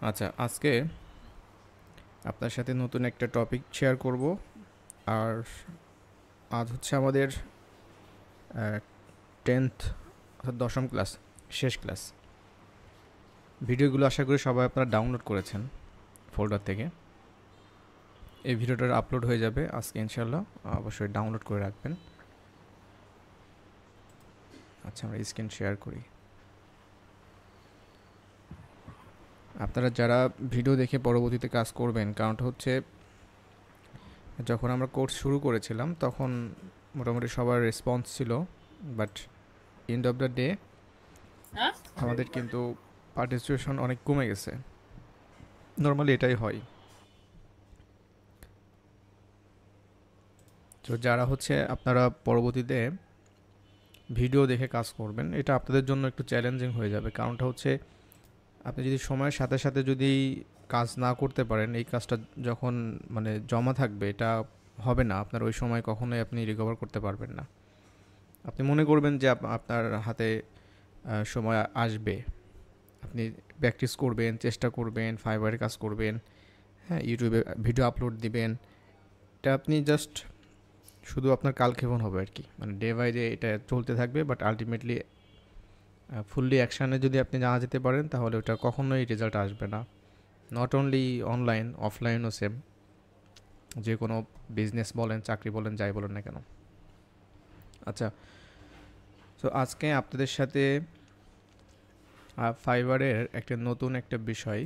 আচ্ছা, আজকে আপনার সাথে নতুন একটা টপিক শেয়ার করব। আর আজ হচ্ছে আমাদের 10th অর্থাৎ 10ম ক্লাস, শেষ ক্লাস। ভিডিওগুলো আশা করি সবাই আপনারা ডাউনলোড করেছেন ফোল্ডার থেকে। এই ভিডিওটার আপলোড হয়ে যাবে আজকে ইনশাল্লাহ, অবশ্যই ডাউনলোড করে রাখবেন। আচ্ছা, আমরা স্ক্রিন শেয়ার করি। আপনারা যারা ভিডিও দেখে পরবর্তীতে কাজ করবেন, কারণটা হচ্ছে যখন আমরা কোর্স শুরু করেছিলাম তখন মোটামুটি সবার রেসপন্স ছিল, but end of the day আমাদের কিন্তু পার্টিসিপেশন অনেক কমে গেছে। নর্মালি এটাই হয়। তো যারা হচ্ছে আপনারা পরবর্তীতে ভিডিও দেখে কাজ করবেন, এটা আপনাদের জন্য একটু চ্যালেঞ্জিং হয়ে যাবে। কারণটা হচ্ছে আপনি যদি সময়ের সাথে সাথে যদি কাজ না করতে পারেন, এই কাজটা যখন মানে জমা থাকবে, এটা হবে না আপনার। ওই সময় কখনোই আপনি রিকভার করতে পারবেন না। আপনি মনে করবেন যে আপনার হাতে সময় আসবে, আপনি প্র্যাকটিস করবেন, চেষ্টা করবেন, ফাইবারে কাজ করবেন, হ্যাঁ, ইউটিউবে ভিডিও আপলোড দিবেন। এটা আপনি জাস্ট শুধু আপনার কালক্ষেপণ হবে আর কি, মানে ডে বাই ডে এটা চলতে থাকবে। বাট আলটিমেটলি ফুললি অ্যাকশানে যদি আপনি না যেতে পারেন, তাহলে ওটা কখনোই রেজাল্ট আসবে না। নট অনলি অনলাইন, অফলাইনও সেম। যে কোনো বিজনেস বলেন, চাকরি বলেন, যাই বলেন না কেন। আচ্ছা, তো আজকে আপনাদের সাথে ফাইবারের একটা নতুন একটা বিষয়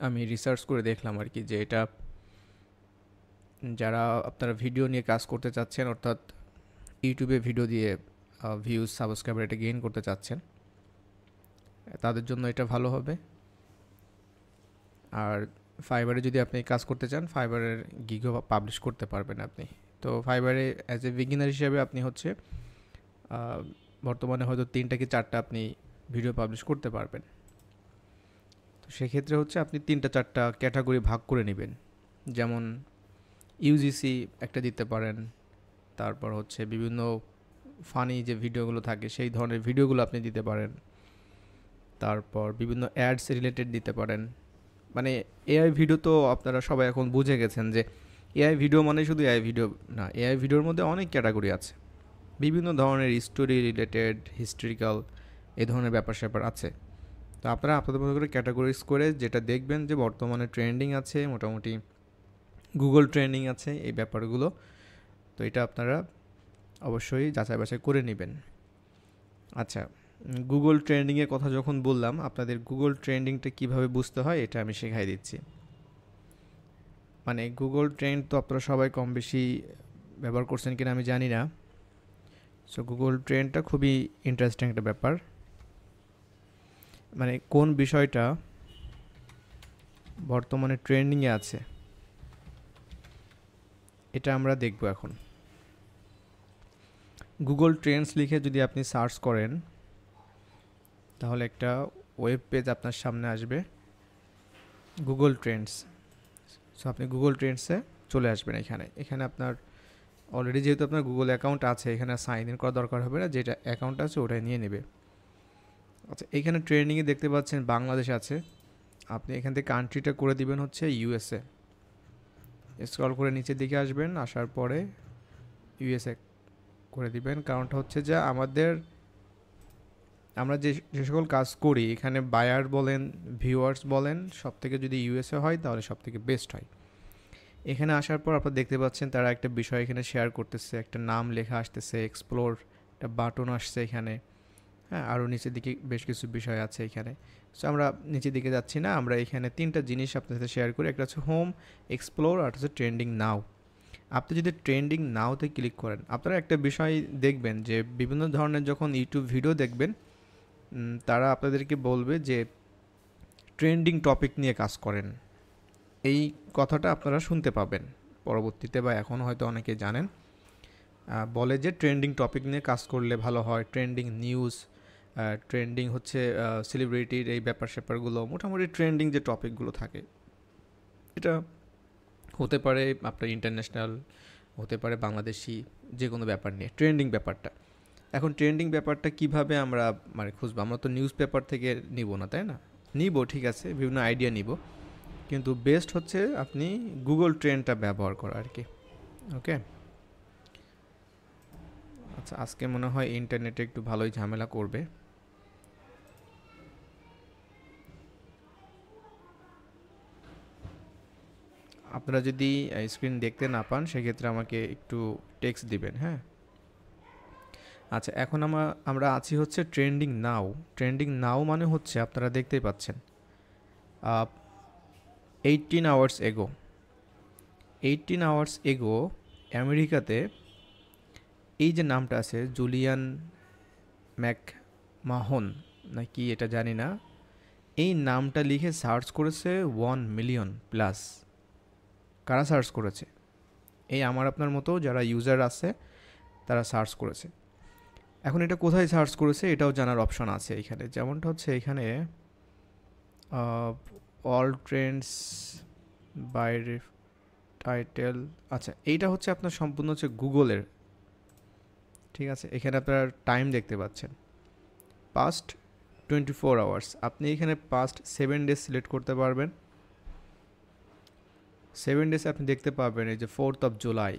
আমি রিসার্চ করে দেখলাম আর কি, যে এটা যারা আপনারা ভিডিও নিয়ে কাজ করতে চাচ্ছেন, অর্থাৎ ইউটিউবে ভিডিও দিয়ে ভিউজ, সাবস্ক্রাইবার এটা গেইন করতে চাচ্ছেন, তাদের জন্য এটা ভালো হবে। আর ফাইবারে যদি আপনি কাজ করতে চান, ফাইবারের গিগও পাবলিশ করতে পারবেন আপনি। তো ফাইবারে অ্যাজ এ বিগিনার হিসেবে আপনি হচ্ছে বর্তমানে হয়তো 3টা কি 4টা আপনি ভিডিও পাবলিশ করতে পারবেন। তো সেক্ষেত্রে হচ্ছে আপনি 3টা 4টা ক্যাটাগরি ভাগ করে নেবেন। যেমন ইউজিসি একটা দিতে পারেন, তারপর হচ্ছে বিভিন্ন ফানি যে ভিডিওগুলো থাকে সেই ধরনের ভিডিওগুলো আপনি দিতে পারেন, তারপর বিভিন্ন অ্যাডস রিলেটেড দিতে পারেন। মানে এআই ভিডিও তো আপনারা সবাই এখন বুঝে গেছেন যে এআই ভিডিও মানে শুধু এআই ভিডিও না, এআই ভিডিওর মধ্যে অনেক ক্যাটাগরি আছে। বিভিন্ন ধরনের স্টোরি রিলেটেড, হিস্ট্রিক্যাল, এই ধরনের ব্যাপার স্যাপার আছে। তো আপনারা আপনাদের মতো করে ক্যাটাগরিজ করে যেটা দেখবেন যে বর্তমানে ট্রেন্ডিং আছে, মোটামুটি গুগল ট্রেন্ডিং আছে এই ব্যাপারগুলো, তো এটা আপনারা অবশ্যই যাচাই বাছাই করে নেবেন। আচ্ছা, গুগল ট্রেন্ডিংয়ের কথা যখন বললাম, আপনাদের গুগল ট্রেন্ডিংটা কীভাবে বুঝতে হয় এটা আমি শেখাই দিচ্ছি। মানে গুগল ট্রেন্ড তো আপনারা সবাই কম বেশি ব্যবহার করছেন কিনা আমি জানি না। সো গুগল ট্রেন্ডটা খুবই ইন্টারেস্টিং একটা ব্যাপার। মানে কোন বিষয়টা বর্তমানে ট্রেন্ডিংয়ে আছে এটা আমরা দেখব এখন। গুগল ট্রেন্ডস লিখে যদি আপনি সার্চ করেন, তাহলে একটা ওয়েব পেজ আপনার সামনে আসবে, গুগল ট্রেন্ডস। সো আপনি গুগল ট্রেন্ডসে চলে আসবেন। এখানে আপনার অলরেডি যেহেতু আপনার গুগল অ্যাকাউন্ট আছে, এখানে সাইন ইন করা দরকার হবে না, যেটা অ্যাকাউন্ট আছে ওটাই নিয়ে নেবে। আচ্ছা, এখানে ট্রেন্ডিংয়ে দেখতে পাচ্ছেন বাংলাদেশ আছে। আপনি এখান থেকে কান্ট্রিটা করে দিবেন হচ্ছে ইউএসএ। স্ক্রল করে নিচের দিকে আসবেন, আসার পরে ইউএসএ করে দিবেন। কারণটা হচ্ছে যে আমরা যে সকল কাজ করি, এখানে বায়ার বলেন, ভিউয়ার্স বলেন, সব থেকে যদি ইউএসএ হয় তাহলে সব থেকে বেস্ট হয়। এখানে আসার পর আপনারা দেখতে পাচ্ছেন তারা একটা বিষয় এখানে শেয়ার করতেছে, একটা নাম লেখা আসতেছে, এক্সপ্লোর একটা বাটন আসছে এখানে। হ্যাঁ, আরও নিচের দিকে বেশ কিছু বিষয় আছে এখানে। সো আমরা নিচের দিকে যাচ্ছি না, আমরা এখানে 3টা জিনিস আপনার সাথে শেয়ার করি। একটা হচ্ছে হোম, এক্সপ্লোর, আর হচ্ছে ট্রেন্ডিং নাও। আপনি যদি ট্রেন্ডিং নাওতে ক্লিক করেন, আপনারা একটা বিষয় দেখবেন যে বিভিন্ন ধরনের যখন ইউটিউব ভিডিও দেখবেন, তারা আপনাদেরকে বলবে যে ট্রেন্ডিং টপিক নিয়ে কাজ করেন। এই কথাটা আপনারা শুনতে পাবেন পরবর্তীতে, বা এখন হয়তো অনেকে জানেন। বলে যে ট্রেন্ডিং টপিক নিয়ে কাজ করলে ভালো হয়, ট্রেন্ডিং নিউজ, ট্রেন্ডিং হচ্ছে সেলিব্রিটির এই ব্যাপার স্যাপারগুলো, মোটামুটি ট্রেন্ডিং যে টপিকগুলো থাকে, এটা হতে পারে আপনার ইন্টারন্যাশনাল, হতে পারে বাংলাদেশি, যে কোনো ব্যাপার নিয়ে ট্রেন্ডিং ব্যাপারটা। এখন ট্রেন্ডিং ব্যাপারটা কিভাবে আমরা মানে খুঁজবো? আমরা তো নিউজ পেপার থেকে নিব না, তাই না? নিব, ঠিক আছে, বিভিন্ন আইডিয়া নিব, কিন্তু বেস্ট হচ্ছে আপনি গুগল ট্রেন্ডটা ব্যবহার করা আর কি। ওকে, আচ্ছা, আজকে মনে হয় ইন্টারনেটে একটু ভালোই ঝামেলা করবে। আপনারা যদি স্ক্রিন দেখতে না পান সেক্ষেত্রে আমাকে একটু টেক্সট দিবেন, হ্যাঁ। আচ্ছা, এখন আমরা আছি হচ্ছে ট্রেন্ডিং নাও। ট্রেন্ডিং নাও মানে হচ্ছে আপনারা দেখতেই পাচ্ছেন 18 আওয়ার্স এগো, 18 আওয়ার্স এগো আমেরিকাতে এই যে নামটা আছে জুলিয়ান ম্যাকমাহন নাকি এটা জানি না, এই নামটা লিখে সার্চ করেছে 1 মিলিয়ন প্লাস। কারা সার্চ করেছে? এই আমার আপনার মতো যারা ইউজার আছে তারা সার্চ করেছে। এখন এটা কোথায় সার্চ করেছে এটাও জানার অপশন আছে এখানে, যেমনটা হচ্ছে এখানে অল ট্রেন্ডস বাই টাইটেল। আচ্ছা, এইটা হচ্ছে আপনার সম্পূর্ণ হচ্ছে গুগলের, ঠিক আছে। এখানে আপনার টাইম দেখতে পাচ্ছেন পাস্ট 24 আওয়ার্স। আপনি এখানে পাস্ট 7 ডেজ সিলেক্ট করতে পারবেন। 7 ডেজ আপনি দেখতে পাবেন এই যে 4th জুলাই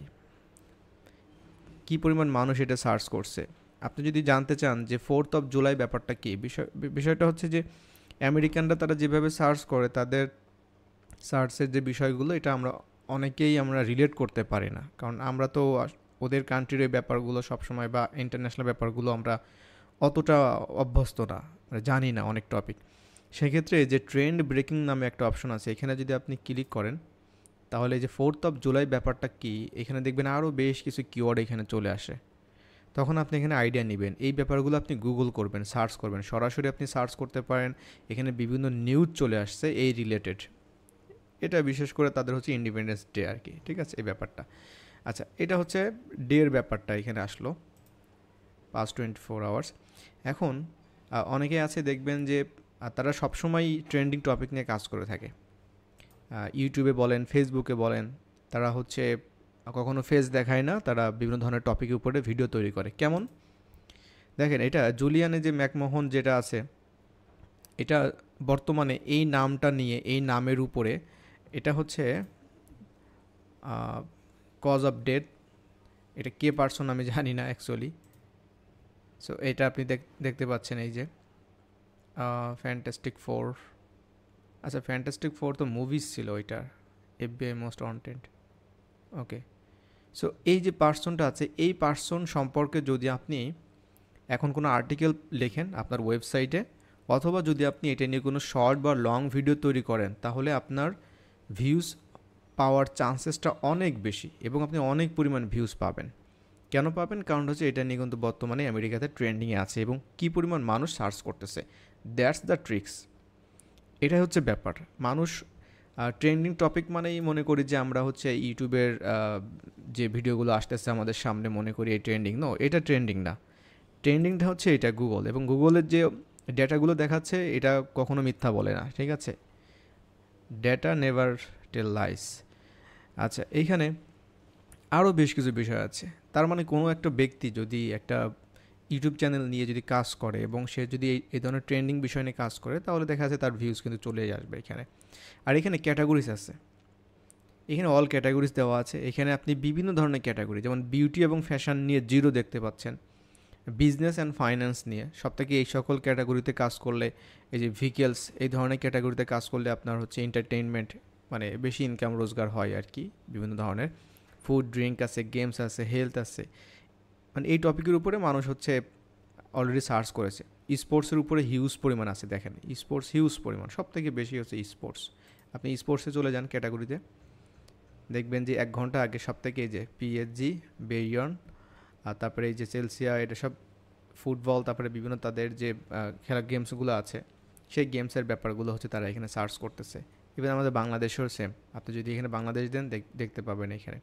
কী পরিমাণ মানুষ এটা সার্চ করছে। আপনি যদি জানতে চান যে 4th জুলাই ব্যাপারটা কী, বিষয়টা হচ্ছে যে আমেরিকানরা তারা যেভাবে সার্চ করে তাদের সার্চের যে বিষয়গুলো এটা অনেকেই আমরা রিলেট করতে পারি না, কারণ আমরা তো ওদের কান্ট্রির এই ব্যাপারগুলো সবসময় বা ইন্টারন্যাশনাল ব্যাপারগুলো আমরা অতটা অভ্যস্ত না, জানি না অনেক টপিক। সেক্ষেত্রে যে ট্রেন্ড ব্রেকিং নামে একটা অপশন আছে, এখানে যদি আপনি ক্লিক করেন তাহলে এই যে 4th জুলাই ব্যাপারটা কী এখানে দেখবেন আরও বেশ কিছু কিওয়ার্ড এখানে চলে আসে। তখন আপনি এখানে আইডিয়া নেবেন, এই ব্যাপারগুলো আপনি গুগল করবেন, সার্চ করবেন, সরাসরি আপনি সার্চ করতে পারেন। এখানে বিভিন্ন নিউজ চলে আসছে এই রিলেটেড। এটা বিশেষ করে তাদের হচ্ছে ইন্ডিপেন্ডেন্স ডে আর কি, ঠিক আছে, এই ব্যাপারটা। আচ্ছা, এটা হচ্ছে ডের ব্যাপারটা এখানে আসলো পাস্ট 24 আওয়ার্স। এখন অনেকে আছে দেখবেন যে তারা সবসময় ট্রেন্ডিং টপিক নিয়ে কাজ করে থাকে। ইউটিউবে বলেন, ফেসবুকে বলেন, তারা হচ্ছে কখনো ফেস দেখায় না, তারা বিভিন্ন ধরনের টপিকের উপরে ভিডিও তৈরি করে। কেমন দেখেন, এটা জুলিয়ানে যে ম্যাকমোহন যেটা আছে, এটা বর্তমানে এই নামটা নিয়ে এই নামের উপরে এটা হচ্ছে কজ অফ ডেথ। এটা কে পারসন আমি জানি না অ্যাকচুয়ালি। সো এটা আপনি দেখতে পাচ্ছেন এই যে ফ্যান্টাস্টিক ফোর। আচ্ছা, ফ্যান্টাস্টিক ফোর তো মুভিস ছিল ওইটার, এফবিআই মোস্ট ওয়ান্টেড। ওকে, সো এই যে পার্সনটা আছে এই পার্সন সম্পর্কে যদি আপনি এখন কোনো আর্টিকেল লেখেন আপনার ওয়েবসাইটে, অথবা যদি আপনি এটা নিয়ে কোনো শর্ট বা লং ভিডিও তৈরি করেন, তাহলে আপনার ভিউজ পাওয়ার চান্সেসটা অনেক বেশি এবং আপনি অনেক পরিমাণ ভিউজ পাবেন। কেন পাবেন? কারণ হচ্ছে এটা নিয়ে কিন্তু বর্তমানে আমেরিকাতে ট্রেন্ডিংয়ে আছে এবং কী পরিমাণ মানুষ সার্চ করতেছে, দ্যাটস দ্য ট্রিক্স। এটাই হচ্ছে ব্যাপার। মানুষ ট্রেন্ডিং টপিক মানেই মনে করি যে আমরা হচ্ছে ইউটিউবের যে ভিডিওগুলো আসতেছে আমাদের সামনে মনে করি এই ট্রেন্ডিং। নো, এটা ট্রেন্ডিং না। ট্রেন্ডিংটা হচ্ছে এটা গুগল, এবং গুগলের যে ডেটাগুলো দেখাচ্ছে এটা কখনো মিথ্যা বলে না, ঠিক আছে। Data never tell lies. আচ্ছা, এইখানে আরও বেশ কিছু বিষয় আছে। তার মানে কোনো একটা ব্যক্তি যদি একটা ইউটিউব চ্যানেল নিয়ে যদি কাজ করে এবং সে যদি এই ধরনের ট্রেন্ডিং বিষয় নিয়ে কাজ করে, তাহলে দেখা যাচ্ছে তার ভিউজ কিন্তু চলে আসবে এখানে। আর এখানে ক্যাটাগরিজ আছে, এখানে অল ক্যাটাগরিজ দেওয়া আছে। এখানে আপনি বিভিন্ন ধরনের ক্যাটাগরি, যেমন বিউটি এবং ফ্যাশন নিয়ে 0 দেখতে পাচ্ছেন, বিজনেস অ্যান্ড ফাইন্যান্স নিয়ে সবথেকে এই সকল ক্যাটাগরিতে কাজ করলে, এই যে ভেহিকেলস এই ধরনের ক্যাটাগরিতে কাজ করলে আপনার হচ্ছে এন্টারটেইনমেন্ট মানে বেশি ইনকাম রোজগার হয় আর কি। বিভিন্ন ধরনের ফুড ড্রিঙ্ক আছে, গেমস আছে, হেলথ আছে, মানে এই টপিকের উপরে মানুষ হচ্ছে অলরেডি সার্চ করেছে। স্পোর্টসের উপরে হিউজ পরিমাণ আছে, দেখেন স্পোর্টস হিউজ পরিমাণ, সব থেকে বেশি হচ্ছে স্পোর্টস। আপনি স্পোর্টসে চলে যান ক্যাটাগরিতে, দেখবেন যে 1 ঘন্টা আগে সব থেকে এই যে পিএসজি, বেইয়ন, আর তারপরে এই যে চেলসিয়া, এটা সব ফুটবল, তারপরে বিভিন্ন তাদের যে খেলা গেমসগুলো আছে সেই গেমসের ব্যাপারগুলো হচ্ছে তারা এখানে সার্চ করতেছে। ইভেন আমাদের বাংলাদেশেও সেম, আপনি যদি এখানে বাংলাদেশ দেন দেখতে পাবেন এখানে।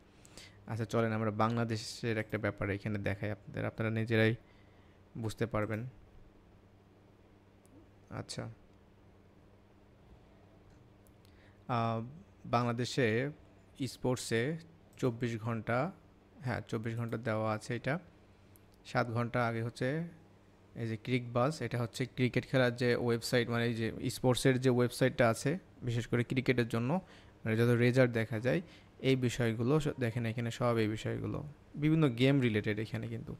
আচ্ছা, চলেন আমরা বাংলাদেশের একটা ব্যাপার এখানে দেখাই আপনারা নিজেরাই বুঝতে পারবেন। আচ্ছা, বাংলাদেশে স্পোর্টসে 24 ঘন্টা, হ্যাঁ 24 ঘন্টা দেওয়া আছে। এটা 7 ঘন্টা আগে হচ্ছে এই যে ক্রিকবাজ, এটা হচ্ছে ক্রিকেট খেলার যে ওয়েবসাইট, মানে এই যে স্পোর্টসের যে ওয়েবসাইটটা আছে বিশেষ করে ক্রিকেটের জন্য, মানে যত রেজাল্ট দেখা যায় এই বিষয়গুলো দেখেন এখানে সব এই বিষয়গুলো বিভিন্ন গেম রিলেটেড এখানে কিন্তু।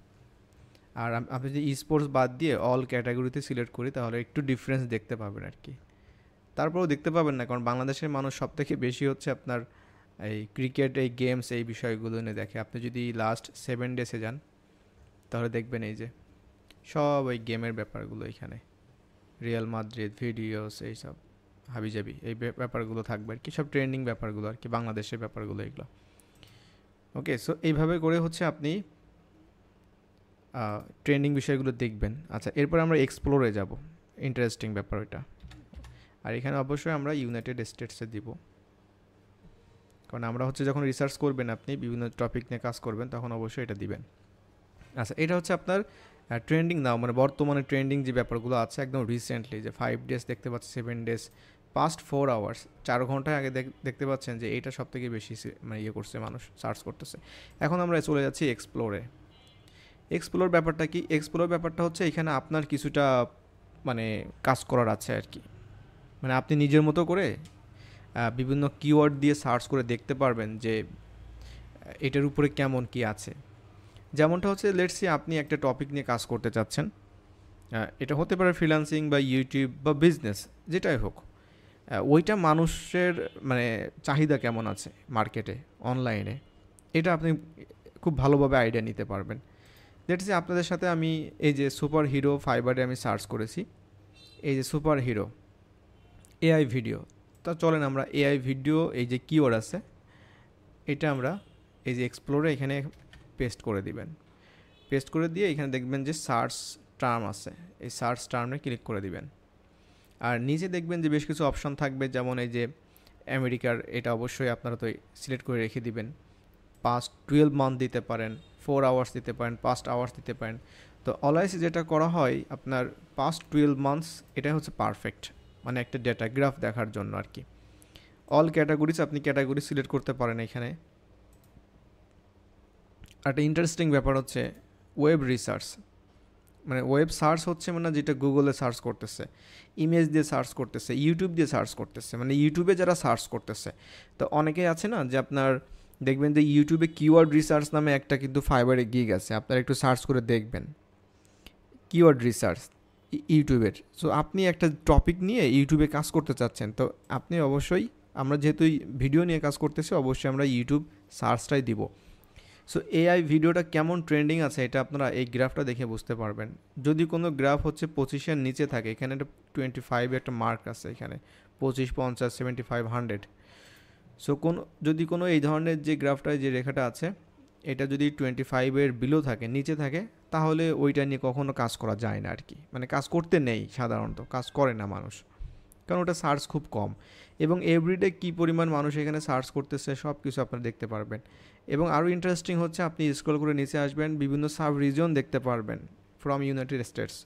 আর আপনি যদি স্পোর্টস বাদ দিয়ে অল ক্যাটাগরিতে সিলেক্ট করি তাহলে একটু ডিফারেন্স দেখতে পাবেন আর কি। তারপরেও দেখতে পাবেন না, কারণ বাংলাদেশের মানুষ সব থেকে বেশি হচ্ছে আপনার এই ক্রিকেট, এই গেমস, এই বিষয়গুলো নিয়ে দেখে। আপনি যদি লাস্ট 7 ডেসে যান তাহলে দেখবেন এই যে সব ওই গেমের ব্যাপারগুলো এখানে, রিয়াল মাদ্রিদ ভিডিওস এইসব হাবিজাবি এই ব্যাপারগুলো থাকবে আর কি, সব ট্রেন্ডিং ব্যাপারগুলো আর কি, বাংলাদেশের ব্যাপারগুলো এগুলো। ওকে, সো এইভাবে করে হচ্ছে আপনি ট্রেন্ডিং বিষয়গুলো দেখবেন। আচ্ছা, এরপর আমরা এক্সপ্লোরে যাব, ইন্টারেস্টিং ব্যাপার ওইটা। আর এখানে অবশ্যই আমরা ইউনাইটেড স্টেটসে দিব, কারণ আমরা হচ্ছে যখন রিসার্চ করবেন আপনি বিভিন্ন টপিক নিয়ে কাজ করবেন তখন অবশ্যই এটা দিবেন। আচ্ছা, এটা হচ্ছে আপনার ট্রেন্ডিং নাও, মানে বর্তমানে ট্রেন্ডিং যে ব্যাপারগুলো আছে একদম রিসেন্টলি, যে 5 ডেজ দেখতে পাচ্ছি, 7 ডেজ, পাস্ট 4 আওয়ার্স, 4 ঘন্টা আগে দেখতে পাচ্ছেন যে এইটা সব থেকে বেশি মানে ইয়ে করছে, মানুষ সার্চ করতেছে। এখন আমরা চলে যাচ্ছি এক্সপ্লোরে। এক্সপ্লোর ব্যাপারটা কি? এক্সপ্লোর ব্যাপারটা হচ্ছে এখানে আপনার কিছুটা মানে কাজ করার আছে আর কি, মানে আপনি নিজের মতো করে বিভিন্ন কিওয়ার্ড দিয়ে সার্চ করে দেখতে পারবেন যে এটার উপরে কেমন কি আছে। যেমনটা হচ্ছে লেটস সে আপনি একটা টপিক নিয়ে কাজ করতে চাচ্ছেন, এটা হতে পারে ফ্রিল্যান্সিং বা ইউটিউব বা বিজনেস, যেটাই হোক। ওইটা মানুষের মানে চাহিদা কেমন আছে মার্কেটে, অনলাইনে, এটা আপনি খুব ভালোভাবে আইডিয়া নিতে পারবেন। লেটস সে আপনাদের সাথে আমি এই যে সুপার হিরো ফাইবারে আমি সার্চ করেছি, এই যে সুপার হিরো এআই ভিডিও, তা চলেন আমরা এআই ভিডিও এই যে কিওয়ার্ড আছে এটা আমরা এই যে এক্সপ্লোরে এখানে পেস্ট করে দিবেন। পেস্ট করে দিয়ে এখানে দেখবেন যে সার্চ টার্ম আছে, এই সার্চ টার্মে ক্লিক করে দিবেন। আর নিচে দেখবেন যে বেশ কিছু অপশন থাকবে, যেমন এই যে আমেরিকার, এটা অবশ্যই আপনারা তো সিলেক্ট করে রেখে দিবেন। পাস্ট 12 মান্থ দিতে পারেন, 4 আওয়ার্স দিতে পারেন, পাস্ট আওয়ার্স দিতে পারেন। তো অলওয়েজ যেটা করা হয় আপনার পাস্ট 12 মান্থস, এটাই হচ্ছে পারফেক্ট, মানে একটা ডেটা গ্রাফ দেখার জন্য আর কি। অল ক্যাটাগরিজ, আপনি ক্যাটাগরি সিলেক্ট করতে পারেন এখানে। একটা ইন্টারেস্টিং ব্যাপার হচ্ছে ওয়েব রিসার্চ, মানে ওয়েব সার্চ হচ্ছে মানে যেটা গুগলে সার্চ করতেছে, ইমেজ দিয়ে সার্চ করতেছে, ইউটিউব দিয়ে সার্চ করতেছে, মানে ইউটিউবে যারা সার্চ করতেছে। তো অনেকেই আছে না যে আপনার দেখবেন যে ইউটিউবে কিওয়ার্ড রিসার্চ নামে একটা কিন্তু ফাইবারে গিগ আছে, আপনারা একটু সার্চ করে দেখবেন কিওয়ার্ড রিসার্চ ইউটিউবের। সো আপনি একটা টপিক নিয়ে ইউটিউবে কাজ করতে চাচ্ছেন, তো আপনি অবশ্যই, আমরা যেহেতু ভিডিও নিয়ে কাজ করতেছি অবশ্যই আমরা ইউটিউব সার্চটাই দিব। সো এআই ভিডিওটা কেমন ট্রেন্ডিং আছে এটা আপনারা এই গ্রাফটা দেখে বুঝতে পারবেন। যদি কোনো গ্রাফ হচ্ছে 25-এর নিচে থাকে, এখানে একটা 25 একটা মার্ক আছে, এখানে 25, 50, 75, 100। সো যদি কোনো এই ধরনের যে গ্রাফটায় যে রেখাটা আছে এটা যদি 25-এর বিলো থাকে, নিচে থাকে, তাহলে ওইটা নিয়ে কখনো কাজ করা যায় না আর কি, মানে কাজ করতে নেই, সাধারণত কাজ করে না মানুষ, কারণ ওটা সার্চ খুব কম। এবং এভরিডে কী পরিমাণ মানুষ এখানে সার্চ করতেছে সব কিছু আপনারা দেখতে পারবেন। এবং আরও ইন্টারেস্টিং হচ্ছে আপনি স্ক্রল করে নিচে আসবেন, বিভিন্ন সাব রিজন দেখতে পারবেন ফ্রম ইউনাইটেড স্টেটস,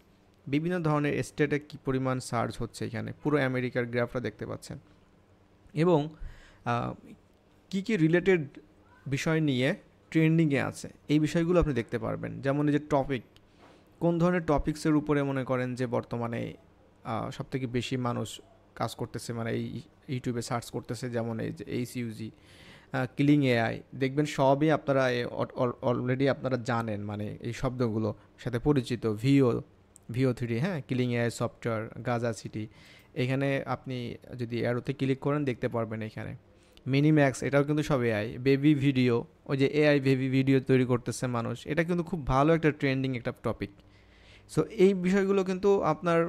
বিভিন্ন ধরনের স্টেটে কী পরিমাণ সার্চ হচ্ছে, এখানে পুরো আমেরিকার গ্রাফটা দেখতে পাচ্ছেন। এবং কী কী রিলেটেড বিষয় নিয়ে ট্রেন্ডিংয়ে আছে এই বিষয়গুলো আপনি দেখতে পারবেন। যেমন এই যে টপিক, কোন ধরনের টপিক্সের উপরে মনে করেন যে বর্তমানে সবথেকে বেশি মানুষ কাজ করতেছে, মানে এই ইউটিউবে সার্চ করতেছে, যেমন এই যে HUG, কিলিং এআই, দেখবেন সবই আপনারা অলরেডি আপনারা জানেন, মানে এই শব্দগুলো সাথে পরিচিত। VO3, হ্যাঁ, killing AI software, Gaza city, এখানে আপনি যদি অ্যারোতে ক্লিক করেন দেখতে পারবেন এখানে মিনিম্যাক্স, এটাও কিন্তু সব এআই। বেবি ভিডিও, ওই যে এআই বেবি ভিডিও তৈরি করতেছে মানুষ, এটা কিন্তু খুব ভালো একটা ট্রেন্ডিং একটা টপিক। সো এই বিষয়গুলো কিন্তু আপনার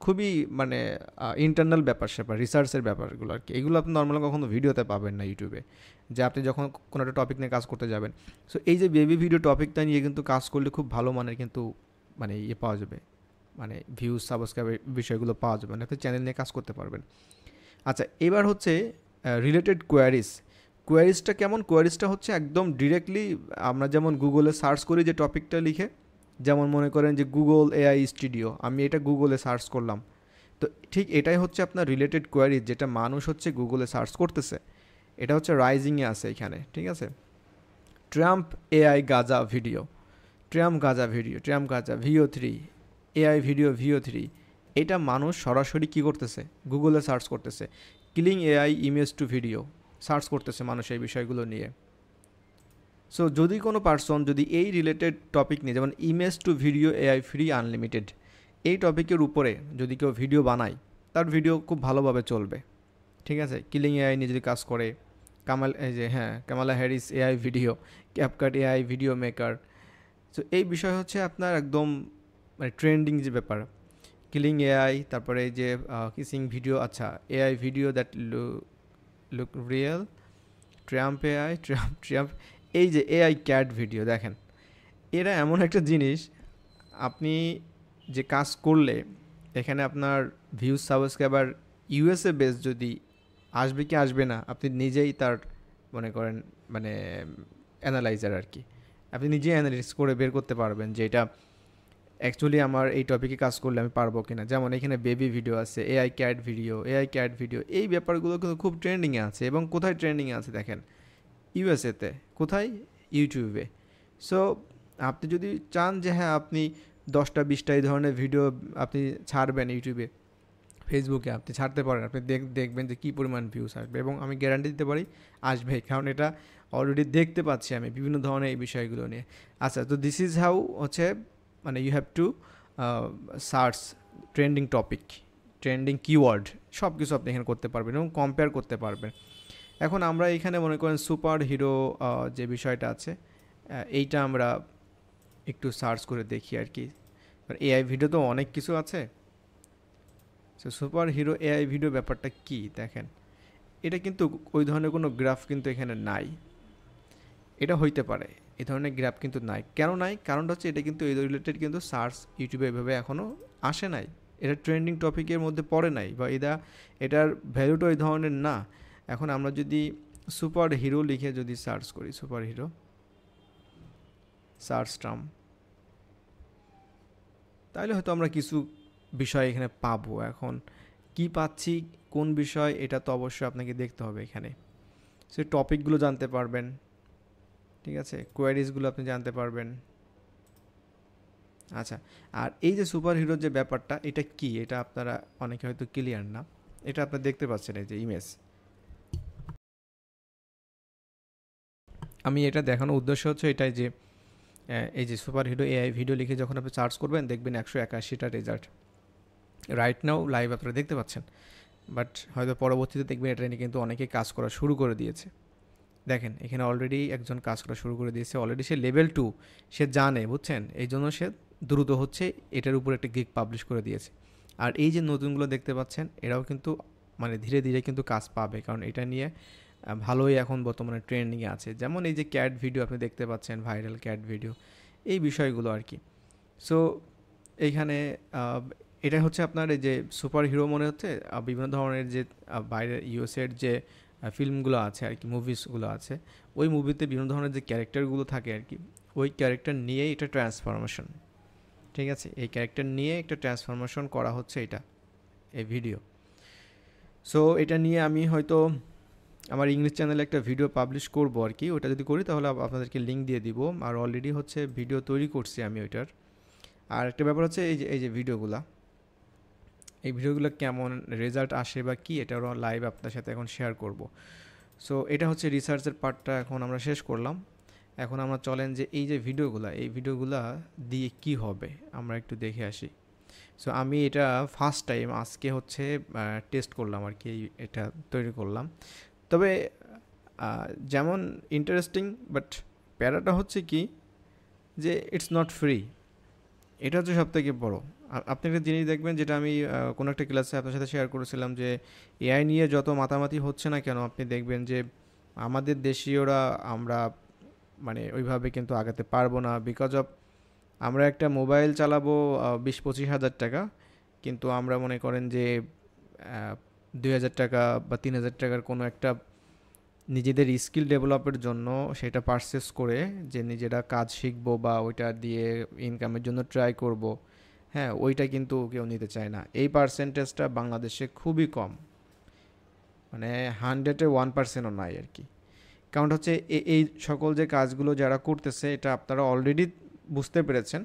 খুবই মানে ইন্টারনাল ব্যাপার স্যাপার, রিসার্চের ব্যাপারগুলো আর কি, এগুলো আপনি নর্মালি কখনো ভিডিওতে পাবেন না ইউটিউবে, যে আপনি যখন কোনো একটা টপিক নিয়ে কাজ করতে যাবেন। সো এই যে বেবি ভিডিও টপিকটা নিয়ে কিন্তু কাজ করলে খুব ভালো মানের কিন্তু মানে ইয়ে পাওয়া যাবে, মানে ভিউজ সাবস্ক্রাইব বিষয়গুলো পাওয়া যাবে, মানে আপনি চ্যানেল নিয়ে কাজ করতে পারবেন। আচ্ছা, এবার হচ্ছে রিলেটেড কোয়ারিজটা কেমন? কোয়ারিজটা হচ্ছে একদম ডিরেক্টলি আমরা যেমন গুগলে সার্চ করি যে টপিকটা লিখে, যেমন মনে করেন যে গুগল এআই স্টুডিও, আমি এটা গুগলে সার্চ করলাম, তো ঠিক এটাই হচ্ছে আপনার রিলেটেড কোয়ারিজ, যেটা মানুষ হচ্ছে গুগলে সার্চ করতেছে, এটা হচ্ছে রাইজিংয়ে আছে এখানে, ঠিক আছে। Trump AI Gaza video, Trump Gaza VO3, AI video VO3, এটা মানুষ সরাসরি কী করতেছে, গুগলে সার্চ করতেছে, killing AI image to video search করতেছে মানুষ এই বিষয়গুলো নিয়ে। সো যদি কোনো পার্সন যদি এই রিলেটেড টপিক নিয়ে, যেমন image to video AI free unlimited, এই টপিকের উপরে যদি কেউ ভিডিও বানায়, তার ভিডিও খুব ভালোভাবে চলবে। ঠিক আছে, কিলিং এআই নিয়ে যদি কাজ করে, Kamala Harris AI video, CapCut AI video maker. So এই বিষয় হচ্ছে আপনার একদম মানে ট্রেন্ডিং যে ব্যাপার, কিলিং এআই, তারপরে এই যে কিসিং ভিডিও, আচ্ছা AI video that look real, Trump, এই যে এআই ক্যাট ভিডিও, দেখেন এরা এমন একটা জিনিস, আপনি যে কাজ করলে এখানে আপনার ভিউজ সাবস্ক্রাইবার ইউএসএ বেস যদি আসবে কি আসবে না, আপনি নিজেই তার মনে করেন মানে অ্যানালাইজার আর কি, আপনি নিজেই অ্যানালাইজ করে বের করতে পারবেন যে এটা অ্যাকচুয়ালি আমার এই টপিকে কাজ করলে আমি পারবো কিনা। যেমন এখানে বেবি ভিডিও আছে, এআই ক্যাট ভিডিও, এই ব্যাপারগুলো কিন্তু খুব ট্রেন্ডিংয়ে আছে। এবং কোথায় ট্রেন্ডিংয়ে আছে দেখেন, ইউএসএতে, কোথায়, ইউটিউবে। সো আপনি যদি চান যে হ্যাঁ আপনি 10টা 20টা এই ধরনের ভিডিও আপনি ছাড়বেন ইউটিউবে, ফেসবুকে আপনি ছাড়তে পারেন, আপনি দেখবেন যে কী পরিমাণ ভিউস আসবে, এবং আমি গ্যারান্টি দিতে পারি আসবে, কারণ এটা অলরেডি দেখতে পাচ্ছি আমি বিভিন্ন ধরনের এই বিষয়গুলো নিয়ে। আচ্ছা, তো দিস ইজ হাউ হচ্ছে মানে you have to search trending topic, trending keyword, সব কিছু আপনি এখানে করতে পারবেন এবং কম্পেয়ার করতে পারবেন। এখন আমরা এখানে মনে করেন সুপার হিরো যে বিষয়টা আছে, এইটা আমরা একটু সার্চ করে দেখি আর কি। এআই ভিডিও তো অনেক কিছু আছে। So super hero AI video ব্যাপারটা কি দেখেন, এটা কিন্তু ওই ধরনের কোনো গ্রাফ কিন্তু এখানে নাই। এটা হইতে পারে, এই ধরনের গ্রাফ কিন্তু নাই। কেন নাই? কারণটা হচ্ছে এটা কিন্তু এই রিলেটেড কিন্তু সার্চ ইউটিউবে এভাবে এখনও আসে নাই, এটা ট্রেন্ডিং টপিকের মধ্যে পড়ে নাই, বা এটার ভ্যালুটা ওই ধরনের না। এখন আমরা যদি সুপার হিরো লিখে যদি সার্চ করি, সুপার হিরো সার্চ টার্ম, তাহলে হয়তো আমরা কিছু বিষয় এখানে পাবো। এখন কি পাচ্ছি, কোন বিষয়, এটা তো অবশ্যই আপনাকে দেখতে হবে এখানে। সে টপিকগুলো জানতে পারবেন, ঠিক আছে, কোয়ারিজগুলো আপনি জানতে পারবেন। আচ্ছা, আর এই যে সুপার হিরোর যে ব্যাপারটা, এটা কি, এটা আপনারা অনেকে হয়তো ক্লিয়ার না। এটা আপনারা দেখতে পাচ্ছেন এই যে ইমেজ, আমি এটা দেখানোর উদ্দেশ্য হচ্ছে এটাই যে এই যে সুপার হিরো এআই ভিডিও লিখে যখন আপনি সার্চ করবেন দেখবেন 181টা রেজাল্ট রাইট নাও লাইভ আপনারা দেখতে পাচ্ছেন। বাট হয়তো পরবর্তীতে দেখবেন এটা নিয়ে কিন্তু অনেকে কাজ করা শুরু করে দিয়েছে। দেখেন এখানে অলরেডি একজন কাজ করা শুরু করে দিয়েছে, অলরেডি সে লেভেল 2, সে জানে, বুঝছেন, এই জন্য সে দ্রুত হচ্ছে এটার উপর একটা গিগ পাবলিশ করে দিয়েছে। আর এই যে নতুনগুলো দেখতে পাচ্ছেন এরাও কিন্তু মানে ধীরে ধীরে কিন্তু কাজ পাবে, কারণ এটা নিয়ে ভালোই এখন বর্তমানে ট্রেন্ডিংয়ে আছে। যেমন এই যে ক্যাট ভিডিও আপনি দেখতে পাচ্ছেন, ভাইরাল ক্যাট ভিডিও, এই বিষয়গুলো আর কি। সো এইখানে এটা হচ্ছে আপনার এই যে সুপার হিরো মনে হচ্ছে বিভিন্ন ধরনের যে বাইরের ইউএসের যে ফিল্মগুলো আছে আর কি, মুভিসগুলো আছে, ওই মুভিতে বিভিন্ন ধরনের যে ক্যারেক্টারগুলো থাকে আর কি, ওই ক্যারেক্টার নিয়েই এটা ট্রান্সফরমেশন, ঠিক আছে, এই ক্যারেক্টার নিয়ে একটা ট্রান্সফরমেশন করা হচ্ছে এটা, এই ভিডিও। সো এটা নিয়ে আমি হয়তো আমার ইংলিশ চ্যানেলে একটা ভিডিও পাবলিশ করব আর কি, ওটা যদি করি তাহলে আপনাদেরকে লিঙ্ক দিয়ে দিব। আর অলরেডি হচ্ছে ভিডিও তৈরি করছি আমি ওইটার। আর একটা ব্যাপার হচ্ছে এই যে ভিডিওগুলো কেমন রেজাল্ট আসে বা কি, এটারও লাইভ আপনার সাথে এখন শেয়ার করব। সো এটা হচ্ছে রিসার্চের পার্টটা এখন আমরা শেষ করলাম। এখন আমরা চলেন যে এই যে এই ভিডিওগুলা দিয়ে কি হবে আমরা একটু দেখে আসি। সো আমি এটা ফার্স্ট টাইম আজকে হচ্ছে টেস্ট করলাম আর কি, এটা তৈরি করলাম। তবে যেমন ইন্টারেস্টিং, বাট প্যারাটা হচ্ছে কি যে ইটস নট ফ্রি, এটা হচ্ছে সবথেকে বড়। আপনি একটা জিনিস দেখবেন, যেটা আমি কোনো একটা ক্লাসে আপনার সাথে শেয়ার করেছিলাম, যে এআই নিয়ে যত মাতামাতি হচ্ছে না কেন, আপনি দেখবেন যে আমাদের দেশীয়রা আমরা মানে ওইভাবে কিন্তু আগাতে পারবো না, বিকজ অফ আমরা একটা মোবাইল চালাবো 20-25 হাজার টাকা, কিন্তু আমরা মনে করেন যে 2,000 টাকা বা 3,000 টাকার কোনো একটা নিজেদের স্কিল ডেভেলপের জন্য সেটা পারচেস করে যে নিজেরা কাজ শিখবো বা ওইটা দিয়ে ইনকামের জন্য ট্রাই করব, হ্যাঁ, ওইটা কিন্তু কেউ নিতে চায় না। এই পার্সেন্টেজটা বাংলাদেশে খুবই কম, মানে 100-এ 1%ও নাই আর কি। কারণ হচ্ছে এই সকল যে কাজগুলো যারা করতেছে, এটা আপনারা অলরেডি বুঝতে পেরেছেন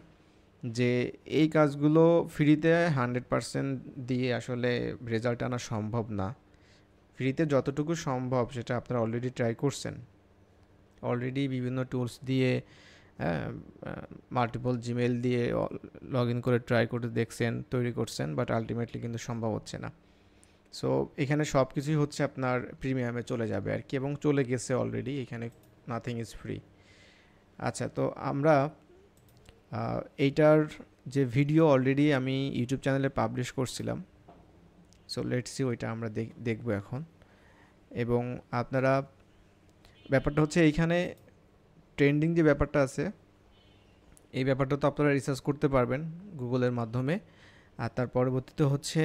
যে এই কাজগুলো ফ্রিতে 100% দিয়ে আসলে রেজাল্ট আনা সম্ভব না। ফ্রিতে যতটুকু সম্ভব সেটা আপনারা অলরেডি ট্রাই করছেন। অলরেডি বিভিন্ন টুলস দিয়ে মাল্টিপল জিমেল দিয়ে লগ ইন করে ট্রাই করে দেখছেন, তৈরি করছেন, বাট আলটিমেটলি কিন্তু সম্ভব হচ্ছে না। সো এখানে সব কিছুই হচ্ছে আপনার প্রিমিয়ামে চলে যাবে আর কি, এবং চলে গেছে অলরেডি। এখানে নাথিং ইজ ফ্রি। আচ্ছা, তো আমরা এইটার যে ভিডিও অলরেডি আমি ইউটিউব চ্যানেলে পাবলিশ করছিলাম, সো লেটস সি ওইটা আমরা দেখব এখন। এবং আপনারা, ব্যাপারটা হচ্ছে এইখানে ট্রেন্ডিং যে ব্যাপারটা আছে, এই ব্যাপারটা তো আপনারা রিসার্চ করতে পারবেন গুগলের মাধ্যমে। আর তার পরবর্তীতে হচ্ছে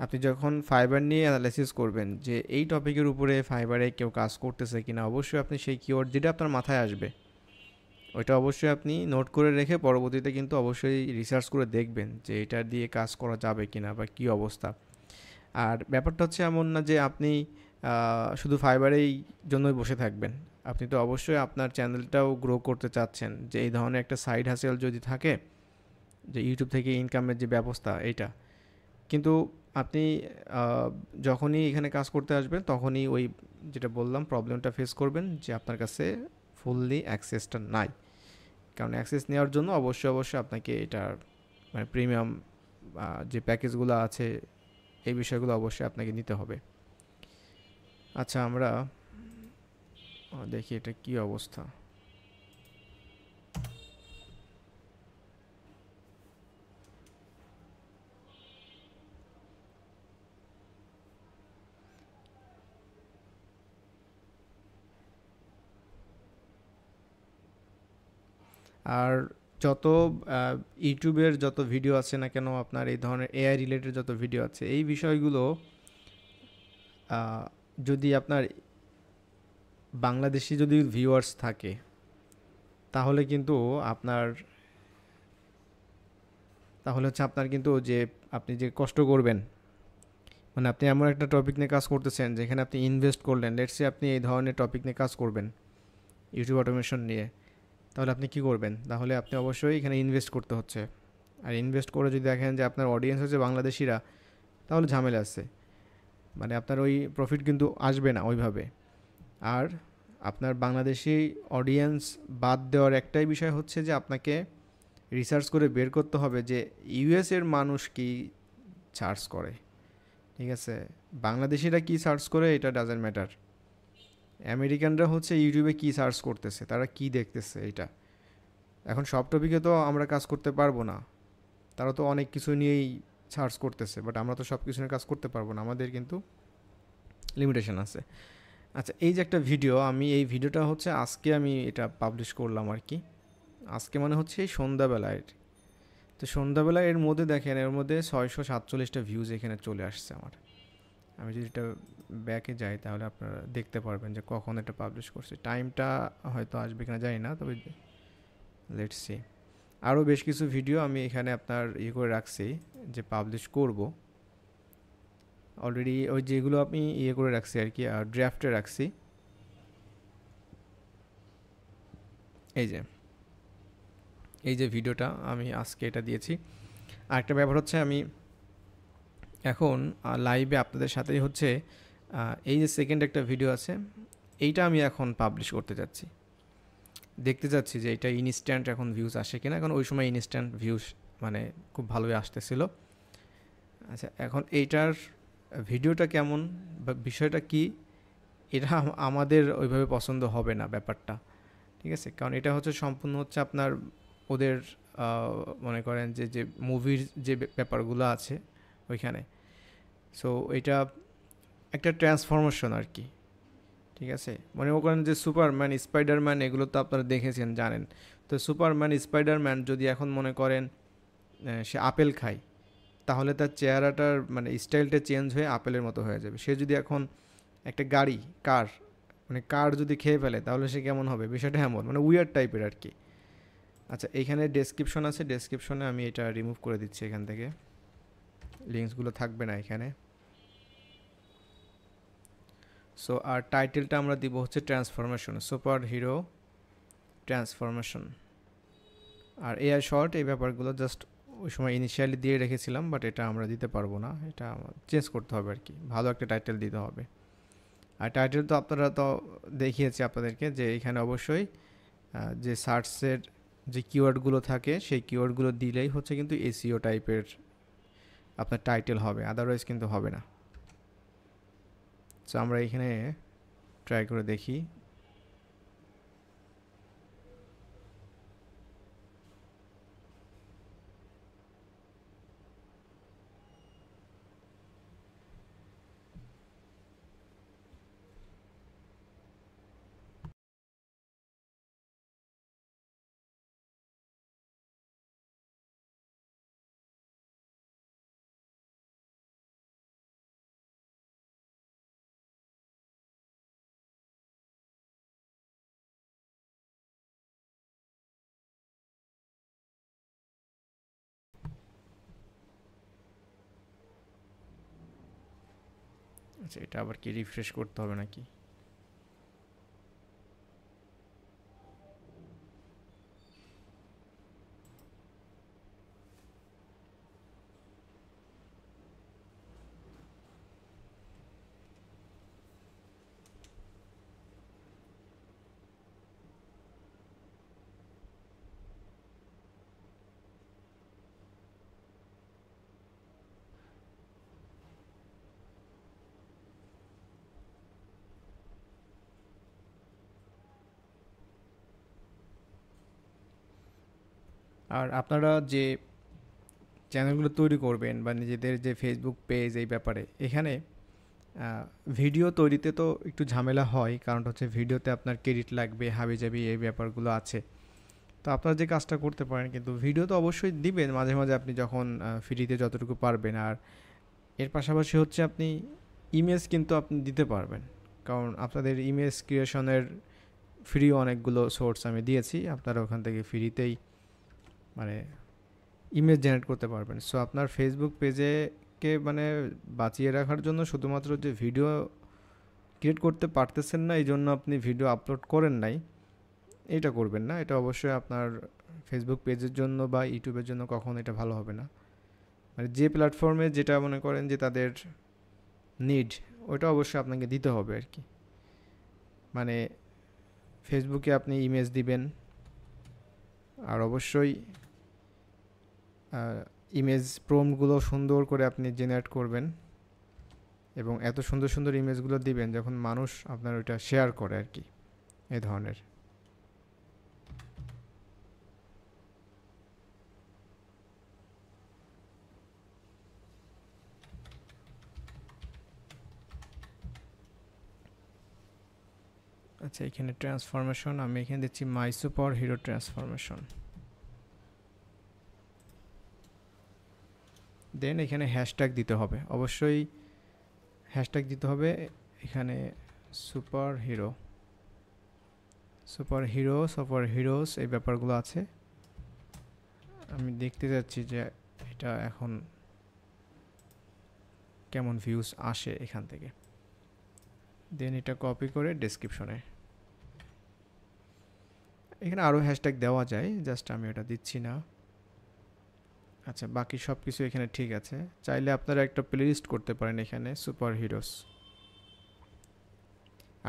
আপনি যখন ফাইবার নিয়ে অ্যানালাইসিস করবেন যে এই টপিকের উপরে ফাইবারে কেউ কাজ করতেছে কিনা, অবশ্যই আপনি সেই কিওয়ার্ড যেটা আপনার মাথায় আসবে ওইটা অবশ্যই আপনি নোট করে রেখে পরবর্তীতে কিন্তু অবশ্যই রিসার্চ করে দেখবেন যে এটা দিয়ে কাজ করা যাবে কিনা বা কী অবস্থা। আর ব্যাপারটা হচ্ছে এমন না যে আপনি শুধু ফাইবারেই জন্যই বসে থাকবেন। আপনি তো অবশ্যই আপনার চ্যানেলটাও গ্রো করতে চাচ্ছেন, যে এই ধরনের একটা সাইড হাসেল যদি থাকে, যে ইউটিউব থেকে ইনকামের যে ব্যবস্থা এইটা। কিন্তু আপনি যখনই এখানে কাজ করতে আসবেন তখনই ওই যেটা বললাম প্রবলেমটা ফেস করবেন যে আপনার কাছে ফুললি অ্যাক্সেসটা নাই। কারণ অ্যাক্সেস নেওয়ার জন্য অবশ্যই আপনাকে এটার মানে প্রিমিয়াম যে প্যাকেজগুলো আছে এই বিষয়গুলো অবশ্যই আপনাকে নিতে হবে। আচ্ছা, আমরা দেখি এটা কি অবস্থা। আর যত ইউটিউবের যত ভিডিও আছে না কেন, আপনার এই ধরনের এআই রিলেটেড যত ভিডিও আছে, এই বিষয়গুলো যদি আপনার বাংলাদেশি যদি ভিউয়ার্স থাকে তাহলে কিন্তু আপনার তাহলে হচ্ছে আপনার কিন্তু যে আপনি যে কষ্ট করবেন, মানে আপনি এমন একটা টপিক নিয়ে কাজ করতেছেন যেখানে আপনি ইনভেস্ট করলেন, লেটস সে আপনি এই ধরনের টপিক নিয়ে কাজ করবেন ইউটিউব অটোমেশন নিয়ে, তাহলে আপনি কি করবেন? তাহলে আপনি অবশ্যই এখানে ইনভেস্ট করতে হচ্ছে। আর ইনভেস্ট করে যদি দেখেন যে আপনার অডিয়েন্স হচ্ছে বাংলাদেশিরা, তাহলে ঝামেলা আছে, মানে আপনার ওই প্রফিট কিন্তু আসবে না ওইভাবে। আর আপনার বাংলাদেশি অডিয়েন্স বাদ দেওয়ার একটাই বিষয় হচ্ছে যে আপনাকে রিসার্চ করে বের করতে হবে যে ইউএসের মানুষ কি সার্চ করে, ঠিক আছে? বাংলাদেশিরা কি সার্চ করে এটা ডাজেন্ট ম্যাটার। আমেরিকানরা হচ্ছে ইউটিউবে কি সার্চ করতেছে, তারা কি দেখতেছে এটা। এখন সব টপিকে তো আমরা কাজ করতে পারবো না, তারা তো অনেক কিছু নিয়েই সার্চ করতেছে, বাট আমরা তো সব কিছু নিয়ে কাজ করতে পারবো না, আমাদের কিন্তু লিমিটেশন আছে। আচ্ছা, এই যে একটা ভিডিও, আমি এই ভিডিওটা হচ্ছে আজকে আমি এটা পাবলিশ করলাম আর কি। আজকে মানে হচ্ছে এই সন্ধ্যাবেলায়। তো সন্ধ্যাবেলায় এর মধ্যে দেখেন, এর মধ্যে 647টা ভিউজ এখানে চলে আসছে আমার। আমি যদি এটা ব্যাকে যাই তাহলে আপনারা দেখতে পারবেন যে কখন এটা পাবলিশ করছি। টাইমটা হয়তো আসবে কিনা জানি না, তবে লেটস সি। আরও বেশ কিছু ভিডিও আমি এখানে আপনার করে রাখছি যে পাবলিশ করব অলরেডি, ওই যেগুলো আমি করে রাখছি আর কি, ড্রাফটে রাখছি। এই যে ভিডিওটা আমি আজকে এটা দিয়েছি। আরেকটা ব্যাপার হচ্ছে, আমি এখন লাইভে আপনাদের সাথেই হচ্ছে এই যে সেকেন্ড একটা ভিডিও আছে, এইটা আমি এখন পাবলিশ করতে যাচ্ছি। দেখতে যাচ্ছি যে এটা ইনস্ট্যান্ট এখন ভিউজ আসে কিনা, কারণ ওই সময় ইনস্ট্যান্ট ভিউজ মানে খুব ভালোই আসতেছিল। আচ্ছা, এখন এইটার ভিডিওটা কেমন বা বিষয়টা কি, এটা আমাদের ওইভাবে পছন্দ হবে না ব্যাপারটা, ঠিক আছে? কারণ এটা হচ্ছে সম্পূর্ণ হচ্ছে আপনার ওদের মনে করেন যে যে মুভির যে ব্যাপারগুলো আছে ওইখানে। সো এটা একটা ট্রান্সফরমেশন আর কি, ঠিক আছে? মনে করেন যে সুপারম্যান, স্পাইডারম্যান, এগুলো তো আপনারা দেখেছেন, জানেন। তো সুপারম্যান, স্পাইডারম্যান যদি এখন মনে করেন সে আপেল খায়, তাহলে তার চেহারাটার মানে স্টাইলটা চেঞ্জ হয়ে আপেলের মতো হয়ে যাবে। সে যদি এখন একটা গাড়ি, কার, মানে কার যদি খেয়ে ফেলে তাহলে সে কেমন হবে, বিষয়টা এমন মানে উইয়ার্ড টাইপের আর কি। আচ্ছা, এইখানে ডেসক্রিপশন আছে, ডেসক্রিপশনে আমি এটা রিমুভ করে দিচ্ছি, এখান থেকে লিঙ্কসগুলো থাকবে না এখানে। সো আর টাইটেলটা আমরা দিব হচ্ছে ট্রান্সফরমেশন, সুপার হিরো ট্রান্সফরমেশন। আর এআই শর্ট এই ব্যাপারগুলো জাস্ট ওই সময় ইনিশিয়ালি দিয়ে রেখেছিলাম, বাট এটা আমরা দিতে পারবো না, এটা চেঞ্জ করতে হবে আর কি, ভালো একটা টাইটেল দিতে হবে। আর টাইটেল তো আপনারা তো দেখিয়েছি আপনাদেরকে যে এখানে অবশ্যই যে সার্চের যে কিওয়ার্ডগুলো থাকে সেই কিওয়ার্ডগুলো দিলেই হচ্ছে কিন্তু এসইও টাইপের আপনার টাইটেল হবে, আদারওয়াইজ কিন্তু হবে না। সো আমরা এখানে ট্রাই করে দেখি। আচ্ছা, এটা আবার কি রিফ্রেশ করতে হবে নাকি? আর আপনারা যে চ্যানেলগুলো তৈরি করবেন বা নিজেদের যে ফেসবুক পেজ এই ব্যাপারে, এখানে ভিডিও তৈরিতে তো একটু ঝামেলা হয়, কারণ হচ্ছে ভিডিওতে আপনার ক্রেডিট লাগবে, হাবিজাবি এই ব্যাপারগুলো আছে। তো আপনারা যে কাজটা করতে পারেন, কিন্তু ভিডিও তো অবশ্যই দিবেন মাঝে মাঝে আপনি যখন ফ্রিতে যতটুকু পারবেন। আর এর পাশাপাশি হচ্ছে আপনি ইমেজ কিন্তু আপনি দিতে পারবেন, কারণ আপনাদের ইমেজ ক্রিয়েশনের ফ্রি অনেকগুলো সোর্স আমি দিয়েছি, আপনারা ওখান থেকে ফ্রিতেই মানে ইমেজ জেনারেট করতে পারবেন। সো আপনার ফেসবুক পেজেকে মানে বাঁচিয়ে রাখার জন্য শুধুমাত্র যে ভিডিও ক্রিয়েট করতে পারতেছেন না এই জন্য আপনি ভিডিও আপলোড করেন নাই, এটা করবেন না। এটা অবশ্যই আপনার ফেসবুক পেজের জন্য বা ইউটিউবের জন্য কখনো এটা ভালো হবে না। মানে যে প্ল্যাটফর্মে যেটা মনে করেন যে তাদের নিড, ওটা অবশ্যই আপনাকে দিতে হবে আর কি। মানে ফেসবুকে আপনি ইমেজ দিবেন, আর অবশ্যই ইমেজ প্রম্পটগুলো সুন্দর করে আপনি জেনারেট করবেন, এবং এত সুন্দর সুন্দর ইমেজগুলো দিবেন যখন মানুষ আপনার ওইটা শেয়ার করে আর কি, এই ধরনের। আচ্ছা, এখানে ট্রান্সফরমেশন আমি এখানে দিচ্ছি my superhero transformation. Then এখানে হ্যাশট্যাগ দিতে হবে, অবশ্যই হ্যাশট্যাগ দিতে হবে এখানে। Superhero, superhero, superheroes এই ব্যাপারগুলো আছে। আমি দেখতে যাচ্ছি যে এটা এখন কেমন ভিউজ আসে এখান থেকে। দেন এটা কপি করে ডেসক্রিপশনে, এখানে আরও হ্যাশট্যাগ দেওয়া যায়, জাস্ট আমি ওটা দিচ্ছি না। আচ্ছা, বাকি সব কিছু এখানে ঠিক আছে। চাইলে আপনারা একটা প্লেলিস্ট করতে পারেন এখানে সুপার হিরোস।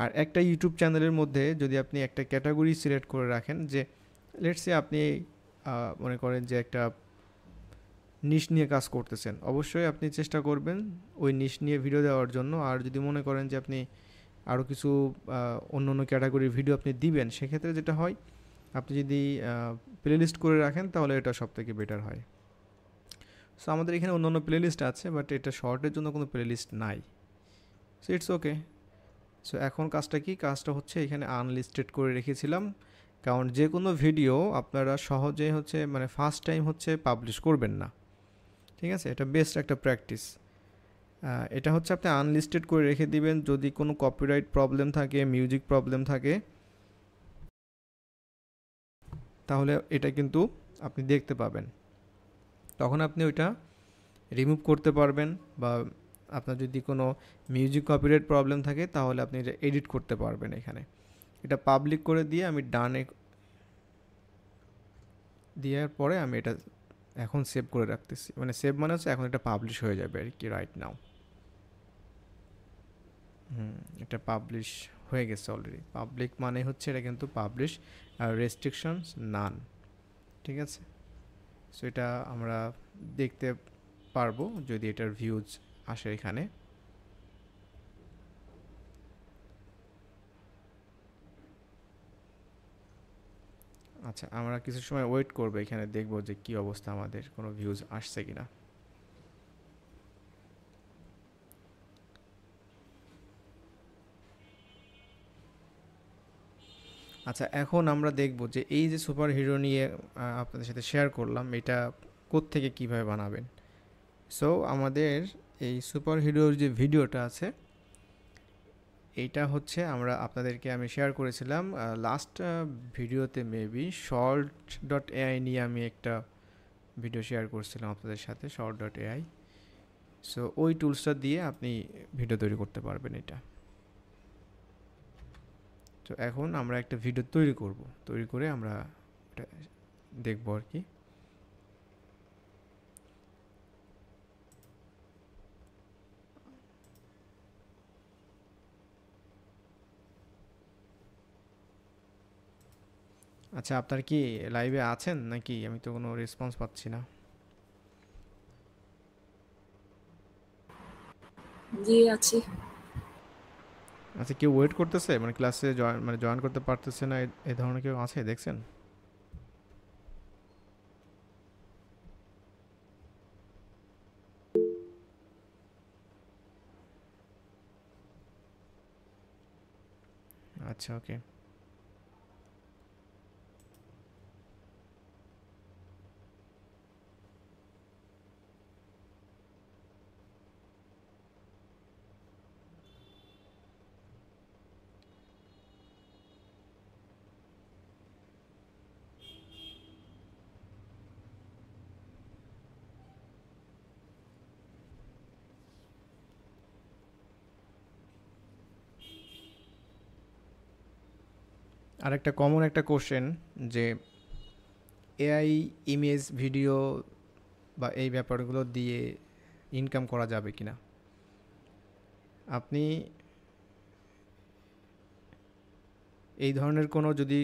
আর একটা ইউটিউব চ্যানেলের মধ্যে যদি আপনি একটা ক্যাটাগরি সিলেক্ট করে রাখেন, যে লেটস সে আপনি মনে করেন যে একটা নিশ নিয়ে কাজ করতেছেন, অবশ্যই আপনি চেষ্টা করবেন ওই নিশ নিয়ে ভিডিও দেওয়ার জন্য। আর যদি মনে করেন যে আপনি আরও কিছু অন্য অন্য ক্যাটাগরির ভিডিও আপনি দিবেন, সেক্ষেত্রে যেটা হয় আপনি যদি প্লেলিস্ট করে রাখেন তাহলে এটা সবথেকে বেটার হয়। সো আমাদের এখানে অন্য অন্য প্লেলিস্ট আছে, বাট এটা শর্টের জন্য কোনো প্লেলিস্ট নাই। So it's okay. সো এখন কাজটা কি, কাজটা হচ্ছে এখানে আনলিস্টেড করে রেখেছিলাম, কারণ যে কোনো ভিডিও আপনারা সহজে হচ্ছে মানে ফার্স্ট টাইম হচ্ছে পাবলিশ করবেন না, ঠিক আছে? এটা বেস্ট একটা প্র্যাকটিস। এটা হচ্ছে আপনি আনলিস্টেড করে রেখে দিবেন, যদি কোনো কপিরাইট প্রবলেম থাকে, মিউজিক প্রবলেম থাকে, তাহলে এটা কিন্তু আপনি দেখতে পাবেন, তখন আপনি ওইটা রিমুভ করতে পারবেন। বা আপনার যদি কোনো মিউজিক কপিরাইট প্রবলেম থাকে তাহলে আপনি এটা এডিট করতে পারবেন এখানে। এটা পাবলিক করে দিয়ে আমি ডানে দেওয়ার পরে আমি এটা এখন সেভ করে রাখতেছি, মানে সেভ মানে হচ্ছে এখন এটা পাবলিশ হয়ে যাবে আর কি রাইট নাও। এটা পাবলিশ হয়ে গেছে অলরেডি। পাবলিক মানে হচ্ছে এটা কিন্তু পাবলিশ, আর রেস্ট্রিকশনস নান। ঠিক আছে, সো এটা আমরা দেখতে পারবো যদি এটার ভিউজ আসে এখানে। আচ্ছা, আমরা কিছু সময় ওয়েট করবো, এখানে দেখবো যে কি অবস্থা, আমাদের কোনো ভিউজ আসছে কিনা। আচ্ছা, এখন আমরা দেখব যে এই যে সুপার হিরো নিয়ে আপনাদের সাথে শেয়ার করলাম, এটা কোত্থেকে কিভাবে বানাবেন। সো আমাদের এই সুপার হিরোর যে ভিডিওটা আছে, এইটা হচ্ছে আমরা আপনাদেরকে আমি শেয়ার করেছিলাম লাস্ট ভিডিওতে, মেবি শর্ট ডট এআই নিয়ে আমি একটা ভিডিও শেয়ার করছিলাম আপনাদের সাথে, শর্ট ডট এআই। সো ওই টুলসটা দিয়ে আপনি ভিডিও তৈরি করতে পারবেন এটা। তো এখন আমরা একটা ভিডিও তৈরি করব, তৈরি করে আমরা এটা দেখবো আর কি। আচ্ছা, আপনার কি লাইভে আছেন নাকি? আমি তো কোনো রেসপন্স পাচ্ছি না। জি আছি। আচ্ছা, কেউ ওয়েট করতেছে, মানে ক্লাসে জয়েন, মানে জয়েন করতে পারতেছে না, এই ধরনের কেউ আছে দেখছেন? আচ্ছা, ওকে। আর একটা কমন একটা কোশ্চেন, যে এআই ইমেজ ভিডিও বা এই ব্যাপারগুলো দিয়ে ইনকাম করা যাবে কিনা। আপনি এই ধরনের কোনো যদি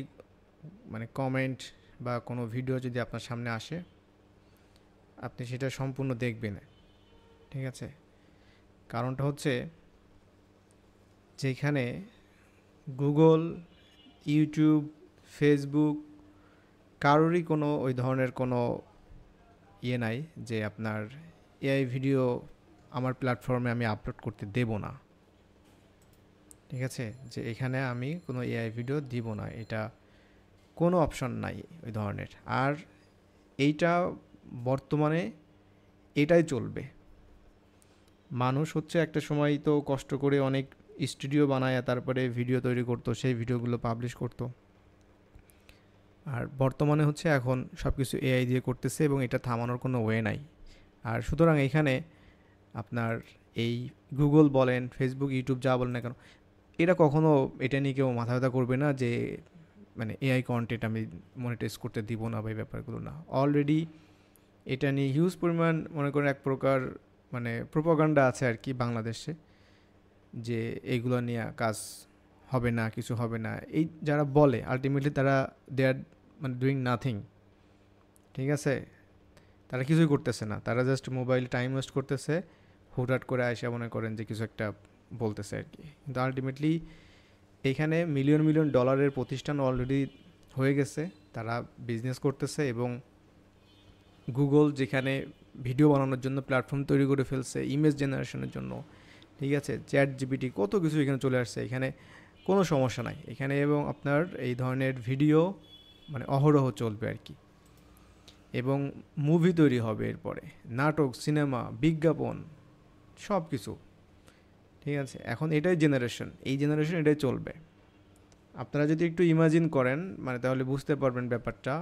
মানে কমেন্ট বা কোনো ভিডিও যদি আপনার সামনে আসে, আপনি সেটা সম্পূর্ণ দেখবেন। ঠিক আছে, কারণটা হচ্ছে যেখানে গুগল, ইউটিউব, ফেসবুক, কারোরই কোনো ওই ধরনের কোনো ইয়ে নাই যে আপনার এআই ভিডিও আমার প্ল্যাটফর্মে আমি আপলোড করতে দেব না। ঠিক আছে, যে এখানে আমি কোনো এআই ভিডিও দিব না, এটা কোনো অপশন নাই ওই ধরনের। আর এইটা বর্তমানে এটাই চলবে। মানুষ হচ্ছে একটা সময় তো কষ্ট করে অনেক স্টুডিও বানায় তারপরে ভিডিও তৈরি করতো, সেই ভিডিওগুলো পাবলিশ করতো। আর বর্তমানে হচ্ছে এখন সব কিছু এআই দিয়ে করতেছে এবং এটা থামানোর কোনো ওয়ে নাই। আর সুতরাং এখানে আপনার এই গুগল বলেন, ফেসবুক, ইউটিউব যা বলেন না কেন, এটা কখনো এটা নিয়ে কেউ মাথা ব্যথা করবে না যে মানে এআই কন্টেন্ট আমি মনিটাইজ করতে দিব না বা এই ব্যাপারগুলো না। অলরেডি এটা নিয়ে হিউজ পরিমাণ মনে করেন এক প্রকার মানে প্রোপাগান্ডা আছে আর কি বাংলাদেশে, যে এইগুলো নিয়ে কাজ হবে না, কিছু হবে না। এই যারা বলে আলটিমেটলি তারা দে আর মানে ডুইং নাথিং। ঠিক আছে, তারা কিছুই করতেছে না, তারা জাস্ট মোবাইল টাইম ওয়েস্ট করতেছে, হুটহাট করে আসে মনে করেন যে কিছু একটা বলতেছে আর কি। কিন্তু আলটিমেটলি এইখানে মিলিয়ন মিলিয়ন ডলারের প্রতিষ্ঠান অলরেডি হয়ে গেছে, তারা বিজনেস করতেছে। এবং গুগল যেখানে ভিডিও বানানোর জন্য প্ল্যাটফর্ম তৈরি করে ফেলছে, ইমেজ জেনারেশনের জন্য, ঠিক আছে, চ্যাট জিপিটি, কত কিছু এখানে চলে আসছে, এখানে কোনো সমস্যা নাই এখানে। এবং আপনার এই ধরনের ভিডিও মানে অহরহ চলবে আর কি। এবং মুভি তৈরি হবে এরপরে, নাটক, সিনেমা, বিজ্ঞাপন, সব কিছু। ঠিক আছে, এখন এটাই জেনারেশন, এই জেনারেশন এটাই চলবে। আপনারা যদি একটু ইমাজিন করেন মানে তাহলে বুঝতে পারবেন ব্যাপারটা।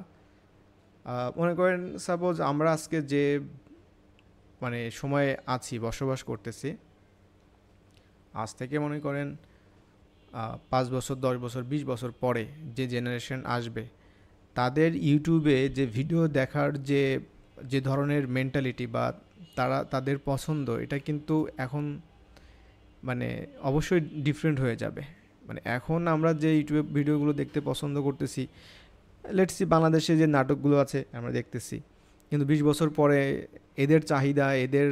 মনে করেন সাপোজ আমরা আজকে যে মানে সময়ে আছি, বসবাস করতেছি, আজ থেকে মনে করেন 5 বছর, 10 বছর, 20 বছর পরে যে জেনারেশন আসবে, তাদের ইউটিউবে যে ভিডিও দেখার যে যে ধরনের মেন্টালিটি বা তাদের পছন্দ, এটা কিন্তু এখন মানে অবশ্যই ডিফারেন্ট হয়ে যাবে। মানে এখন আমরা যে ইউটিউব ভিডিওগুলো দেখতে পছন্দ করতেছি, লেটস সি বাংলাদেশে যে নাটকগুলো আছে আমরা দেখতেছি, কিন্তু 20 বছর পরে এদের চাহিদা, এদের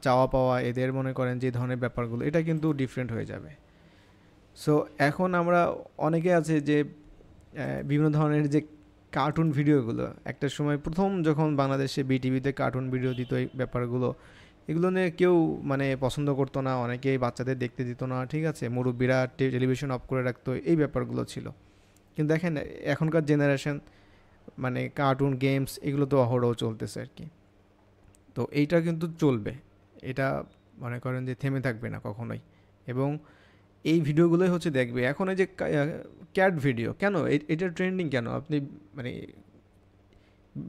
চাওয়া পাওয়া, এদের মনে করেন যে ধরনের ব্যাপারগুলো, এটা কিন্তু ডিফারেন্ট হয়ে যাবে। সো এখন আমরা অনেকে আছে যে বিভিন্ন ধরনের যে কার্টুন ভিডিওগুলো, একটা সময় প্রথম যখন বাংলাদেশে বিটিভিতে কার্টুন ভিডিও দিত, এই ব্যাপারগুলো এগুলো নিয়ে কেউ মানে পছন্দ করতো না, অনেকেই বাচ্চাদের দেখতে দিত না, ঠিক আছে, মুরব্বীরা টেলিভিশন অফ করে রাখতো, এই ব্যাপারগুলো ছিল। কিন্তু দেখেন এখনকার জেনারেশন মানে কার্টুন, গেমস এগুলো তো অহরহ চলতেছে আর কি। তো এইটা কিন্তু চলবে, এটা মনে করেন যে থেমে থাকবে না কখনোই। এবং এই ভিডিওগুলোই হচ্ছে দেখবে। এখন এই যে ক্যাট ভিডিও কেন, এটা ট্রেন্ডিং কেন, আপনি মানে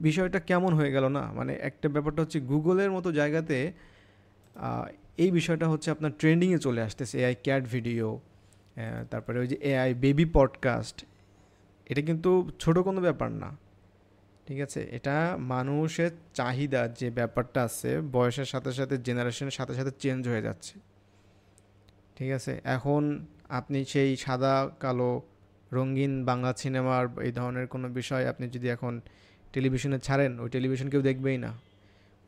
বিষয়টা কেমন হয়ে গেল না? মানে একটা ব্যাপারটা হচ্ছে গুগলের মতো জায়গাতে এই বিষয়টা হচ্ছে আপনার ট্রেন্ডিংয়ে চলে আসতেছে, এআই ক্যাট ভিডিও, তারপরে ওই যে এআই বেবি পডকাস্ট। এটা কিন্তু ছোট কোনো ব্যাপার না, ঠিক আছে। এটা মানুষের চাহিদা যে ব্যাপারটা আছে বয়সের সাথে সাথে, জেনারেশনের সাথে সাথে চেঞ্জ হয়ে যাচ্ছে, ঠিক আছে। এখন আপনি সেই সাদা কালো রঙিন বাংলা সিনেমার এই ধরনের কোনো বিষয় আপনি যদি এখন টেলিভিশনে ছাড়েন, ওই টেলিভিশন কেউ দেখবেই না,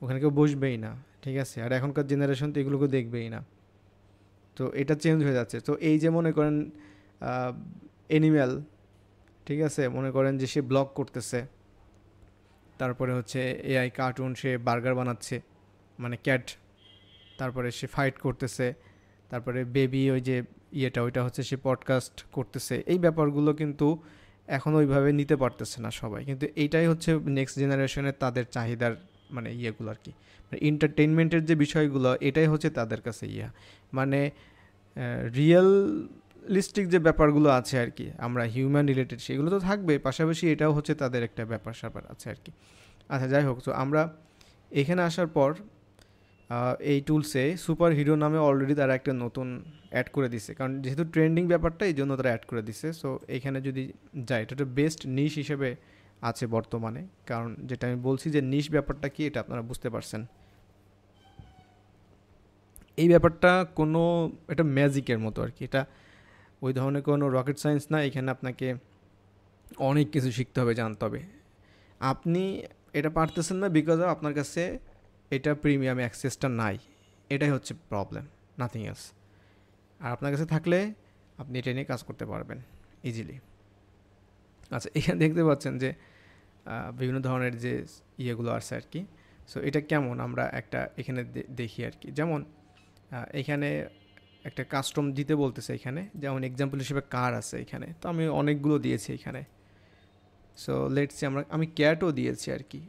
ওখানে কেউ বসবেই না, ঠিক আছে। আর এখনকার জেনারেশন তো এগুলোকে দেখবেই না। তো এটা চেঞ্জ হয়ে যাচ্ছে। তো এই যে মনে করেন অ্যানিম্যাল, ঠিক আছে, মনে করেন যে সে ব্লগ করতেছে, তারপরে হচ্ছে এআই কার্টুন, সে বার্গার বানাচ্ছে মানে ক্যাট, তারপরে সে ফাইট করতেছে, তারপরে বেবি ওই যে ইয়েটা, ওইটা হচ্ছে সে পডকাস্ট করতেছে। এই ব্যাপারগুলো কিন্তু এখন ওইভাবে নিতে পারতেছে না সবাই, কিন্তু এইটাই হচ্ছে নেক্সট জেনারেশনের তাদের চাহিদার মানে ইয়েগুলো আর কি, মানে এন্টারটেনমেন্টের যে বিষয়গুলো, এটাই হচ্ছে তাদের কাছে মানে রিয়েলিস্টিক যে ব্যাপারগুলো আছে আর কি, আমরা হিউম্যান রিলেটেড, সেগুলো তো থাকবে, পাশাপাশি এটাও হচ্ছে তাদের একটা ব্যাপার স্যাপার আছে আর কি। আচ্ছা, যাই হোক, তো আমরা এখানে আসার পর এই টুলসে সুপার হিরো নামে অলরেডি তারা একটা নতুন অ্যাড করে দিছে, কারণ যেহেতু ট্রেন্ডিং ব্যাপারটা, এই জন্য তারা অ্যাড করে দিছে। সো এখানে যদি যাই, এটা একটা বেস্ট নিশ হিসেবে আছে বর্তমানে, কারণ যেটা আমি বলছি যে নিশ ব্যাপারটা কি, এটা আপনারা বুঝতে পারছেন। এই ব্যাপারটা কোনো এটা ম্যাজিকের মতো আর কি, এটা ওই ধরনের কোনো রকেট সায়েন্স না। এখানে আপনাকে অনেক কিছু শিখতে হবে, জানতে হবে। আপনি এটা পারতেছেন না বিকজ অফ আপনার কাছে এটা প্রিমিয়াম অ্যাক্সেসটা নাই, এটাই হচ্ছে প্রবলেম, নাথিং এলস। আর আপনার কাছে থাকলে আপনি এটা নিয়ে কাজ করতে পারবেন ইজিলি। আচ্ছা, এখানে দেখতে পাচ্ছেন যে বিভিন্ন ধরনের যে ইয়েগুলো আছে আর কি। সো এটা কেমন আমরা একটা এখানে দেখি আর কি। যেমন এখানে একটা কাস্টম দিতে বলতেছে এখানে, যেমন এক্সাম্পল হিসেবে কার আছে এখানে, তো আমি অনেকগুলো দিয়েছি এখানে। সো লেটস সে আমি ক্যাটও দিয়েছি আর কি,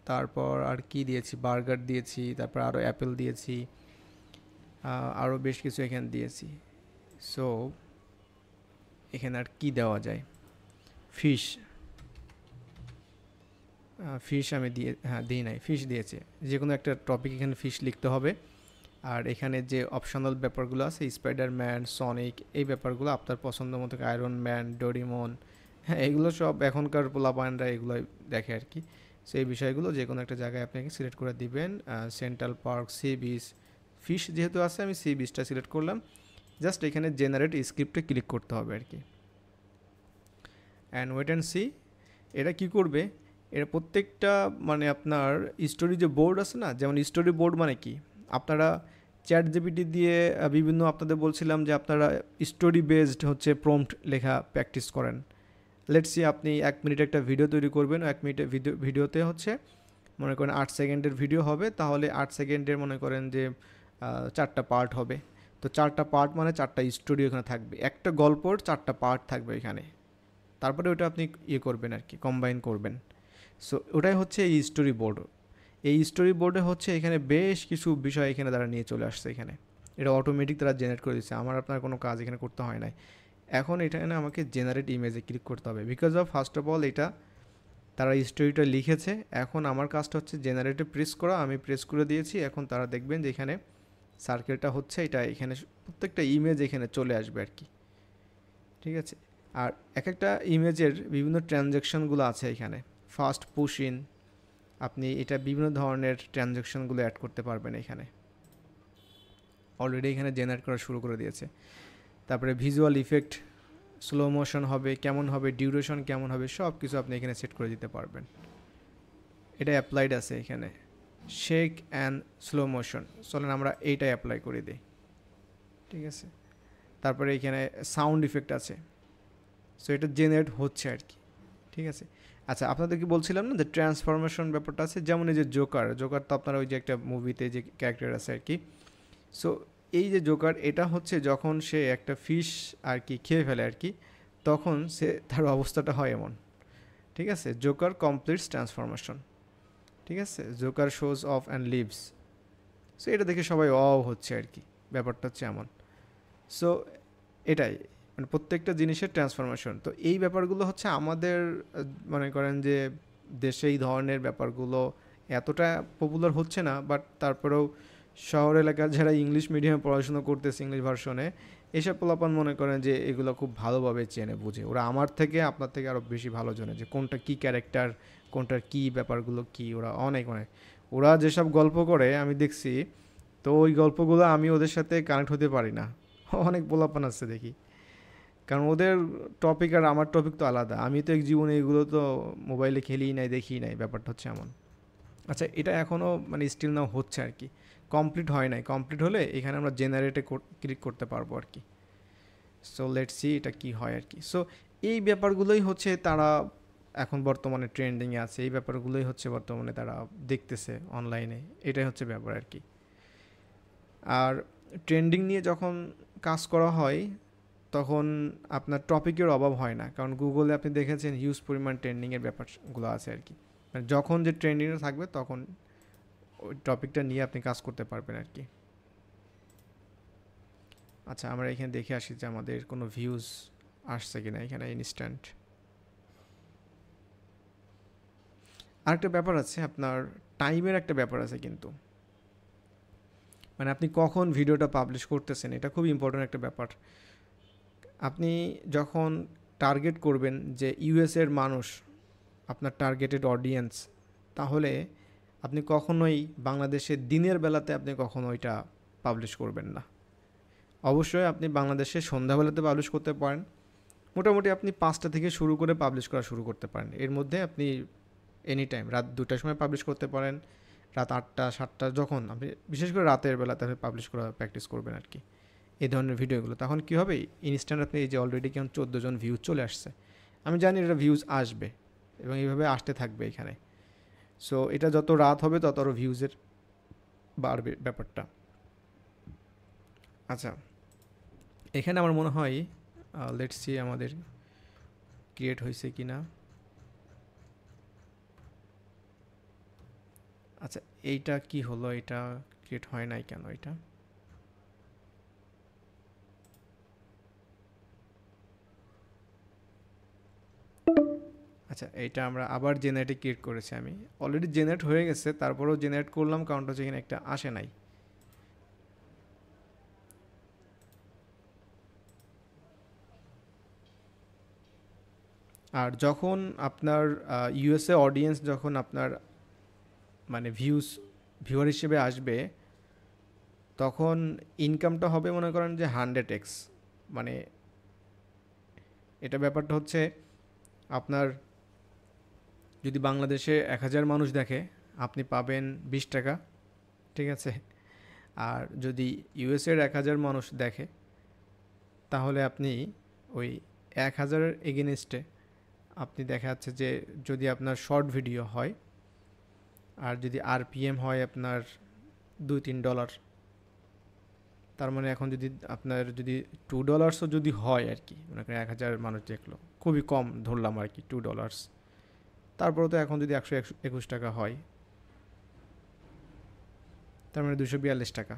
তারপর আর কি দিয়েছি, বার্গার দিয়েছি, তারপর আরও অ্যাপেল দিয়েছি, আরও বেশ কিছু এখানে দিয়েছি। সো এখানে আর কি দেওয়া যায়, ফিশ, ফিশ আমি দিই নাই, ফিশ দিয়েছে। যে কোনো একটা টপিক এখানে ফিশ লিখতে হবে। আর এখানে যে অপশনাল ব্যাপারগুলো আছে, স্পাইডারম্যান, সনিক, এই ব্যাপারগুলো আপনার পছন্দ মতো, আয়রন ম্যান, ডোরিমন, হ্যাঁ, এগুলো সব এখনকার পোলাপানরা এগুলোই দেখে আর কি। সেই বিষয়গুলো যে কোনো একটা জায়গায় আপনাকে সিলেক্ট করে দিবেন। Central park, sea beach, fish যেহেতু আছে আমি সি বিচটা সিলেক্ট করলাম। জাস্ট এখানে জেনারেট স্ক্রিপ্টে ক্লিক করতে হবে আর কি। অ্যান্ড ওয়েট অ্যান্ড সি, এটা কী করবে, এটা প্রত্যেকটা মানে আপনার স্টোরি যে বোর্ড আছে না, যেমন স্টোরি বোর্ড মানে কি, আপনারা চ্যাট জিপিটি দিয়ে বিভিন্ন, আপনাদের বলছিলাম যে আপনারা স্টোরি বেসড হচ্ছে প্রম্পট লেখা প্র্যাকটিস করেন। লেটস সি আপনি 1 মিনিট একটা ভিডিও তৈরি করবেন, 1 মিনিটের ভিডিওতে হচ্ছে মনে করেন 8 সেকেন্ডের ভিডিও হবে, তাহলে 8 সেকেন্ডের মনে করেন যে 4টা পার্ট হবে। তো 4টা পার্ট মানে 4টা স্টোরি ওখানে থাকবে, একটা গল্পর 4টা পার্ট থাকবে এখানে। তারপরে ওটা আপনি করবেন আর কি, কম্বাইন করবেন। সো ওটাই হচ্ছে এই স্টোরি বোর্ড। এই স্টোরি বোর্ডে হচ্ছে এখানে বেশ কিছু বিষয় এখানে তারা নিয়ে চলে আসছে এখানে, এটা অটোমেটিক তারা জেনারেট করে দিচ্ছে, আমার আপনার কোনো কাজ এখানে করতে হয় নাই। এখন এখানে আমাকে জেনারেট ইমেজে ক্লিক করতে হবে, because of first of all এটা তারা স্টোরিটা লিখেছে। এখন আমার কাজটা হচ্ছে জেনারেটে প্রেস করা, আমি প্রেস করে দিয়েছি। এখন তারা দেখবেন যে এখানে সার্কেলটা হচ্ছে, এটা এখানে প্রত্যেকটা ইমেজ এখানে চলে আসবে আর কি, ঠিক আছে। আর এক একটা ইমেজের বিভিন্ন ট্রানজ্যাকশনগুলো আছে এখানে। ফার্স্ট পুশ ইন, আপনি এটা বিভিন্ন ধরনের ট্রানজ্যাকশনগুলো অ্যাড করতে পারবেন এখানে। অলরেডি এখানে জেনারেট করা শুরু করে দিয়েছে। তারপরে ভিজুয়াল ইফেক্ট, স্লো মোশন হবে কেমন হবে, ডিউরেশন কেমন হবে, সব কিছু আপনি এখানে সেট করে দিতে পারবেন। এটা অ্যাপ্লাইড আছে এখানে, শেক অ্যান্ড স্লো মোশন। চলেন আমরা এইটাই অ্যাপ্লাই করে দিই, ঠিক আছে। তারপরে এখানে সাউন্ড ইফেক্ট আছে, সো এটা জেনারেট হচ্ছে আর কি, ঠিক আছে। আচ্ছা, আপনাদেরকে বলছিলাম না যে ট্রান্সফরমেশন ব্যাপারটা আছে, যেমন এই যে জোকার তো আপনারা ওই যে একটা মুভিতে যে ক্যারেক্টার আছে আর কি। সো এই যে জোকার, এটা হচ্ছে যখন সে একটা ফিশ আর কি খেয়ে ফেলে আর কি, তখন সে তার অবস্থাটা হয় এমন, ঠিক আছে। জোকার কমপ্লিটস ট্রান্সফরমেশন, ঠিক আছে। Joker shows off and leaves. So এটা দেখে সবাই হচ্ছে আর কি, ব্যাপারটা হচ্ছে এমন। সো এটাই মানে প্রত্যেকটা জিনিসের ট্রান্সফরমেশন। তো এই ব্যাপারগুলো হচ্ছে আমাদের মনে করেন যে দেশে এই ধরনের ব্যাপারগুলো এতটা পপুলার হচ্ছে না, বাট তারপরেও শহর এলাকার যারা ইংলিশ মিডিয়ামে পড়াশোনা করতেছে, ইংলিশ ভার্সনে, এসব পোলাপান মনে করেন যে এগুলো খুব ভালোভাবে চেনে বুঝে। ওরা আমার থেকে আপনার থেকে আরও বেশি ভালো জানে যে কোনটা কী ক্যারেক্টার, কোনটার কী ব্যাপারগুলো কী। ওরা অনেক ওরা যেসব গল্প করে আমি দেখছি, তো ওই গল্পগুলো আমি ওদের সাথে কানেক্ট হতে পারি না। অনেক পোলাপান আছে দেখি, কারণ ওদের টপিক আর আমার টপিক তো আলাদা। আমি তো এক জীবনে এগুলো তো মোবাইলে খেলিই নাই, দেখি নাই, ব্যাপারটা হচ্ছে এমন। আচ্ছা, এটা এখনও মানে স্টিল নাও হচ্ছে আর কি, কমপ্লিট হয় নাই। কমপ্লিট হলে এখানে আমরা জেনারেটে ক্লিক করতে পারবো আর কি। সো লেটস সি এটা কি হয় আর কি। সো এই ব্যাপারগুলোই হচ্ছে তারা এখন বর্তমানে ট্রেন্ডিংয়ে আছে, এই ব্যাপারগুলোই হচ্ছে বর্তমানে তারা দেখতেছে অনলাইনে, এটাই হচ্ছে ব্যাপার আর কি। আর ট্রেন্ডিং নিয়ে যখন কাজ করা হয় তখন আপনার টপিকের অভাব হয় না, কারণ গুগলে আপনি দেখেছেন হিউজ পরিমাণ ট্রেন্ডিংয়ের ব্যাপারগুলো আছে আর কি। মানে যখন যে ট্রেন্ডিংয়ে থাকবে তখন ওই টপিকটা নিয়ে আপনি কাজ করতে পারবেন আর কি। আচ্ছা, আমরা এখানে দেখে আসি যে আমাদের কোনো ভিউজ আসছে কিনা এখানে ইনস্ট্যান্ট। আরেকটা ব্যাপার আছে, আপনার টাইমের একটা ব্যাপার আছে কিন্তু, মানে আপনি কখন ভিডিওটা পাবলিশ করতেছেন, এটা খুব ইম্পর্ট্যান্ট একটা ব্যাপার। আপনি যখন টার্গেট করবেন যে ইউএসের মানুষ আপনার টার্গেটেড অডিয়েন্স, তাহলে আপনি কখনোই বাংলাদেশের দিনের বেলাতে আপনি কখনো ওইটা পাবলিশ করবেন না। অবশ্যই আপনি বাংলাদেশে সন্ধ্যাবেলাতে পাবলিশ করতে পারেন, মোটামুটি আপনি 5টা থেকে শুরু করে পাবলিশ করা শুরু করতে পারেন। এর মধ্যে আপনি এনি টাইম রাত 2টার সময় পাবলিশ করতে পারেন, রাত 8টা 7টা, যখন আপনি বিশেষ করে রাতের বেলাতে আপনি পাবলিশ করা প্র্যাকটিস করবেন আর কি এই ধরনের ভিডিওগুলো। তখন কী হবে, ইনস্ট্যান্ট আপনি এই যে অলরেডি কেমন 14 জন ভিউজ চলে আসছে, আমি জানি এটা ভিউজ আসবে এবং এইভাবে আসতে থাকবে এখানে। সো এটা যত রাত হবে তত আরও ভিউজের বাড়বে ব্যাপারটা। আচ্ছা, এখানে আমার মনে হয় লেটস সি আমাদের ক্রিয়েট হয়েছে কি না। আচ্ছা, এইটা কি হলো, এটা ক্রিয়েট হয় নাই কেন এটা। আচ্ছা, এইটা আমরা আবার জেনারেটে ক্রিয়েট করেছি, আমি অলরেডি জেনারেট হয়ে গেছে, তারপরেও জেনারেট করলাম কারণটা হচ্ছে এখানে একটা আসে নাই। আর যখন আপনার ইউএসএ অডিয়েন্স যখন আপনার মানে ভিউয়ার হিসেবে আসবে, তখন ইনকামটা হবে মনে করেন যে 100x। মানে এটা ব্যাপারটা হচ্ছে আপনার যদি বাংলাদেশে 1000 মানুষ দেখে আপনি পাবেন 20 টাকা, ঠিক আছে। আর যদি ইউএসএর 1000 মানুষ দেখে তাহলে আপনি ওই 1000-এর এগেনস্টে আপনি দেখা যাচ্ছে যে যদি আপনার শর্ট ভিডিও হয় আর যদি আরপিএম হয় আপনার $2-3, তার মানে এখন যদি আপনার যদি $2 যদি হয় আর কি, মনে করেন 1000 মানুষ দেখলো, খুবই কম ধরলাম আর কি $2, তারপরে তো এখন যদি 121 টাকা হয় তার মানে 242 টাকা।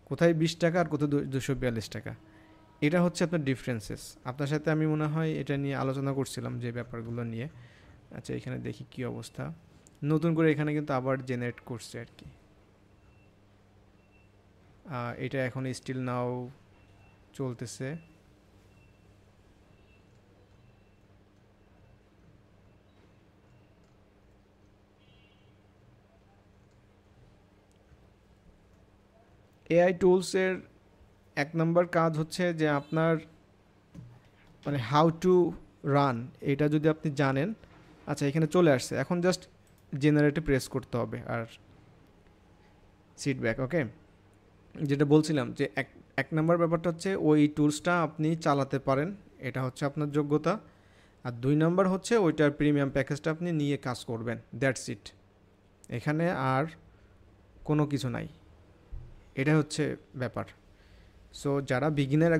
কোথায় 20 টাকা আর কোথায় 242 টাকা, এটা হচ্ছে আপনার ডিফারেন্সেস। আপনার সাথে আমি মনে হয় এটা নিয়ে আলোচনা করছিলাম যে ব্যাপারগুলো নিয়ে। আচ্ছা, এখানে দেখি কি অবস্থা, নতুন করে এখানে কিন্তু আবার জেনারেট করছে আর কি। এটা এখন স্টিল নাও চলতেছে। এআই টুলসের 1 নম্বর কাজ হচ্ছে যে আপনার মানে হাউ টু রান, এটা যদি আপনি জানেন। আচ্ছা, এখানে চলে আসছে, এখন জাস্ট জেনারেটে প্রেস করতে হবে আর সিটব্যাক। ওকে, যেটা বলছিলাম যে এক নম্বর ব্যাপারটা হচ্ছে ওই টুলসটা আপনি চালাতে পারেন, এটা হচ্ছে আপনার যোগ্যতা। আর 2 নম্বর হচ্ছে ওইটার প্রিমিয়াম প্যাকেজটা আপনি নিয়ে কাজ করবেন, দ্যাটস ইট। এখানে আর কোনো কিছু নাই, এটা হচ্ছে ব্যাপার। সো যারা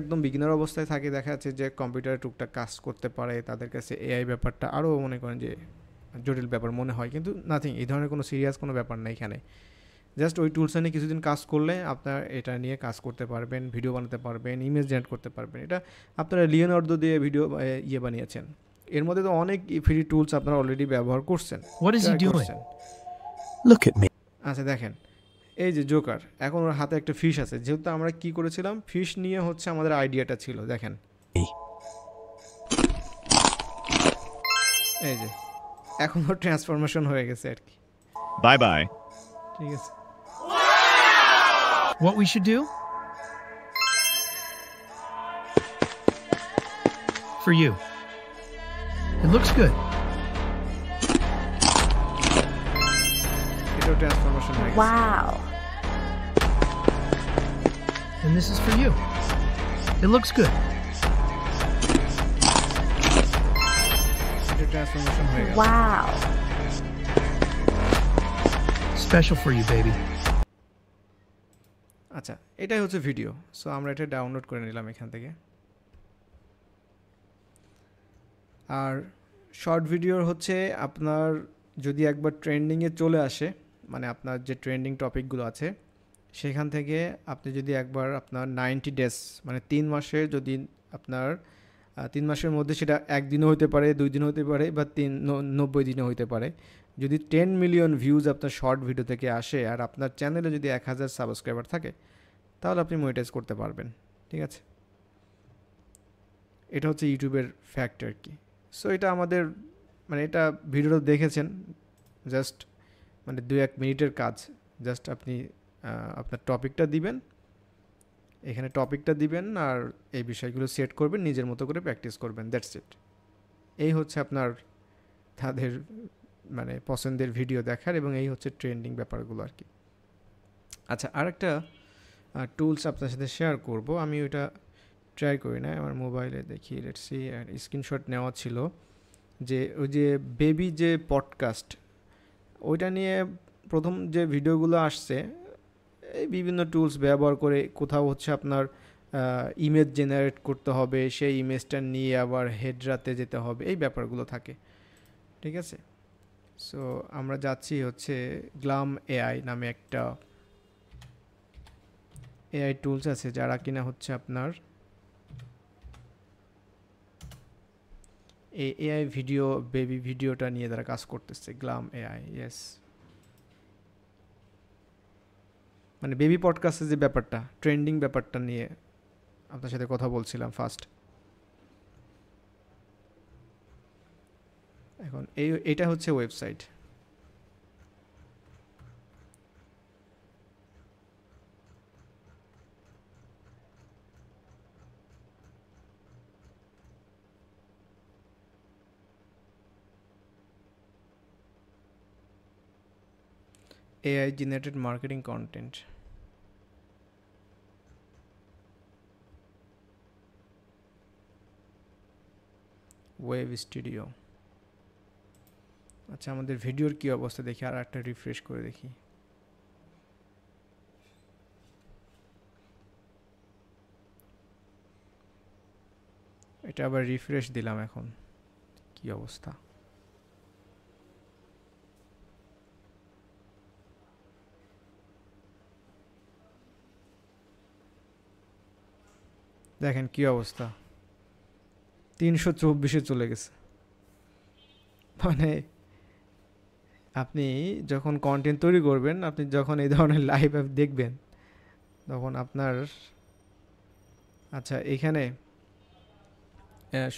একদম বিগিনার অবস্থায় থাকে, দেখা যাচ্ছে যে কম্পিউটারে টুকটাক কাজ করতে পারে, তাদের কাছে এআই ব্যাপারটা আরও মনে করেন যে জটিল ব্যাপার মনে হয়, কিন্তু নাথিং, এই ধরনের কোনো সিরিয়াস কোনো ব্যাপার নেই এখানে। জাস্ট ওই টুলসটা নিয়ে কিছুদিন কাজ করলে আপনার এটা নিয়ে কাজ করতে পারবেন, ভিডিও বানাতে পারবেন, ইমেজ জেনারেট করতে পারবেন। এটা আপনারা লিওনার্দো দিয়ে ভিডিও বানিয়েছেন, এর মধ্যে তো অনেক ফ্রি টুলস আপনারা অলরেডি ব্যবহার করছেন। আচ্ছা দেখেন, এই যে জোকার, এখন ওর হাতে একটা ফিশ আছে, যেহেতু আমরা কি করেছিলাম, ফিশ নিয়ে হচ্ছে আমাদের আইডিয়াটা ছিল। দেখেন এই যে এখন ওর ট্রান্সফরমেশন হয়ে গেছে আর কি। Bye bye. ঠিক আছে, What we should do? For you. It looks good. এটাও ট্রান্সফরমেশন হয়ে গেছে। Wow. And this is for you. It looks good. এটা ট্রান্সফরমেশন হয়ে গেছে। Wow. Special for you, baby. আচ্ছা, এটাই হচ্ছে ভিডিও। সো আমরা এটা ডাউনলোড করে নিলাম এখান থেকে। আর শর্ট ভিডিওর হচ্ছে আপনার যদি একবার ট্রেন্ডিংয়ে চলে আসে, মানে আপনার যে ট্রেন্ডিং টপিকগুলো আছে সেখান থেকে আপনি যদি একবার আপনার 90 ডেজ মানে 3 মাসের, যদি আপনার 3 মাসের মধ্যে সেটা 1 দিনও হতে পারে, 2 দিনও হতে পারে, বা 90 দিনও হতে পারে, যদি 10 মিলিয়ন ভিউজ আপনার শর্ট ভিডিও থেকে আসে আর আপনার চ্যানেলে যদি 1000 সাবস্ক্রাইবার থাকে, তাহলে আপনি মনিটাইজ করতে পারবেন। ঠিক আছে, এটা হচ্ছে ইউটিউবের ফ্যাক্ট আর কি। সো এটা আমাদের মানে এটা ভিডিওটা দেখেছেন, জাস্ট মানে 2-1 মিনিটের কাজ। জাস্ট আপনি আপনার টপিকটা দিবেন, এখানে টপিকটা দিবেন আর এই বিষয়গুলো সেট করবেন, নিজের মতো করে প্র্যাকটিস করবেন, দ্যাটস ইট। এই হচ্ছে আপনার তাদের মানে পছন্দের ভিডিও দেখার, এবং এই হচ্ছে ট্রেন্ডিং ব্যাপারগুলো আর কি। আচ্ছা, আরেকটা টুলস আপনার সাথে শেয়ার করব, আমি ওইটা ট্রাই করি না, আমার মোবাইলে দেখি, লেটস সি। আর স্ক্রিনশট নেওয়া ছিল যে ওই যে বেবি যে পডকাস্ট, ওইটা নিয়ে প্রথম যে ভিডিওগুলো আসছে, এই বিভিন্ন টুলস ব্যবহার করে কোথাও হচ্ছে আপনার ইমেজ জেনারেট করতে হবে, সেই ইমেজটা নিয়ে আবার হেডরাতে যেতে হবে, এই ব্যাপারগুলো থাকে। ঠিক আছে, সো আমরা যাচ্ছি হচ্ছে গ্লাম এআই নামে একটা এআই টুলস আছে, যারা কিনা হচ্ছে আপনার এই এআই ভিডিও, বেবি ভিডিওটা নিয়ে তারা কাজ করতেছে, গ্লাম এআই। ইয়েস, মানে বেবি পডকাস্টের যে ব্যাপারটা, ট্রেন্ডিং ব্যাপারটা নিয়ে আপনার সাথে কথা বলছিলাম ফার্স্ট। এখন এটা হচ্ছে website. AI generated marketing content. Web studio. আচ্ছা, আমাদের ভিডিওর কি অবস্থা দেখি, আর একটা রিফ্রেশ করে দেখি। এটা আবার রিফ্রেশ দিলাম, এখন কি অবস্থা। দেখেন কি অবস্থা, 324-এ চলে গেছে। মানে আপনি যখন কন্টেন্ট তৈরি করবেন, আপনি যখন এই ধরনের লাইভ অ্যাপ দেখবেন, তখন আপনার আচ্ছা এখানে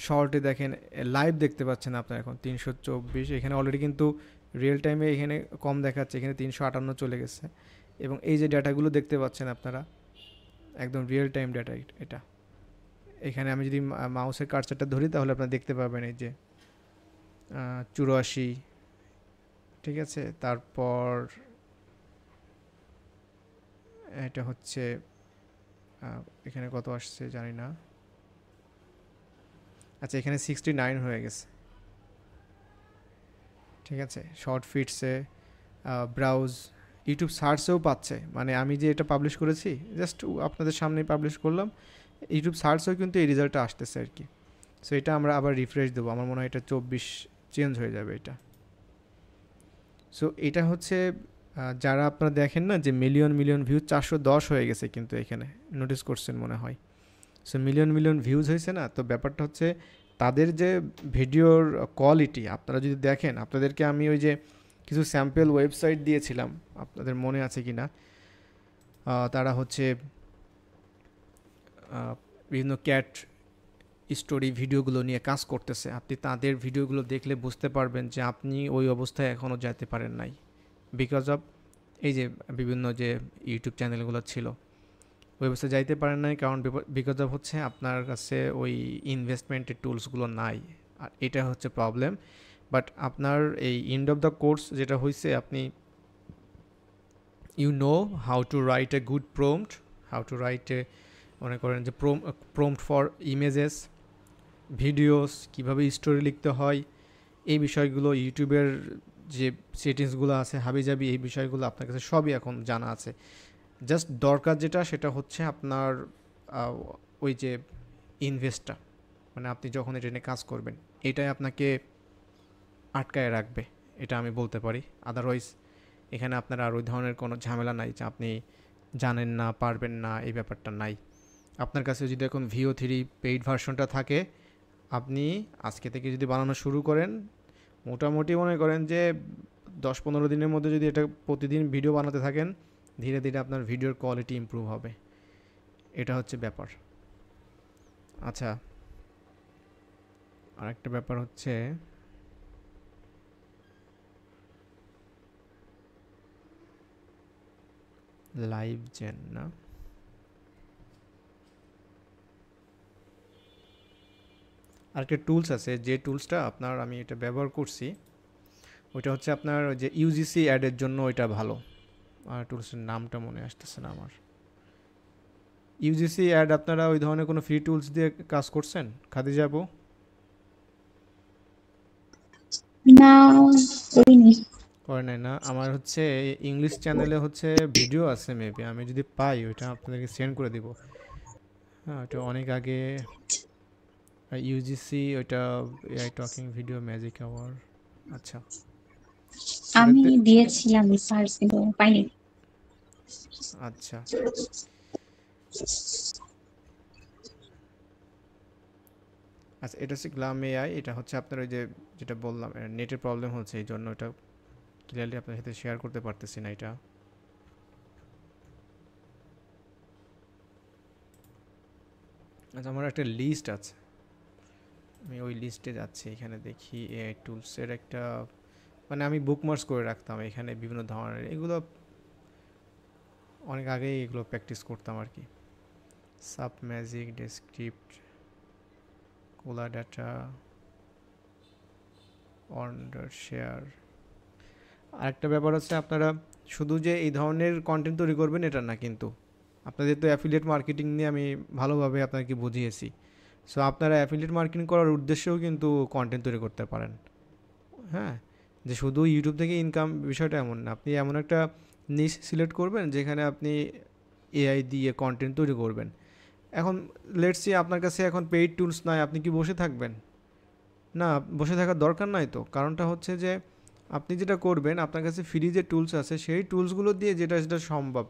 শর্টে দেখেন লাইভ দেখতে পাচ্ছেন আপনার এখন 324, এখানে অলরেডি কিন্তু রিয়েল টাইমে এখানে কম দেখাচ্ছে, এখানে 358 চলে গেছে। এবং এই যে ডাটাগুলো দেখতে পাচ্ছেন আপনারা, একদম রিয়েল টাইম ডেটা এটা। এখানে আমি যদি মাউসের কার্সারটা ধরি তাহলে আপনারা দেখতে পাবেন এই যে 84, ঠিক আছে। তারপর এটা হচ্ছে এখানে কত আসছে জানি না। আচ্ছা, এখানে 69 হয়ে গেছে, ঠিক আছে। শর্ট ফিটসে ব্রাউজ, ইউটিউব সার্চেও পাচ্ছে, মানে আমি যে এটা পাবলিশ করেছি জাস্ট আপনাদের সামনেই পাবলিশ করলাম, ইউটিউব সার্চেও কিন্তু এই রেজাল্টটা আসতেছে আর কি। সো এটা আমরা আবার রিফ্রেশ দেবো, আমার মনে হয় এটা 24 চেঞ্জ হয়ে যাবে এটা। সো এটা হচ্ছে যারা আপনারা দেখেন না যে মিলিয়ন মিলিয়ন ভিউ 410 হয়ে গেছে, কিন্তু এখানে নোটিস করছেন মনে হয়। সো মিলিয়ন মিলিয়ন ভিউজ হয়েছে না, তো ব্যাপারটা হচ্ছে তাদের যে ভিডিওর কোয়ালিটি আপনারা যদি দেখেন, আপনাদেরকে আমি ওই যে কিছু স্যাম্পল ওয়েবসাইট দিয়েছিলাম, আপনাদের মনে আছে কি না, তারা হচ্ছে বিভিন্ন ক্যাট স্টোরি ভিডিওগুলো নিয়ে কাজ করতেছে। আপনি তাদের ভিডিওগুলো দেখলে বুঝতে পারবেন যে আপনি ওই অবস্থায় এখনও যেতে পারেন নাই, বিকজ অফ এই যে বিভিন্ন যে ইউটিউব চ্যানেলগুলো ছিল ওই অবস্থায় যাইতে পারেন নাই, কারণ বিকজ অফ হচ্ছে আপনার কাছে ওই ইনভেস্টমেন্টের টুলসগুলো নাই, আর এটা হচ্ছে প্রবলেম। বাট আপনার এই এন্ড অফ দ্য কোর্স যেটা হয়েছে, আপনি you know how to write a good prompt, how to write a, মনে করেন যে প্রম্পট ফর ইমেজেস, ভিডিওস, কীভাবে স্টোরি লিখতে হয়, এই বিষয়গুলো ইউটিউবের যে সেটিংসগুলো আছে হাবিজাবি, এই বিষয়গুলো আপনার কাছে সবই এখন জানা আছে। জাস্ট দরকার যেটা সেটা হচ্ছে আপনার ওই যে ইনভেস্টটা, মানে আপনি যখন এটা নিয়ে কাজ করবেন এটাই আপনাকে আটকায় রাখবে, এটা আমি বলতে পারি। আদারওয়াইজ এখানে আপনার আর ওই ধরনের কোনো ঝামেলা নাই যে আপনি জানেন না, পারবেন না, এই ব্যাপারটা নাই। আপনার কাছে যদি এখন VO3 পেইড ভার্সনটা থাকে, আপনি আজকে থেকে যদি বানানো শুরু করেন, মোটামুটি মনে করেন যে 10-15 দিনের মধ্যে যদি এটা প্রতিদিন ভিডিও বানাতে থাকেন, ধীরে ধীরে আপনার ভিডিওর কোয়ালিটি ইমপ্রুভ হবে, এটা হচ্ছে ব্যাপার। আচ্ছা, আরেকটা ব্যাপার হচ্ছে লাইভ জেন না, আরেকটা টুলস আছে যে টুলসটা আপনার আমি এটা ব্যবহার করছি, ওইটা হচ্ছে আপনার যে UGC অ্যাডের জন্য ওইটা ভালো। আর টুলসের নামটা মনে আসতেছে না আমার। UGC অ্যাড আপনারা ওই ধরনের কোনো ফ্রি টুলস দিয়ে কাজ করছেন খাদিজা আপু? না, করিনি। করে নাই না। আমার হচ্ছে ইংলিশ চ্যানেলে হচ্ছে ভিডিও আছে, মেবি আমি যদি পাই ওইটা আপনাদেরকে সেন্ড করে দিব। হ্যাঁ, ওটা অনেক আগে UGC, ওইটা AI talking video magic hour. আচ্ছা, আমি ওটাতে দিয়েছিলাম সার্চ কিন্তু পাইনি। আচ্ছা আচ্ছা, এটা হচ্ছে গ্লাম AI। এটা হচ্ছে আপনার ওই যে যেটা বললাম নেটের প্রবলেম হচ্ছে, এই জন্য এটা ক্লিয়ারলি আপনার সাথে শেয়ার করতে পারতেছি না এটা। আচ্ছা, আমার একটা লিস্ট আছে, আমি ওই লিস্টে যাচ্ছি, এখানে দেখি AI টুলসের একটা, মানে আমি বুকমার্কস করে রাখতাম এখানে বিভিন্ন ধরনের, এগুলো অনেক আগেই এগুলো প্র্যাকটিস করতাম আর কি। সাব ম্যাজিক, ডেসক্রিপ্ট, কোলা ডাটা, অর্ডার শেয়ার। আরেকটা ব্যাপার হচ্ছে আপনারা শুধু যে এই ধরনের কন্টেন্ট তৈরি করবেন এটা না, কিন্তু আপনাদের তো অ্যাফিলিয়েট মার্কেটিং নিয়ে আমি ভালোভাবে আপনাকে বুঝিয়েছি। সো আপনারা অ্যাফিলিয়েট মার্কেটিং করার উদ্দেশ্যেও কিন্তু কন্টেন্ট তৈরি করতে পারেন। হ্যাঁ, যে শুধু ইউটিউব থেকে ইনকাম বিষয়টা এমন না, আপনি এমন একটা নিশ সিলেক্ট করবেন যেখানে আপনি AI দিয়ে কন্টেন্ট তৈরি করবেন। এখন লেটস সি আপনার কাছে এখন পেইড টুলস নাই, আপনি কি বসে থাকবেন? না, বসে থাকার দরকার নাই তো। কারণটা হচ্ছে যে আপনি যেটা করবেন, আপনার কাছে ফ্রি যে টুলস আছে সেই টুলসগুলো দিয়ে যেটা যেটা সম্ভব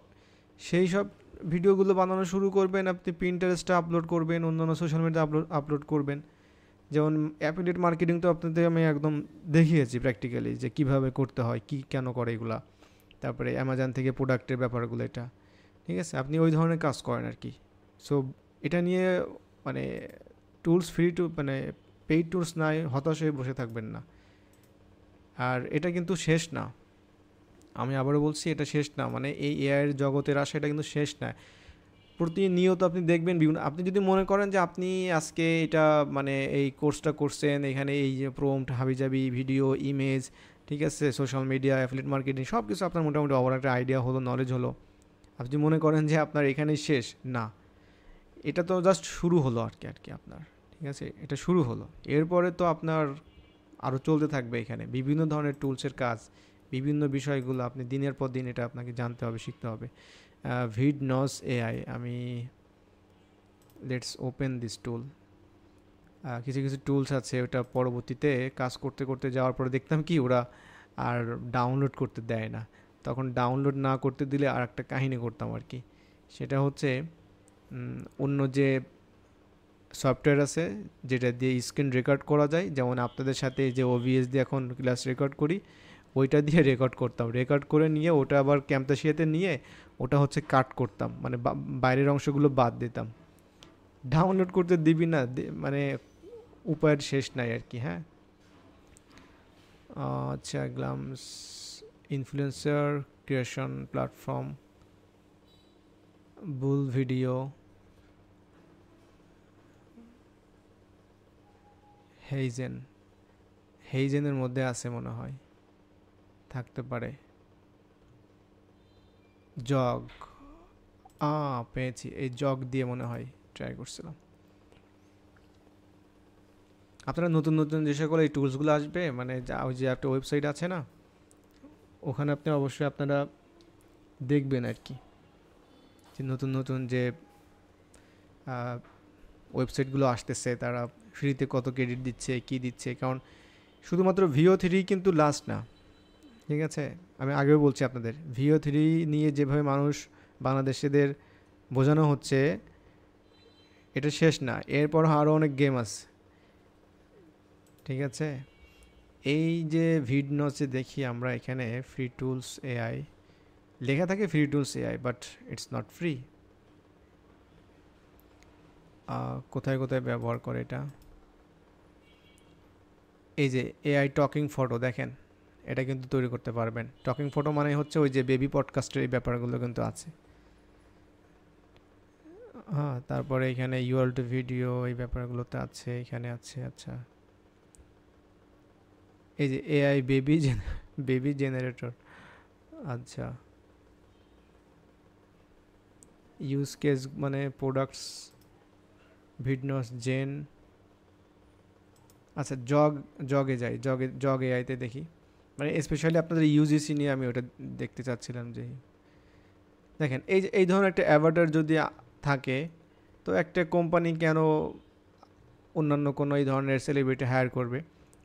সেই সব ভিডিওগুলো বানানো শুরু করবেন। আপনি পিন্টারেস্টে আপলোড করবেন, অন্যান্য সোশ্যাল মিডিয়া আপলোড করবেন। যেমন অ্যাফিলিয়েট মার্কেটিং তো আপনাদের আমি একদম দেখিয়েছি প্র্যাকটিক্যালি যে কীভাবে করতে হয়, কি কেন করে এগুলা। তারপরে অ্যামাজন থেকে প্রোডাক্টের ব্যাপারগুলো, এটা ঠিক আছে, আপনি ওই ধরনের কাজ করেন আর কি। সো এটা নিয়ে মানে টুলস ফ্রি টু মানে পেইড টুলস নাই হতাশ হয়ে বসে থাকবেন না। আর এটা কিন্তু শেষ না, আমি আবারও বলছি এটা শেষ না, মানে এই AI এর জগতের আসা এটা কিন্তু শেষ না। প্রতিনিয়ত আপনি দেখবেন বিভিন্ন, আপনি যদি মনে করেন যে আপনি আজকে এটা মানে এই কোর্সটা করছেন, এখানে এই যে প্রম্পট হাবিজাবি ভিডিও ইমেজ, ঠিক আছে, সোশ্যাল মিডিয়া অ্যাফিলিয়েট মার্কেটিং সব কিছু আপনার মোটামুটি ওভার একটা আইডিয়া হলো, নলেজ হলো, আপনি মনে করেন যে আপনার এখানেই শেষ, না, এটা তো জাস্ট শুরু হলো আর কি আপনার, ঠিক আছে, এটা শুরু হলো। এরপরে তো আপনার আরও চলতে থাকবে এখানে বিভিন্ন ধরনের টুলসের কাজ, বিভিন্ন বিষয়গুলো আপনি দিনের পর দিন এটা আপনাকে জানতে হবে, শিখতে হবে। ভিডনস এআই, আমি লেটস ওপেন দিস টুল। কিছু কিছু টুলস আছে ওটা পরবর্তীতে কাজ করতে করতে যাওয়ার পরে দেখতাম কি ওরা আর ডাউনলোড করতে দেয় না, তখন ডাউনলোড না করতে দিলে আর একটা কাহিনী করতাম আর কি। সেটা হচ্ছে অন্য যে সফটওয়্যার আছে যেটা দিয়ে স্ক্রিন রেকর্ড করা যায়, যেমন আপনাদের সাথে যে ওবিএস দিয়ে এখন ক্লাস রেকর্ড করি, ওইটা দিয়ে রেকর্ড করতাম, রেকর্ড করে নিয়ে ওটা আবার ক্যামতাশিয়াতে নিয়ে ওটা হচ্ছে কাট করতাম, মানে বাইরের অংশগুলো বাদ দিতাম। ডাউনলোড করতে দিবি না, মানে উপায়ের শেষ নাই আর কি। হ্যাঁ, আচ্ছা, গ্লামস ইনফ্লুয়েন্সার ক্রিয়েশন প্ল্যাটফর্ম, বুল ভিডিও, হেইজেনের মধ্যে আছে মনে হয়, থাকতে পারে। জগ, পেয়েছি, এই জগ দিয়ে মনে হয় ট্রাই করছিলাম। আপনারা নতুন নতুন যে সকল এই টুলসগুলো আসবে, মানে ওই যে একটা ওয়েবসাইট আছে না, ওখানে আপনি অবশ্যই আপনারা দেখবেন আর কি, যে নতুন নতুন যে ওয়েবসাইটগুলো আসতেছে তারা ফ্রিতে কত ক্রেডিট দিচ্ছে, কি দিচ্ছে। কারণ শুধুমাত্র VO3 কিন্তু লাস্ট না, ঠিক আছে, আমি আগেও বলছি আপনাদের, VO3 নিয়ে যেভাবে মানুষ বাংলাদেশিদের বোঝানো হচ্ছে এটা শেষ না, এরপর আরও অনেক গেম আছে, ঠিক আছে। এই যে ভিডনসে দেখি আমরা এখানে ফ্রি টুলস এআই লেখা থাকে, free tools AI, but it's not free. কোথায় কোথায় ব্যবহার করে এটা, এই যে এআই টকিং ফটো দেখেন, এটা কিন্তু তৈরি করতে পারবেন। টকিং ফটো মানে হচ্ছে ওই যে বেবি পডকাস্টের এই ব্যাপারগুলো কিন্তু আছে। হ্যাঁ, তারপরে এখানে ইউআরএল টু ভিডিও এই ব্যাপারগুলোতে আছে, এখানে আছে। আচ্ছা, এই যে এআই বেবি জেনারেটর, আচ্ছা, ইউজ কেস মানে প্রোডাক্টস, ভিডনস জেন, আচ্ছা, জগে যাই, জগ এআইতে দেখি, মানে স্পেশালি আপনাদের ইউজিসি নিয়ে আমি ওটা দেখতে চাচ্ছিলাম। যে দেখেন এই ধরনের একটা অ্যাভাটার যদি থাকে, তো একটা কোম্পানি কেন অন্যান্য কোনো এই ধরনের সেলিব্রিটি হায়ার করবে,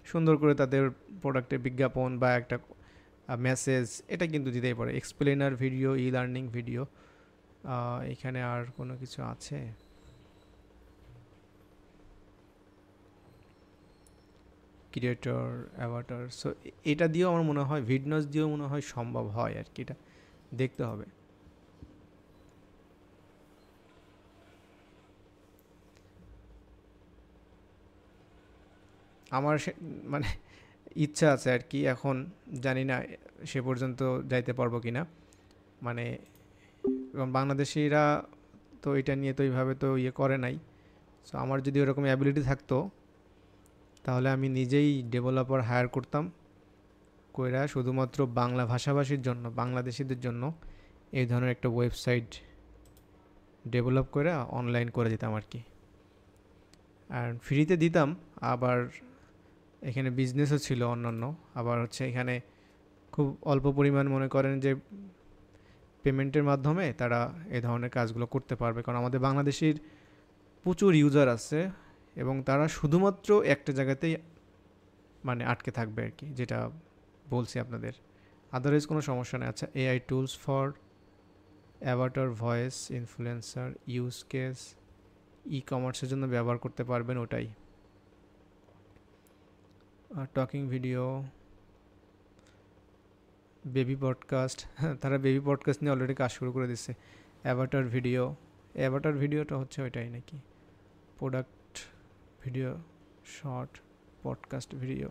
সুন্দর করে তাদের প্রোডাক্টের বিজ্ঞাপন বা একটা মেসেজ এটা কিন্তু দিতেই পারে। Explainer video, e learning video, এখানে আর কোনো কিছু আছে? ক্রিয়েটর, অ্যাভাটার, সো এটা দিয়েও আমার মনে হয়, ভিডনস দিয়েও মনে হয় সম্ভব হয় আর কি, এটা দেখতে হবে। আমার মানে ইচ্ছা আছে আর কি, এখন জানি না সে পর্যন্ত যাইতে পারবো কি না। মানে বাংলাদেশিরা তো এটা নিয়ে তো এইভাবে তো ইয়ে করে নাই, সো আমার যদি ওরকম অ্যাবিলিটি থাকতো তাহলে আমি নিজেই ডেভেলপার হায়ার করতাম, কইরা শুধুমাত্র বাংলা ভাষাভাষীর জন্য, বাংলাদেশিদের জন্য এই ধরনের একটা ওয়েবসাইট ডেভেলপ করে অনলাইন করে দিতাম আর কি, আর ফ্রিতে দিতাম। আবার এখানে বিজনেসও ছিল অন্যান্য, আবার হচ্ছে এখানে খুব অল্প পরিমাণ মনে করেন যে পেমেন্টের মাধ্যমে তারা এই ধরনের কাজগুলো করতে পারবে, কারণ আমাদের বাংলাদেশির প্রচুর ইউজার আছে এবং তারা শুধুমাত্র একটা জায়গাতেই মানে আটকে থাকবে আর কি, যেটা বলছি আপনাদের, আদারওয়াইজ কোনো সমস্যা নেই। আচ্ছা, AI tools for avatar, voice influencer, use case, ই কমার্সের জন্য ব্যবহার করতে পারবেন ওটাই। টকিং ভিডিও, বেবি পডকাস্ট, তারা বেবি পডকাস্ট নিয়ে অলরেডি কাজ শুরু করে দিচ্ছে। অ্যাভাটার ভিডিওটা হচ্ছে ওইটাই নাকি? Product video, short, podcast video,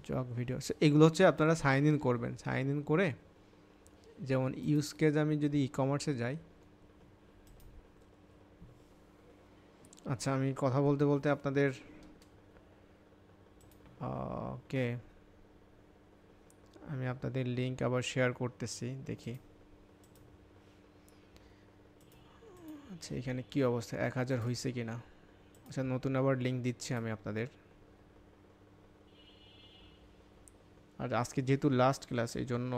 জগ ভিডিও, এগুলো হচ্ছে আপনারা সাইন ইন করবেন, সাইন ইন করে যেমন ইউজ কেস আমি যদি ই কমার্সে যাই, আচ্ছা আমি কথা বলতে বলতে আপনাদের ওকে আমি আপনাদের লিঙ্ক আবার শেয়ার করতেছি, দেখি। আচ্ছা এখানে কি অবস্থা, 1000 হয়েছে কিনা। আচ্ছা নতুন আবার লিঙ্ক দিচ্ছি আমি আপনাদের। আর আজকে যেহেতু লাস্ট ক্লাস, এই জন্য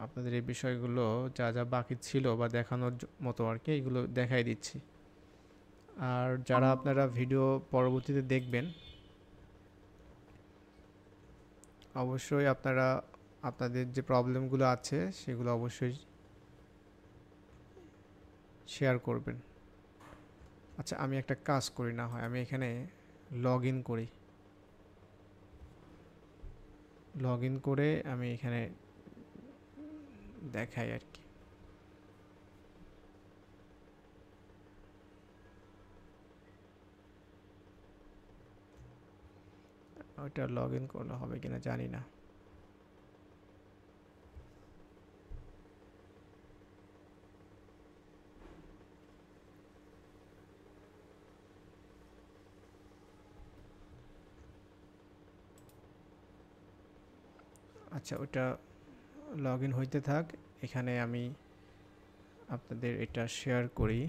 আপনাদের এই বিষয়গুলো যা যা বাকি ছিল বা দেখানোর মতো আর কি, এগুলো দেখাই দিচ্ছি। আর যারা আপনারা ভিডিও পরবর্তীতে দেখবেন, অবশ্যই আপনারা আপনাদের যে প্রবলেমগুলো আছে সেগুলো অবশ্যই শেয়ার করবেন। আচ্ছা আমি একটা কাজ করি, না হয় আমি এখানে লগ ইন করি, লগ ইন করে আমি এখানে দেখাই আর কি। ওইটা লগ ইন করলে হবে কিনা জানি না। আচ্ছা ওটা লগ ইন হইতে থাক, এখানে আমি আপনাদের এটা শেয়ার করি।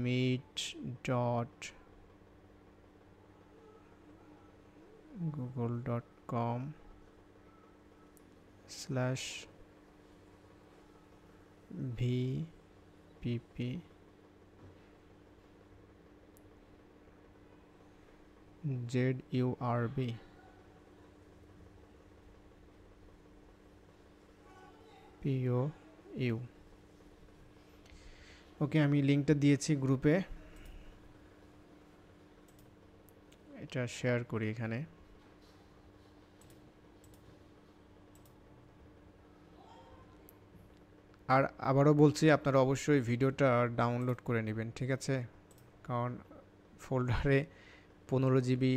meet.com/vpp ZURB ওকে আমি লিঙ্কটা দিয়েছি গ্রুপে, এটা শেয়ার করি এখানে। আর আবারও বলছি আপনারা অবশ্যই ভিডিওটা ডাউনলোড করে নেবেন, ঠিক আছে? কারণ ফোল্ডারে 15 জিবি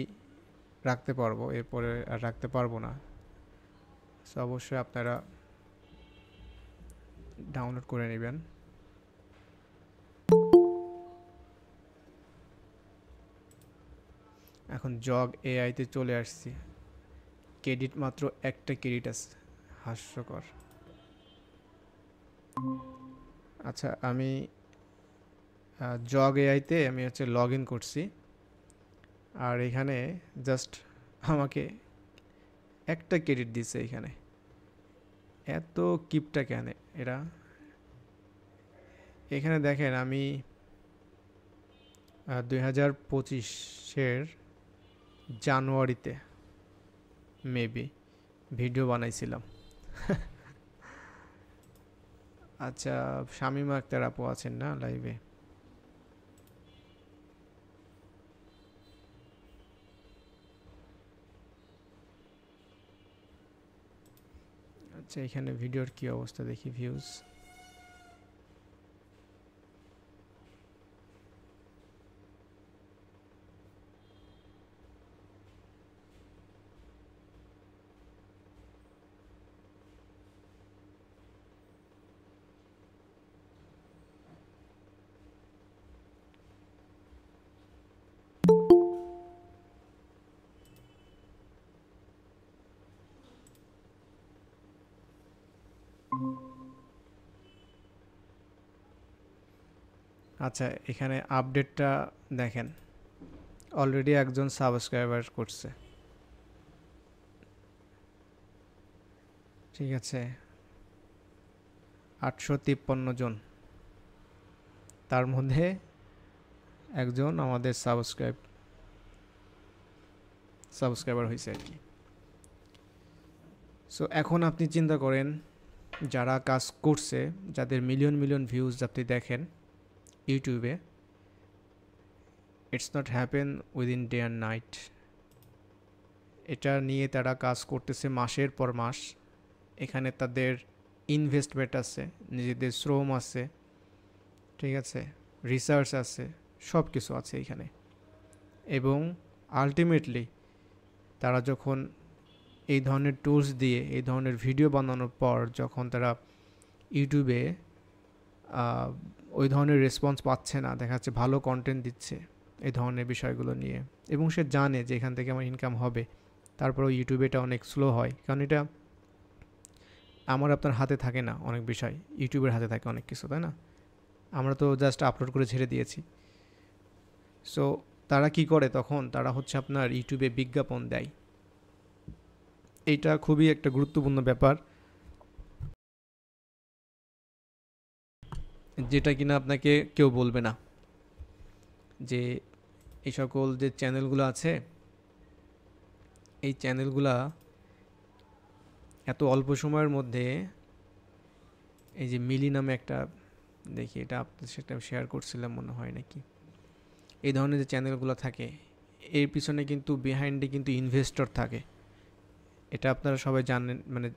রাখতে পারবো, এরপরে আর রাখতে পারবো না। সো অবশ্যই আপনারা ডাউনলোড করে নেবেন। এখন জগ এআইতে চলে আসছি, ক্রেডিট মাত্র একটা ক্রেডিট আছে, হাস্যকর। আচ্ছা আমি জগ এআইতে আমি হচ্ছে লগ ইন করছি, আর এখানে জাস্ট আমাকে একটা ক্রেডিট দিছে। এখানে এত কিপটা কেন এরা? এখানে দেখেন আমি 2025-এর জানুয়ারিতে মেবি ভিডিও বানাইছিলাম। আচ্ছা শামিমা আক্তার আপু আছেন না লাইভে? আচ্ছা এখানে ভিডিওর কি অবস্থা দেখি, ভিউজ। আচ্ছা এখানে আপডেটটা দেখেন, অলরেডি একজন সাবস্ক্রাইবার করছে, ঠিক আছে? 853 জন, তার মধ্যে একজন আমাদের সাবস্ক্রাইবার হয়েছে আর কি। সো এখন আপনি চিন্তা করেন, যারা কাজ করছে, যাদের মিলিয়ন মিলিয়ন ভিউজ আপনি দেখেন ইউটিউবে, it's not happen within day and night. এটা নিয়ে তারা কাজ করতেছে মাসের পর মাস। এখানে তাদের ইনভেস্টমেন্ট আছে, নিজেদের শ্রম আছে, ঠিক আছে, রিসার্চ আছে, সব কিছু আছে এখানে। এবং আলটিমেটলি তারা যখন এই ধরনের টুলস দিয়ে এই ধরনের ভিডিও বানানোর পর যখন তারা ইউটিউবে ওই ধরনের রেসপন্স পাচ্ছে না, দেখা যাচ্ছে ভালো কন্টেন্ট দিচ্ছে এই ধরনের বিষয়গুলো নিয়ে, এবং সে জানে যে এখান থেকে আমার ইনকাম হবে, তারপরেও ইউটিউবে এটা অনেক স্লো হয়, কারণ এটা আমার আপনার হাতে থাকে না, অনেক বিষয় ইউটিউবের হাতে থাকে অনেক কিছু, তাই না? আমরা তো জাস্ট আপলোড করে ছেড়ে দিয়েছি। সো তারা কি করে তখন, তারা হচ্ছে আপনার ইউটিউবে বিজ্ঞাপন দেয়। এইটা খুবই একটা গুরুত্বপূর্ণ ব্যাপার, যেটা কিনা আপনাকে কেউ বলবে না, যে এই সকল যে চ্যানেলগুলো আছে, এই চ্যানেলগুলা এত অল্প সময়ের মধ্যে, এই যে মিলি নামে একটা, দেখি এটা আপনার সাথে শেয়ার করছিলাম মনে হয় নাকি, এই ধরনের যে চ্যানেলগুলো থাকে এর পিছনে কিন্তু বিহাইন্ডে কিন্তু ইনভেস্টর থাকে। এটা আপনারা সবাই জানেন, মানে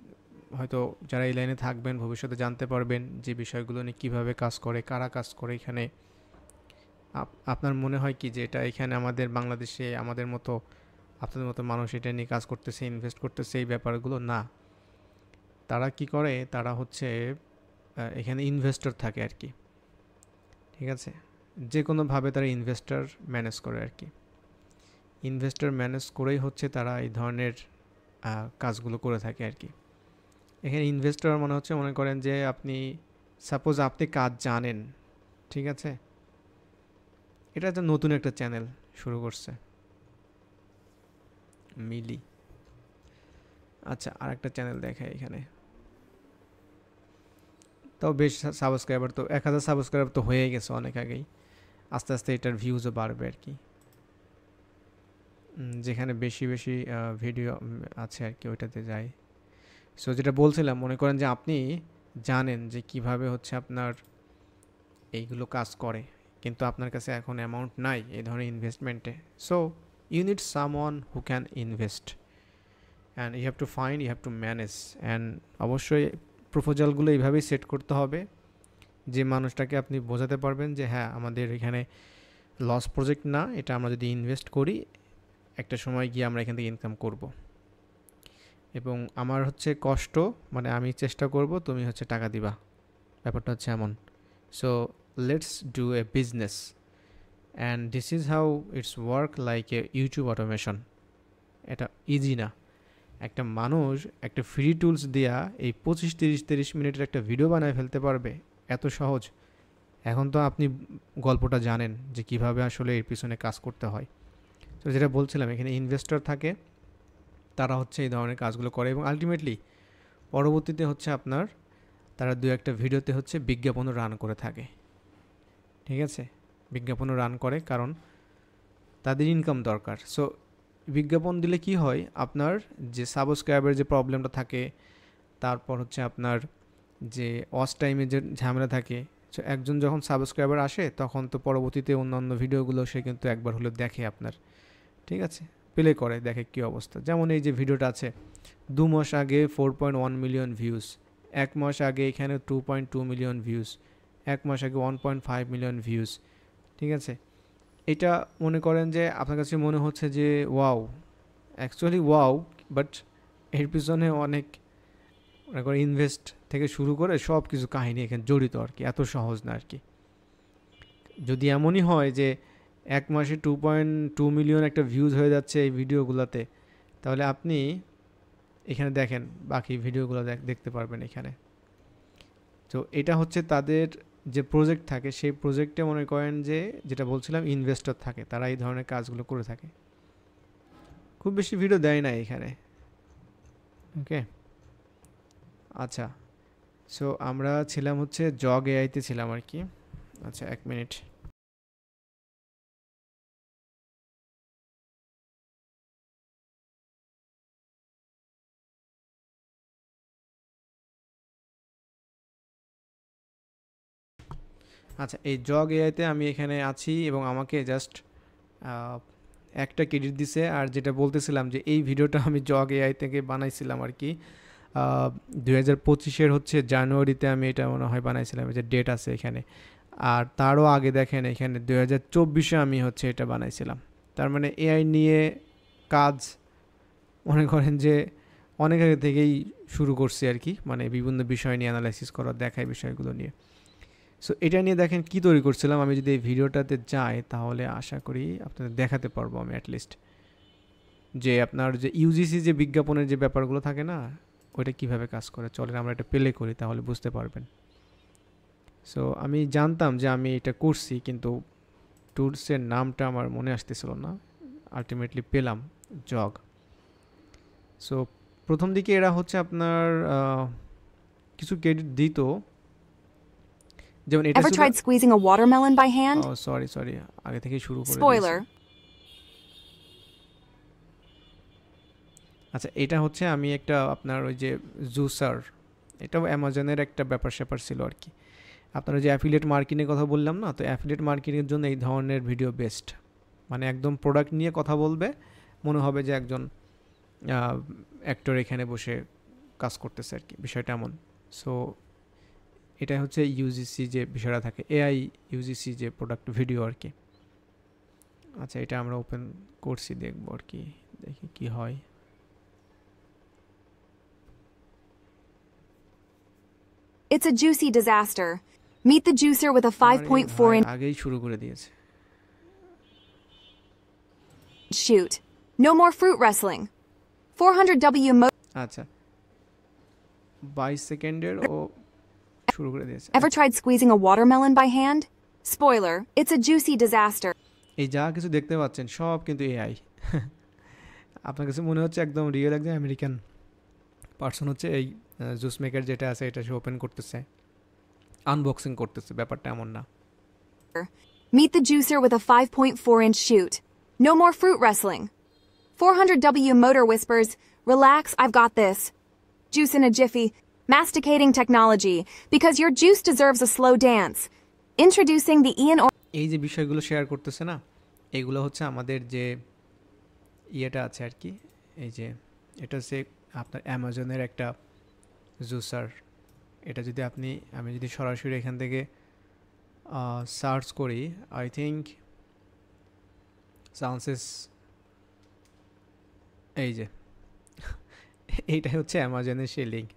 হয়তো যারা এই লাইনে থাকবেন ভবিষ্যতে জানতে পারবেন যে বিষয়গুলো নিয়ে কীভাবে কাজ করে, কারা কাজ করে এখানে। আপনার মনে হয় কি যে এটা এখানে আমাদের বাংলাদেশে আমাদের মতো আপনাদের মতো মানুষ এটা নিয়ে কাজ করতেছে, ইনভেস্ট করতেছে, এই ব্যাপারগুলো না। তারা কি করে, তারা হচ্ছে এখানে ইনভেস্টর থাকে আর কি, ঠিক আছে? যে কোনোভাবে তারা ইনভেস্টর ম্যানেজ করে আর কি, ইনভেস্টর ম্যানেজ করেই হচ্ছে তারা এই ধরনের কাজগুলো করে থাকে আর কি। এখানে ইনভেস্টর মনে হচ্ছে, মনে করেন যে আপনি সাপোজ আপনি কাজ জানেন, ঠিক আছে? এটা একটা নতুন একটা চ্যানেল শুরু করছে মিলি। আচ্ছা, আর একটা চ্যানেল দেখায় এখানে, তাও বেশ সাবস্ক্রাইবার, তো 1000 সাবস্ক্রাইবার তো হয়ে গেছে অনেক আগেই, আস্তে আস্তে এটার ভিউজও বাড়বে আর কি, যেখানে বেশি বেশি ভিডিও আছে আর কি ওইটাতে যায়। সো যেটা বলছিলাম, মনে করেন যে আপনি জানেন যে কিভাবে হচ্ছে আপনার এইগুলো কাজ করে, কিন্তু আপনার কাছে এখন অ্যামাউন্ট নাই এই ধরনের ইনভেস্টমেন্টে। So you need someone who can invest, and you have to find, you have to manage, and অবশ্যই প্রপোজালগুলো এইভাবেই সেট করতে হবে যে মানুষটাকে আপনি বোঝাতে পারবেন যে হ্যাঁ আমাদের এখানে লস প্রজেক্ট না, এটা আমরা যদি ইনভেস্ট করি একটা সময় গিয়ে আমরা এখান থেকে ইনকাম করব, এবং আমার হচ্ছে কষ্ট, মানে আমি চেষ্টা করব, তুমি হচ্ছে টাকা দিবা, ব্যাপারটা হচ্ছে এমন। So let's do a business, and this is how it's work like a YouTube automation. এটা ইজি না, একটা মানুষ একটা ফ্রি টুলস দেয়া এই 25-30 মিনিটের একটা ভিডিও বানায় ফেলতে পারবে, এত সহজ। এখন তো আপনি গল্পটা জানেন যে কিভাবে আসলে এর পিছনে কাজ করতে হয়। তো যেটা বলছিলাম, এখানে ইনভেস্টর থাকে, তারা হচ্ছে এই ধরনের কাজগুলো করে, এবং আলটিমেটলি পরবর্তীতে হচ্ছে আপনার তারা দু একটা ভিডিওতে হচ্ছে বিজ্ঞাপনও রান করে থাকে, ঠিক আছে? বিজ্ঞাপনও রান করে, কারণ তাদের ইনকাম দরকার। সো বিজ্ঞাপন দিলে কি হয়, আপনার যে সাবস্ক্রাইবারের যে প্রবলেমটা থাকে, তারপর হচ্ছে আপনার যে ওয়াচ টাইমের যে ঝামেলা থাকে, সো একজন যখন সাবস্ক্রাইবার আসে তখন তো পরবর্তীতে অন্যান্য ভিডিওগুলো সে কিন্তু একবার হলেও দেখে আপনার, ঠিক আছে? প্লে করে, দেখে কী অবস্থা। যেমন এই যে ভিডিওটা আছে, 2 মাস আগে 4.1 মিলিয়ন ভিউজ, 1 মাস আগে এখানে 2.2 মিলিয়ন ভিউজ, 1 মাস আগে 1.5 মিলিয়ন ভিউজ, ঠিক আছে? এটা মনে করেন যে আপনার কাছে মনে হচ্ছে যে ওয়াও, অ্যাকচুয়ালি ওয়াও, বাট এর পিছনে অনেক মনে করেন ইনভেস্ট থেকে শুরু করে সব কিছু কাহিনী এখানে জড়িত আর কি, এত সহজ না আর কি। যদি এমনই হয় যে 1 মাসে 2.2 মিলিয়ন একটা ভিউজ হয়ে যাচ্ছে এই ভিডিওগুলোতে, তাহলে আপনি এখানে দেখেন বাকি ভিডিওগুলো দেখতে পারবেন এখানে। তো এটা হচ্ছে তাদের যে প্রজেক্ট থাকে, সেই প্রজেক্টে মনে করেন যে যেটা বলছিলাম ইনভেস্টর থাকে, তারা এই ধরনের কাজগুলো করে থাকে। খুব বেশি ভিডিও দেয় না এখানে, ওকে? আচ্ছা, সো আমরা ছিলাম হচ্ছে জগ এআইতে ছিলাম আর কি। আচ্ছা, 1 মিনিট। আচ্ছা, এই জগ এআইতে আমি এখানে আছি, এবং আমাকে জাস্ট একটা ক্রেডিট দিছে। আর যেটা বলতেছিলাম যে এই ভিডিওটা আমি জগ এআই থেকে বানাইছিলাম আর কি, 2025-এর হচ্ছে জানুয়ারিতে আমি এটা মনে হয় বানাইছিলাম, যে ডেট আছে এখানে। আর তারও আগে দেখেন এখানে 2024-এ আমি হচ্ছে এটা বানাইছিলাম। তার মানে এআই নিয়ে কাজ মনে করেন যে অনেক আগে থেকেই শুরু করছি আর কি, মানে বিভিন্ন বিষয় নিয়ে অ্যানালাইসিস করা, দেখায় বিষয়গুলো নিয়ে। সো এটা নিয়ে দেখেন কি তৈরি করছিলাম। আমি যদি এই ভিডিওটাতে যাই তাহলে আশা করি আপনাদের দেখাতে পারবো আমি অ্যাটলিস্ট, যে আপনার যে ইউজিসি যে বিজ্ঞাপনের যে ব্যাপারগুলো থাকে না, ওইটা কিভাবে কাজ করে। চলেন আমরা এটা প্লে করি, তাহলে বুঝতে পারবেন। সো আমি জানতাম যে আমি এটা করছি, কিন্তু টুলসের নামটা আমার মনে আসতেছিল না। আলটিমেটলি পেলাম জগ। সো প্রথম দিকে এরা হচ্ছে আপনার কিছু ক্রেডিট দিত, যেমন এটা Ever ছিল, tried squeezing a watermelon by hand? Sorry আগে থেকে শুরু করে দিয়েছি। Spoiler. আচ্ছা, এটা হচ্ছে আমি একটা আপনার ওই যে জুসার, এটাও অ্যামাজনের একটা ব্যাপার স্যাপার ছিল আর কি। আপনার ওই যে অ্যাফিলিয়েট মার্কেটিংয়ের কথা বললাম না, তো অ্যাফিলিয়েট মার্কেটিংয়ের জন্য এই ধরনের ভিডিও বেস্ট। মানে একদম প্রোডাক্ট নিয়ে কথা বলবে, মনে হবে যে একজন অ্যাক্টর এখানে বসে কাজ করতেছে আর কি, বিষয়টা এমন। সো এটা হচ্ছে ইউজিসি যে বিষয়টা থাকে, এআই ইউজিসি যে প্রোডাক্ট ভিডিও আর কি। আচ্ছা, এটা আমরা ওপেন করছি, দেখবো আর কি, দেখি কি হয়। It's a juicy disaster. Meet the juicer with a 5.4 inch আগেই শুরু করে দিয়েছে। shoot. No more fruit wrestling. 400W আচ্ছা, 22 সেকেন্ডের ও শুরু করে দিয়েছে। Ever tried squeezing a watermelon by hand? Spoiler, it's a juicy disaster. এই যা কিছু দেখতে পাচ্ছেন সব কিন্তু এআই। আপনার কাছে মনে হচ্ছে একদম রিয়েল একজন আমেরিকান পার্সন হচ্ছে এই জুস মেকার যেটা আছে এটা সে ওপেন করতেছে, আনবক্সিং করতেছে, ব্যাপারটা এমন না। Meet the juicer with a 5.4 inch shoot. No more fruit wrestling. 400W motor whispers, relax, I've got this. Juice in a jiffy. Masticating technology, because your juice deserves a slow dance. Introducing the Ian এই যে বিষয়গুলো share করতেছে না, এগুলো হচ্ছে আমাদের যে ইয়েটা আছে আর কি, এই যে এটা হচ্ছে আপনার অ্যামাজনের একটা জুসার। এটা যদি আমি যদি সরাসরি এখান থেকে সার্চ করি, আই থিঙ্ক চান্সেস, এই যে এইটাই হচ্ছে অ্যামাজনের সেই লিঙ্ক,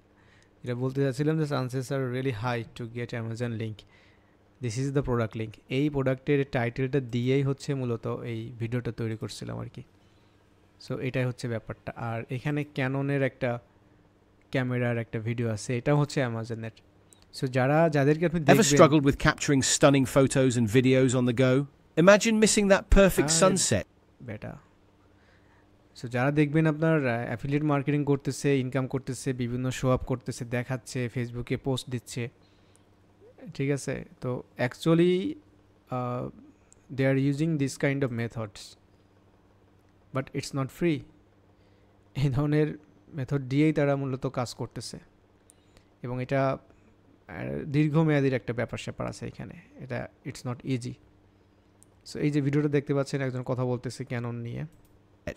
যেটা বলতে চাচ্ছিলাম যে chances are really high to get Amazon link. This is the product link. এই প্রোডাক্টের টাইটেলটা দিয়েই হচ্ছে মূলত এই ভিডিওটা তৈরি করছিলাম আর কি। সো এটাই হচ্ছে ব্যাপারটা। আর এখানে ক্যাননের একটা ক্যামেরার একটা ভিডিও আছে, এটা হচ্ছে অ্যামাজনের। সো যাদেরকে আপনি Ever struggled with capturing stunning photos and videos on the go? Imagine missing that perfect sunset. বেটা, সো যারা দেখবেন আপনার অ্যাফিলিয়েট মার্কেটিং করতেছে, ইনকাম করতেছে, বিভিন্ন শো আপ করতেছে, দেখাচ্ছে, ফেসবুকে পোস্ট দিচ্ছে, ঠিক আছে, তো actually they are using this kind of methods, but it's not free. এই ধরনের মেথড দিয়েই তারা মূলত কাজ করতেছে, এবং এটা দীর্ঘমেয়াদীর একটা ব্যাপার স্যাপার আছে এখানে, এটা ইটস নট ইজি। সো এই যে ভিডিওটা দেখতে পাচ্ছেন, একজন কথা বলতেছে ক্যানন নিয়ে।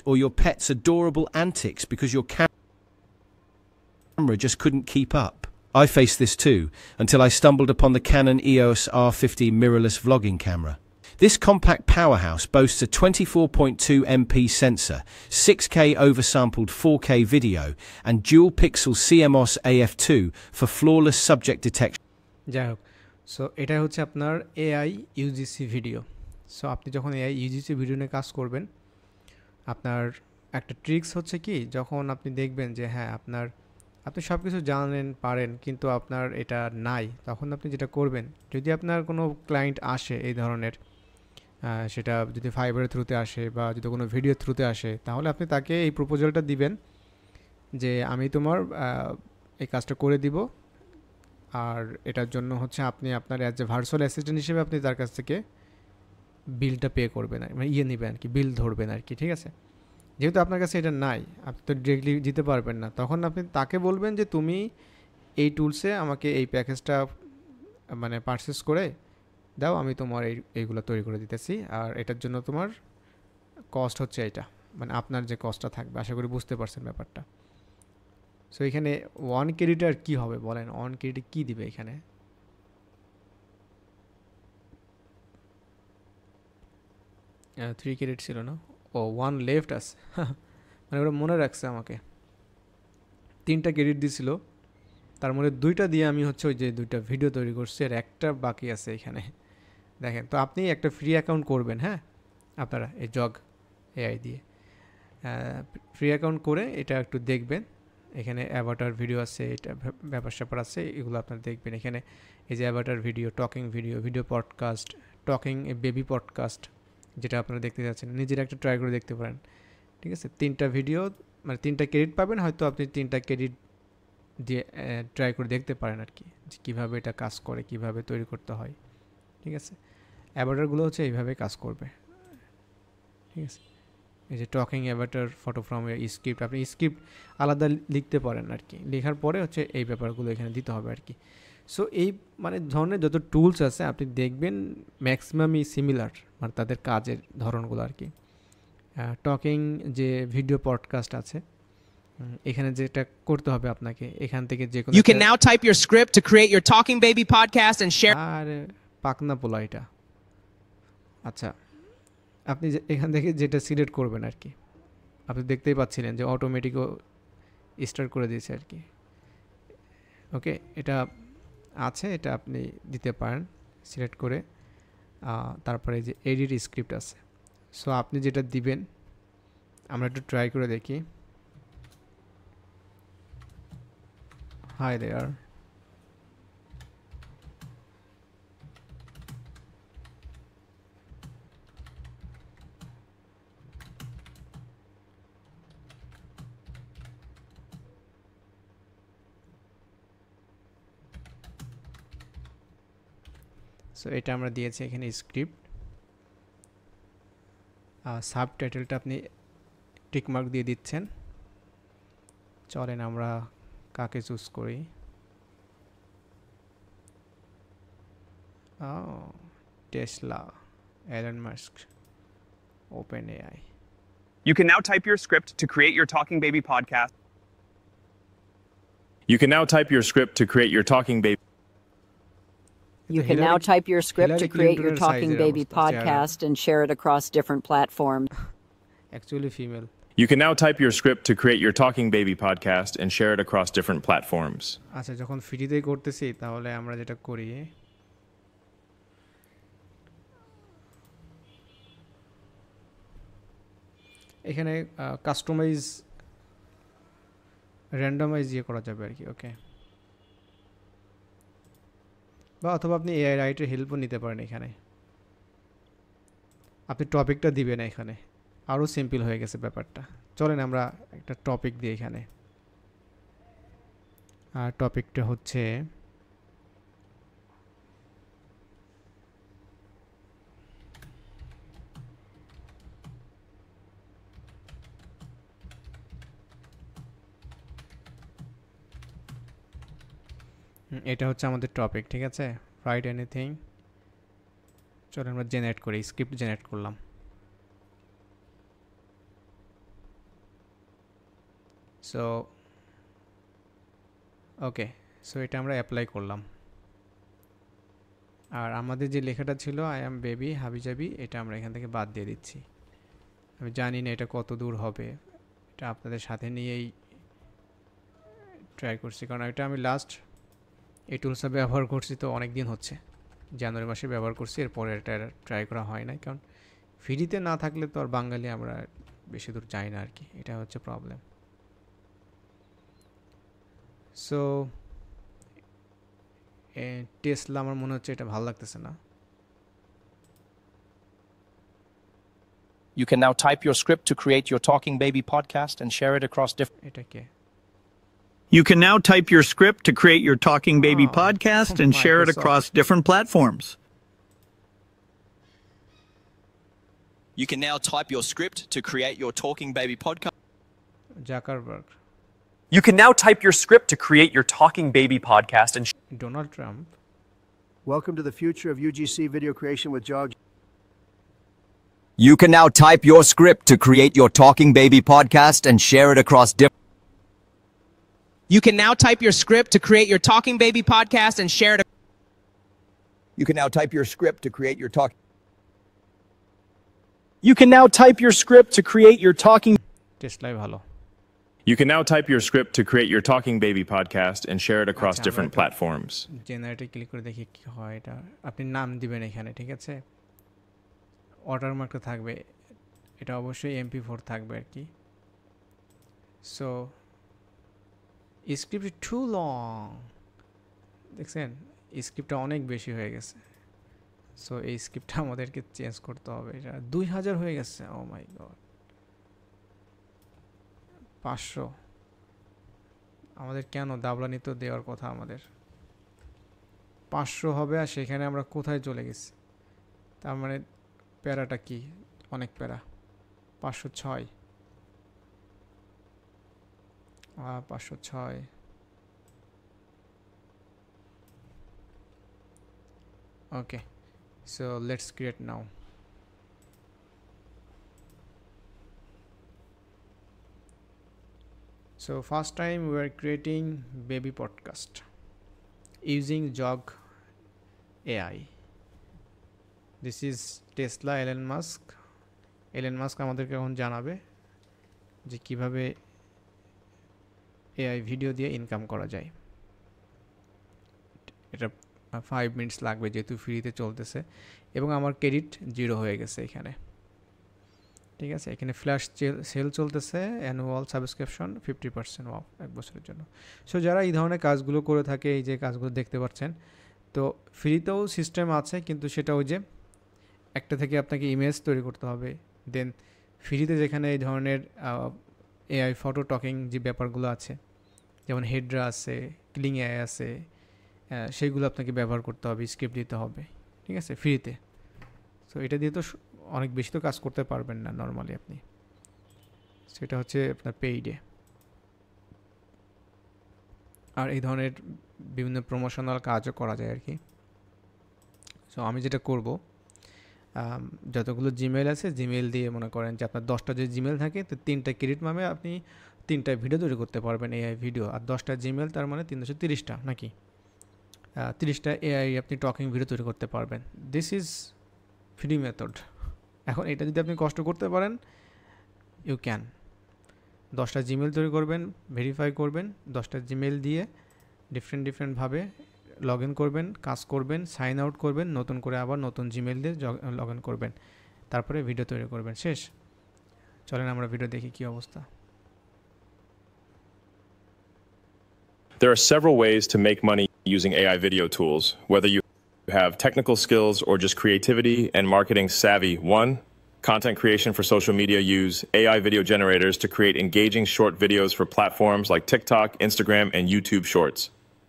Or your pet's adorable antics because your camera just couldn't keep up. I faced this too, until I stumbled upon the Canon EOS R50 mirrorless vlogging camera. This compact powerhouse boasts a 24.2 MP sensor, 6K oversampled 4K video, and dual-pixel CMOS AF2 for flawless subject detection. যাই হোক, so এটা হচ্ছে আপনার AI UGC video. So আপনি যখন AI UGC video নিয়ে কাজ করবেন, আপনার একটা ট্রিক্স হচ্ছে কি, যখন আপনি দেখবেন যে হ্যাঁ আপনি সব কিছু জানেন পারেন, কিন্তু আপনার এটা নাই, তখন আপনি যেটা করবেন, যদি আপনার কোনো ক্লায়েন্ট আসে এই ধরনের, সেটা যদি ফাইবারের থ্রুতে আসে বা যদি কোনো ভিডিও থ্রুতে আসে, তাহলে আপনি তাকে এই প্রপোজালটা দিবেন যে আমি তোমার এই কাজটা করে দিব, আর এটার জন্য হচ্ছে আপনি আপনার অ্যাজ এ ভার্চুয়াল অ্যাসিস্ট্যান্ট হিসেবে আপনি তার কাছ থেকে বিলটা পে করবেন, মানে নেবেন আর কি, বিল ধরবেন আর কি, ঠিক আছে। যেহেতু আপনার কাছে এটা নাই, আপনি তো ডিরেক্টলি দিতে পারবেন না, তখন আপনি তাকে বলবেন যে তুমি এই টুলসে আমাকে এই প্যাকেজটা মানে পারচেস করে দাও, আমি তোমার এইগুলো তৈরি করে দিতেছি, আর এটার জন্য তোমার কস্ট হচ্ছে এটা, মানে আপনার যে কস্টটা থাকবে। আশা করি বুঝতে পারছেন ব্যাপারটা। সো এখানে 1 ক্রেডিট আর কী হবে বলেন, 1 ক্রেডিট কী দিবে এখানে? থ্রি ক্রেডিট ছিল না, ও 1 লেফট আছে, মানে ওরা মনে রাখছে আমাকে। 3টা ক্রেডিট দিছিল, তার মধ্যে 2টা দিয়ে আমি হচ্ছে ওই যে 2টা ভিডিও তৈরি করছি, আর একটা বাকি আছে এখানে দেখেন। তো আপনি একটা ফ্রি অ্যাকাউন্ট করবেন, হ্যাঁ আপনারা এই জগ এআই দিয়ে ফ্রি অ্যাকাউন্ট করে এটা একটু দেখবেন। এখানে অ্যাভাটার ভিডিও আছে, এটা ব্যাপার স্যাপার আছে, এগুলো আপনারা দেখবেন। এখানে এই যে Avatar video, talking video, video podcast, talking baby podcast, যেটা আপনারা দেখতে যাচ্ছেন, নিজেরা একটা ট্রাই করে দেখতে পারেন। ঠিক আছে, 3টা ভিডিও মানে 3টা ক্রেডিট পাবেন, হয়তো আপনি 3টা ক্রেডিট দিয়ে ট্রাই করে দেখতে পারেন আর কি, যে কীভাবে এটা কাজ করে, কিভাবে তৈরি করতে হয়। ঠিক আছে, অ্যাভাটারগুলো হচ্ছে এইভাবে কাজ করবে। ঠিক আছে, এই যে talking Avatar, photo from script, আপনি স্ক্রিপ্ট আলাদা লিখতে পারেন আর কি, লেখার পরে হচ্ছে এই ব্যাপারগুলো এখানে দিতে হবে আর কি। সো এই মানে ধরনের যত টুলস আছে আপনি দেখবেন ম্যাক্সিমামই সিমিলার, মানে তাদের কাজের ধরনগুলো আর কি। টকিং যে ভিডিও পডকাস্ট আছে, এখানে যেটা করতে হবে আপনাকে, এখান থেকে যে কোনো You can now type your script to create your Talking Baby podcast and share. আর পাকনা পোলা এটা। আচ্ছা, আপনি এখান থেকে যেটা সিলেক্ট করবেন আর কি, আপনি দেখতেই পাচ্ছিলেন যে অটোমেটিকও স্টার্ট করে দিয়েছে আর কি। ওকে, এটা আছে, এটা আপনি দিতে পারেন সিলেক্ট করে। তারপরে যে এডিট স্ক্রিপ্ট আছে, সো আপনি যেটা দিবেন আমরা একটু ট্রাই করে দেখি। হাই দেয়ার, সো এটা আমরা দিয়েছি এখানে স্ক্রিপ্ট। সাবটাইটেলটা আপনি টিকমার্ক দিয়ে দিচ্ছেন। চলেন আমরা কাকে চুজ করি। Tesla, Elon Musk, open AI. You can now type your script to create your Talking Baby podcast. You can now type your script to create your Talking Baby. You can now type your script to Hillary create your Clinton-এর Talking size-এর Baby অবস্থা, চেহারা। podcast and share it across different platforms. Actually female. You can now type your script to create your Talking Baby podcast and share it across different platforms. আচ্ছা, যখন ফ্রিতেই করতেছি তাহলে আমরা যেটা করি, এখানে কাস্টমাইজ র্যান্ডমাইজ করা যাবে আর কি। ওকে, বা অথবা আপনি এআই রাইটের হেল্পও নিতে পারেন। এখানে আপনি টপিকটা দিবেন, এখানে আরও সিম্পল হয়ে গেছে ব্যাপারটা। চলেন আমরা একটা টপিক দিই এখানে, আর টপিকটা হচ্ছে এটা হচ্ছে আমাদের টপিক। ঠিক আছে, রাইট এনিথিং। চলো আমরা জেনারেট করি, স্ক্রিপ্ট জেনারেট করলাম। সো ওকে, সো এটা আমরা অ্যাপ্লাই করলাম। আর আমাদের যে লেখাটা ছিল আই অ্যাম বেবি হাবিজাবি, এটা আমরা এখান থেকে বাদ দিয়ে দিচ্ছি। আমি জানি না এটা কত দূর হবে, এটা আপনাদের সাথে নিয়েই ট্রাই করছি, কারণ এটা আমি লাস্ট এই টুলসটা ব্যবহার করছি তো অনেক দিন হচ্ছে, জানুয়ারি মাসে ব্যবহার করছি, এরপরে এটা ট্রাই করা হয় না, কারণ ফ্রিতে না থাকলে তো আর বাঙালি আমরা বেশি দূর যাই না আর কি, এটা হচ্ছে প্রবলেম। সো টেসলা আমার মনে হচ্ছে এটা ভালো লাগতেছে না। You can now type your script to create your Talking Baby podcast and share it across different. এটা কে? You can now type your script to create your Talking Baby Oh, podcast and share it Microsoft. across different platforms. You can now type your script to create your Talking Baby podcast. Zuckerberg, You can now type your script to create your Talking Baby podcast and Donald Trump. Welcome to the future of UGC video creation with Jog. You can now type your script to create your Talking Baby podcast and share it across different. You can now type your script to create your Talking Baby podcast and share it. You can now type your script to create your talk. You can now type your script to create your Talking. টেসলাই ভালো। You can now type your script to create your Talking Baby podcast and share it across আচ্ছা, different আমরা এটা platforms. জেনারেটে click করে দেখি কি হয় এটা। আপনি নাম দিবেন এখানে, ঠিক আছে? ওয়াটারমার্কটা থাকবে, এটা অবশ্যই MP4 থাকবে আর কি। সো স্ক্রিপ্ট টু লং, দেখছেন স্ক্রিপ্টটা অনেক বেশি হয়ে গেছে। সো এই স্ক্রিপ্টটা আমাদেরকে চেঞ্জ করতে হবে। এটা 2000 হয়ে গেছে। ও মাই গড, 500 আমাদের কেন দাবলানি তো দেওয়ার কথা আমাদের 500 হবে, আর সেখানে আমরা কোথায় চলে গেছি? তার মানে প্যারাটা কি? অনেক প্যারা। 506 506 okay, so let's create now. So first time we are creating baby podcast using Jog AI. This is Tesla Elon Musk. Elon Musk আমাদেরকে এখন জানাবে যে কিভাবে AI ভিডিও দিয়ে ইনকাম করা যায়। এটা 5 মিনিটস লাগবে যেহেতু ফ্রিতে চলতেছে, এবং আমার ক্রেডিট 0 হয়ে গেছে এখানে, ঠিক আছে? এখানে ফ্ল্যাশ সেল চলতেছে, অ্যানুয়াল সাবস্ক্রিপশন 50% অফ 1 বছরের জন্য। সো যারা এই ধরনের কাজগুলো করে থাকে, এই যে কাজগুলো দেখতে পাচ্ছেন, তো ফ্রিতেও সিস্টেম আছে, কিন্তু সেটা ওই যে একটা থেকে আপনাকে ইমেজ তৈরি করতে হবে, দেন ফ্রিতে যেখানে এই ধরনের এআই ফটো টকিং যে ব্যাপারগুলো আছে, যেমন হেডরা আছে, কিলিং এআই আছে, সেইগুলো আপনাকে ব্যবহার করতে হবে, স্ক্রিপ্ট দিতে হবে, ঠিক আছে, ফ্রিতে। সো এটা দিয়ে তো অনেক বেশি তো কাজ করতে পারবেন না নর্মালি আপনি, সেটা হচ্ছে আপনার পেইডে। আর এই ধরনের বিভিন্ন প্রমোশনাল কাজও করা যায় আর কি। সো আমি যেটা করব, যতগুলো জিমেল আছে, জিমেল দিয়ে মনে করেন যে আপনার 10টা যদি জিমেল থাকে, তো 3টা ক্রেডিট পাবে, আপনি 3টা ভিডিও তৈরি করতে পারবেন এআই ভিডিও। আর 10টা জিমেল তার মানে 330টা নাকি 30টা এআই আপনি টকিং ভিডিও তৈরি করতে পারবেন। This is free method. এখন এটা যদি আপনি কষ্ট করতে পারেন, ইউ ক্যান। 10টা জিমেল তৈরি করবেন, ভেরিফাই করবেন, 10টা জিমেল দিয়ে ডিফারেন্টভাবে লগ ইন করবেন, কাজ করবেন, সাইন আউট করবেন, নতুন করে আবার নতুন জিমেল দিয়ে লগ ইন করবেন, তারপরে ভিডিও তৈরি করবেন, শেষ। চলেন আমরা ভিডিও দেখি কি অবস্থা। There are several ways to make money using AI video tools, whether you have technical skills or just creativity and marketing savvy. 1. Content creation for social media. Use AI video generators to create engaging short videos for platforms like TikTok, Instagram, and YouTube Shorts.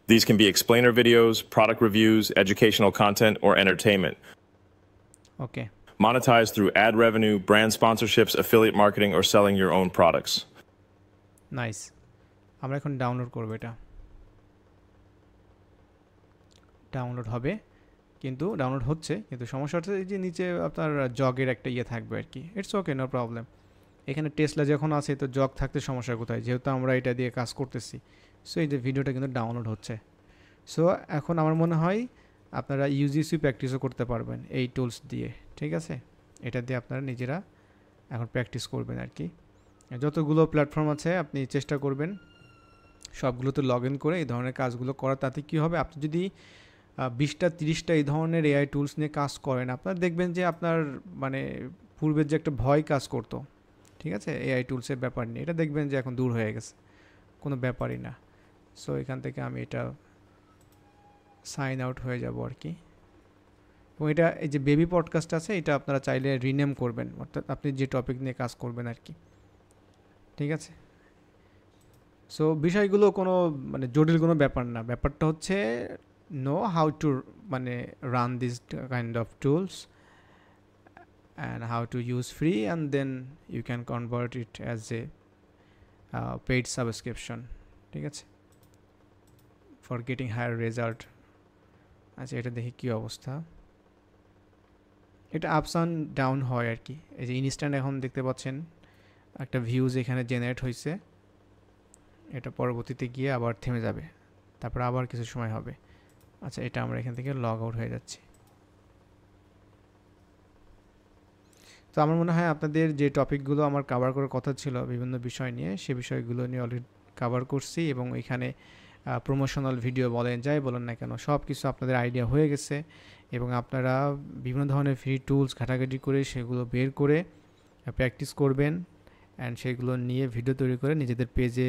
These can be explainer videos, product reviews, educational content, or entertainment. Okay. Monetize through ad revenue, brand sponsorships, affiliate marketing, or selling your own products. Nice. আমরা এখন download করব। এটা download হবে, কিন্তু download হচ্ছে, কিন্তু সমস্যা হচ্ছে যে নিচে আপনার জগের একটা ইয়ে থাকবে আর কি। It's okay, no problem. এখানে টেসলা যখন আছে, তো জগ থাকতে সমস্যা কোথায়, যেহেতু আমরা এটা দিয়ে কাজ করতেছি। সো এই যে ভিডিওটা কিন্তু ডাউনলোড হচ্ছে। সো এখন আমার মনে হয় আপনারা ইউজিসি প্র্যাকটিসও করতে পারবেন এই টুলস দিয়ে, ঠিক আছে? এটা দিয়ে আপনারা নিজেরা এখন প্র্যাকটিস করবেন আর কি। যতগুলো প্ল্যাটফর্ম আছে আপনি চেষ্টা করবেন সবগুলোতে লগ ইন করে এই ধরনের কাজগুলো করা। তাতে কী হবে, আপনি যদি 20টা 30টা এই ধরনের এআই টুলস নিয়ে কাজ করেন, আপনার দেখবেন যে আপনার মানে পূর্বের যে একটা ভয় কাজ করতো, ঠিক আছে, এআই টুলসের ব্যাপার নিয়ে, এটা দেখবেন যে এখন দূর হয়ে গেছে, কোনো ব্যাপারই না। সো এখান থেকে আমি এটা সাইন আউট হয়ে যাব আর কি। এবং এটা এই যে বেবি পডকাস্ট আছে, এটা আপনারা চাইলে রিনেম করবেন, অর্থাৎ আপনি যে টপিক নিয়ে কাজ করবেন আর কি, ঠিক আছে? সো বিষয়গুলো কোনো মানে জটিল কোনো ব্যাপার না, ব্যাপারটা হচ্ছে know how to মানে run this kind of tools and how to use free, and then you can convert it as a paid subscription, ঠিক আছে, for getting higher result. আচ্ছা, এটা দেখি কি অবস্থা। এটা আপস অ্যান্ড ডাউন হয় আর কি। এই যে ইনস্ট্যান্ট এখন দেখতে পাচ্ছেন একটা ভিউজ এখানে জেনারেট হয়েছে, এটা পরবর্তীতে গিয়ে আবার থেমে যাবে, তারপর আবার কিছু সময় হবে। আচ্ছা, এটা আমরা এখান থেকে লগ আউট হয়ে যাচ্ছি। তো আমার মনে হয় আপনাদের যে টপিকগুলো আমার কভার করার কথা ছিল বিভিন্ন বিষয় নিয়ে, সে বিষয়গুলো নিয়ে অলরেডি কভার করছি, এবং এখানে প্রমোশনাল ভিডিও বলেন, যাই বলেন না কেন, সব কিছু আপনাদের আইডিয়া হয়ে গেছে। এবং আপনারা বিভিন্ন ধরনের ফ্রি টুলস ঘাটাঘাটি করে সেগুলো বের করে প্র্যাকটিস করবেন, অ্যান্ড সেগুলো নিয়ে ভিডিও তৈরি করে নিজেদের পেজে,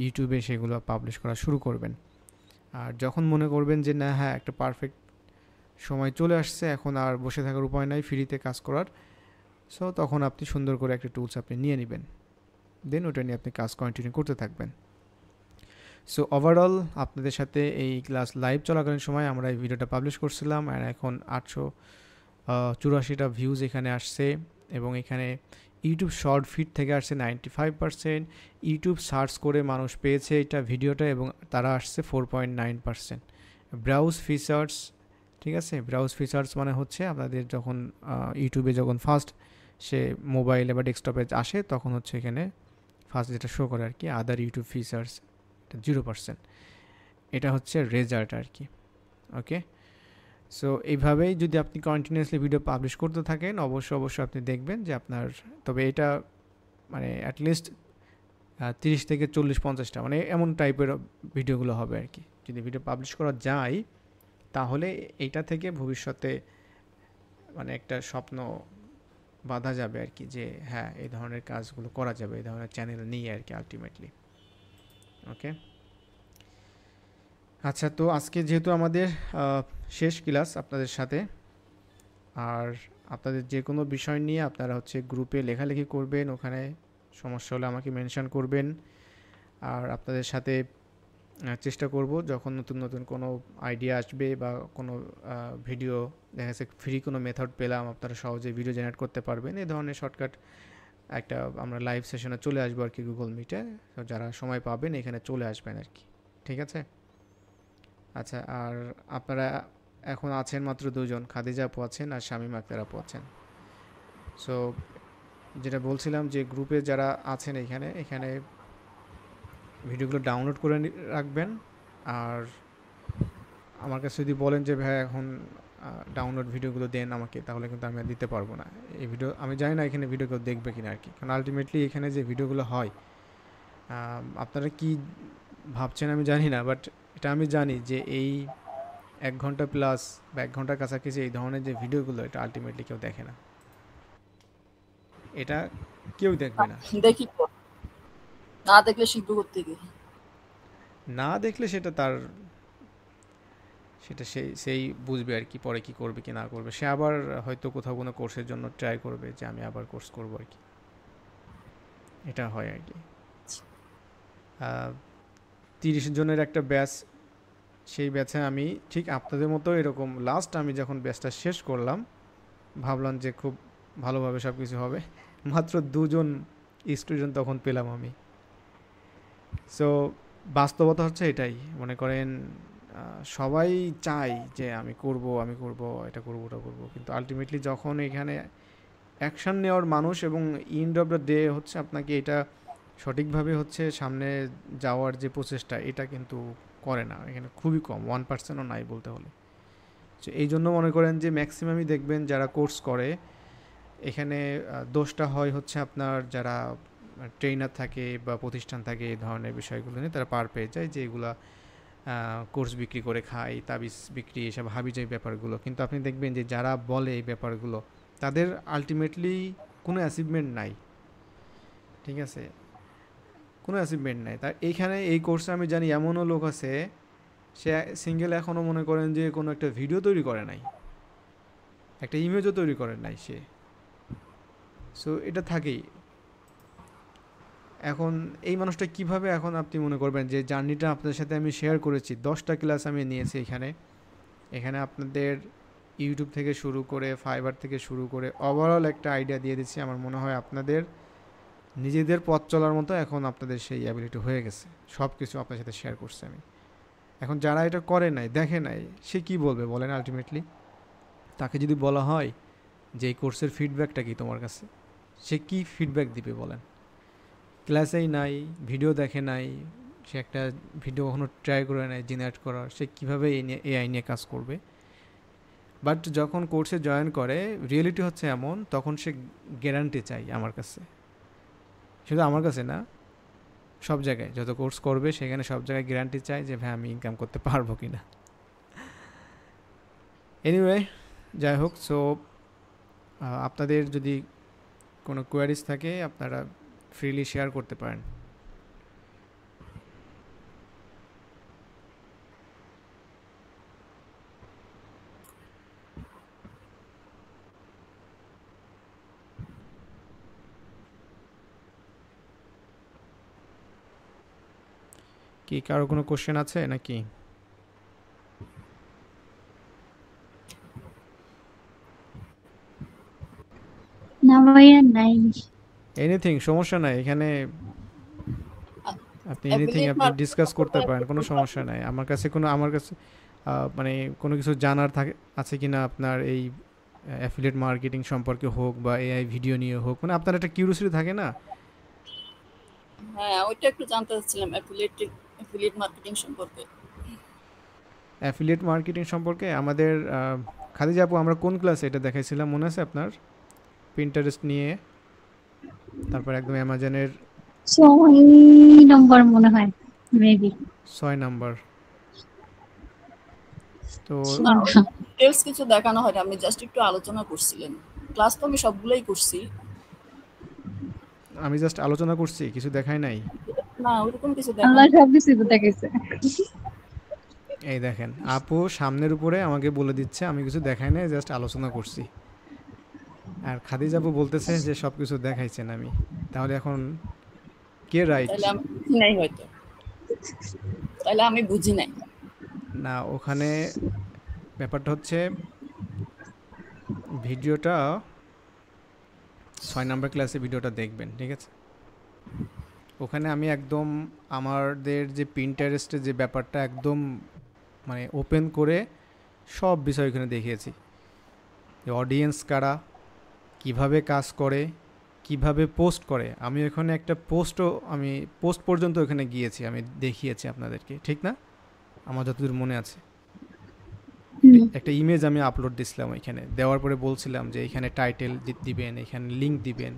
ইউটিউবে সেগুলো পাবলিশ করা শুরু করবেন। আর যখন মনে করবেন যে না, হ্যাঁ, একটা পারফেক্ট সময় চলে আসছে, এখন আর বসে থাকার উপায় নাই ফ্রিতে কাজ করার, সো তখন আপনি সুন্দর করে একটা টুলস আপনি নিয়ে নেবেন, দেন ওটা নিয়ে আপনি কাজ কন্টিনিউ করতে থাকবেন। সো ওভারঅল আপনাদের সাথে এই ক্লাস লাইভ চলাকালীন সময় আমরা এই ভিডিওটা পাবলিশ করছিলাম, আর এখন 884টা ভিউজ এখানে আসছে, এবং এখানে ইউটিউব শর্ট ফিড থেকে আসছে 95%, ইউটিউব সার্চ করে মানুষ পেয়েছে এটা ভিডিওটা, এবং তারা আসছে 4.9%। ব্রাউজ ফিচার্স, ঠিক আছে, ব্রাউজ ফিচার্স মানে হচ্ছে আপনাদের যখন ইউটিউবে যখন ফার্স্ট সে মোবাইলে বা ডেস্কটপে আসে, তখন হচ্ছে এখানে ফার্স্ট যেটা শো করে আর কি, আদার ইউটিউব ফিচার্স, এটা 0%। এটা হচ্ছে রেজাল্ট আর কি। ওকে, সো এইভাবেই যদি আপনি কন্টিনিউয়াসলি ভিডিও পাবলিশ করতে থাকেন, অবশ্যই আপনি দেখবেন যে আপনার, তবে এটা মানে অ্যাটলিস্ট 30 থেকে 40-50টা মানে এমন টাইপের ভিডিওগুলো হবে আর কি। যদি ভিডিও পাবলিশ করা যায় তাহলে এইটা থেকে ভবিষ্যতে মানে একটা স্বপ্ন বাঁধা যাবে আর কি, যে হ্যাঁ, এই ধরনের কাজগুলো করা যাবে, এই ধরনের চ্যানেল নিয়ে আর কি আলটিমেটলি। ওকে, আচ্ছা, তো আজকে যেহেতু আমাদের শেষ ক্লাস আপনাদের সাথে, আর আপনাদের যে কোনো বিষয় নিয়ে আপনারা হচ্ছে গ্রুপে লেখালেখি করবেন, ওখানে সমস্যা হলে আমাকে মেনশন করবেন। আর আপনাদের সাথে চেষ্টা করব যখন নতুন নতুন কোনো আইডিয়া আসবে বা কোনো ভিডিও দেখা যাচ্ছে ফ্রি কোনো মেথড পেলাম, আপনারা সহজে ভিডিও জেনারেট করতে পারবেন, এই ধরনের শর্টকাট একটা আমরা লাইভ সেশনে চলে আসবো আর কি গুগল মিটে। তো যারা সময় পাবেন এখানে চলে আসবেন আর কি, ঠিক আছে? আচ্ছা, আর আপনারা এখন আছেন মাত্র দুজন, খাদিজা আপু আছেন আর শামীম আক্তার আপু আছেন। সো যেটা বলছিলাম যে গ্রুপে যারা আছেন এখানে ভিডিওগুলো ডাউনলোড করে রাখবেন। আর আমার কাছে যদি বলেন যে ভাই এখন ডাউনলোড ভিডিওগুলো দেন আমাকে, তাহলে কিন্তু আমি আর দিতে পারবো না এই ভিডিও। আমি জানি না এখানে ভিডিও কেউ দেখবে কিনা আর কি, কারণ আলটিমেটলি এখানে যে ভিডিওগুলো হয় আপনারা কি ভাবছেন আমি জানি না, বাট এটা আমি জানি যে এই 1 ঘন্টা প্লাস বা 1 ঘন্টার কাছাকাছি এই ধরনের যে ভিডিওগুলো, এটা আলটিমেটলি কেউ দেখে না, এটা কেউ দেখবে না। দেখি না দেখলে শিখবো কোত্থেকে? না দেখলে সেটা তার সেটা সেই বুঝবে আর কি, পরে কি করবে কি না করবে। সে আবার হয়তো কোথাও কোনো কোর্সের জন্য ট্রাই করবে যে আমি আবার কোর্স করবো আর কি, এটা হয় আর কি। 30 জনের একটা ব্যাচ, সেই ব্যাচে আমি ঠিক আপনাদের মতো এরকম লাস্ট আমি যখন ব্যাচটা শেষ করলাম ভাবলাম যে খুব ভালোভাবে সব কিছু হবে, মাত্র 2 জন স্টুডেন্ট তখন পেলাম আমি। সো বাস্তবতা হচ্ছে এটাই, মনে করেন সবাই চায় যে আমি করব এটা করব ওটা করব, কিন্তু আলটিমেটলি যখন এখানে অ্যাকশন নেওয়ার মানুষ এবং এন্ড অফ দ্য ডে হচ্ছে আপনাকে এটা সঠিকভাবে হচ্ছে সামনে যাওয়ার যে প্রচেষ্টা, এটা কিন্তু করে না এখানে, খুবই কম, 1%ও নাই বলতে হলে। তো এই জন্য মনে করেন যে ম্যাক্সিমামই দেখবেন যারা কোর্স করে এখানে দোষটা হয় হচ্ছে আপনার যারা ট্রেনার থাকে বা প্রতিষ্ঠান থাকে এই ধরনের বিষয়গুলো নিয়ে তারা পার পেয়ে যায়, যে এগুলা কোর্স বিক্রি করে খায়, তাবিজ বিক্রি, এসব হাবিজাবি ব্যাপারগুলো। কিন্তু আপনি দেখবেন যে যারা বলে এই ব্যাপারগুলো তাদের আলটিমেটলি কোনো অ্যাচিভমেন্ট নাই, ঠিক আছে, কোনো অ্যাচিভমেন্ট নাই। তার এইখানে এই কোর্সে আমি জানি এমনও লোক আছে সে সিঙ্গেল এখনও মনে করেন যে কোনো একটা ভিডিও তৈরি করে নাই, একটা ইমেজও তৈরি করে নাই সে। সো এটা থাকেই। এখন এই মানুষটা কিভাবে, এখন আপনি মনে করবেন যে জার্নিটা আপনাদের সাথে আমি শেয়ার করেছি, 10টা ক্লাস আমি নিয়েছি এখানে আপনাদের ইউটিউব থেকে শুরু করে ফাইবার থেকে শুরু করে ওভারঅল একটা আইডিয়া দিয়ে দিচ্ছি। আমার মনে হয় আপনাদের নিজেদের পথ চলার মতো এখন আপনাদের সেই অ্যাবিলিটি হয়ে গেছে, সব কিছু আপনার সাথে শেয়ার করছি আমি। এখন যারা এটা করে নাই, দেখে নাই, সে কি বলবে বলেন? আলটিমেটলি তাকে যদি বলা হয় যে এই কোর্সের ফিডব্যাকটা কি তোমার কাছে, সে কি ফিডব্যাক দিবে বলেন? ক্লাসেই নাই, ভিডিও দেখে নাই, সে একটা ভিডিও কখনো ট্রাই করে নাই জেনারেট করার, সে কীভাবে এআই নিয়ে কাজ করবে? বাট যখন কোর্সে জয়েন করে রিয়েলিটি হচ্ছে এমন, তখন সে গ্যারান্টি চাই আমার কাছে, শুধু আমার কাছে না, সব জায়গায় যত কোর্স করবে সেখানে সব জায়গায় গ্যারান্টি চাই যে ভাই আমি ইনকাম করতে পারবো কি না। এনিওয়ে, যাই হোক, সো আপনাদের যদি কোনো কোয়ারিজ থাকে আপনারা ফ্রিলি শেয়ার করতে পারেন। কি কারো কোনো কোশ্চেন আছে নাকি? না ভাইয়া নাই। এনিথিং, সমস্যা নাই, এখানে আপনি এনিথিং আপনি ডিসকাস করতে পারেন, কোনো সমস্যা নাই। আমার কাছে মানে কোনো কিছু জানার থাকে আছে কিনা আপনার এই অ্যাফিলিয়েট মার্কেটিং সম্পর্কে হোক বা এআই ভিডিও নিয়ে হোক, মানে আপনার একটা কিউরিওসিটি থাকে না? হ্যাঁ, ওইটা একটু জানতে চাচ্ছিলাম অ্যাফিলিয়েট মার্কেটিং সম্পর্কে। অ্যাফিলিয়েট মার্কেটিং সম্পর্কে আমাদের খাদিজা আপু আমরা কোন ক্লাসে এটা দেখাইছিলাম মনে আছে আপনার? পিন্টারেস্ট নিয়ে, তারপর একদম অ্যামাজনের 6 নম্বর মনে হয়, মেবি 6 নাম্বার। তো ডিটেইলস কিছু দেখানো হয়, আমি জাস্ট একটু আলোচনা করছিলেন। ক্লাস তো আমি সবগুলাই করছি। আমি জাস্ট আলোচনা করছি, কিছু দেখাই নাই। না, ওরকম কিছু দেখানো আল্লাহ সব কিছু দেখাইছে। এই দেখেন, আপু সামনের উপরে আমাকে বলে দিচ্ছে আমি কিছু দেখাই নাই, জাস্ট আলোচনা করছি। আর খাদিজা আপু বলতেছে যে সব কিছু দেখাইছেন আমি। তাহলে এখন কে রাইট? তাহলে আমি বুঝি নাই হয়তো। তাহলে আমি বুঝি নাই। না, ওখানে ব্যাপারটা হচ্ছে ভিডিওটা 6 নাম্বার ক্লাসে ভিডিওটা দেখবেন, ঠিক আছে? ওখানে আমি একদম আমাদের যে পিন্টারেস্টে যে ব্যাপারটা একদম মানে ওপেন করে সব বিষয় ওখানে দেখিয়েছি। অডিয়েন্স কারা, কিভাবে কাজ করে, কিভাবে পোস্ট করে। আমি ওখানে একটা পোস্ট পর্যন্ত ওখানে গিয়েছি, আমি দেখিয়েছি আপনাদেরকে, ঠিক না? আমার যতদূর মনে আছে একটা ইমেজ আমি আপলোড দিছিলাম ওইখানে, দেওয়ার পরে বলছিলাম যে এখানে টাইটেল দিবেন, এখানে লিঙ্ক দিবেন,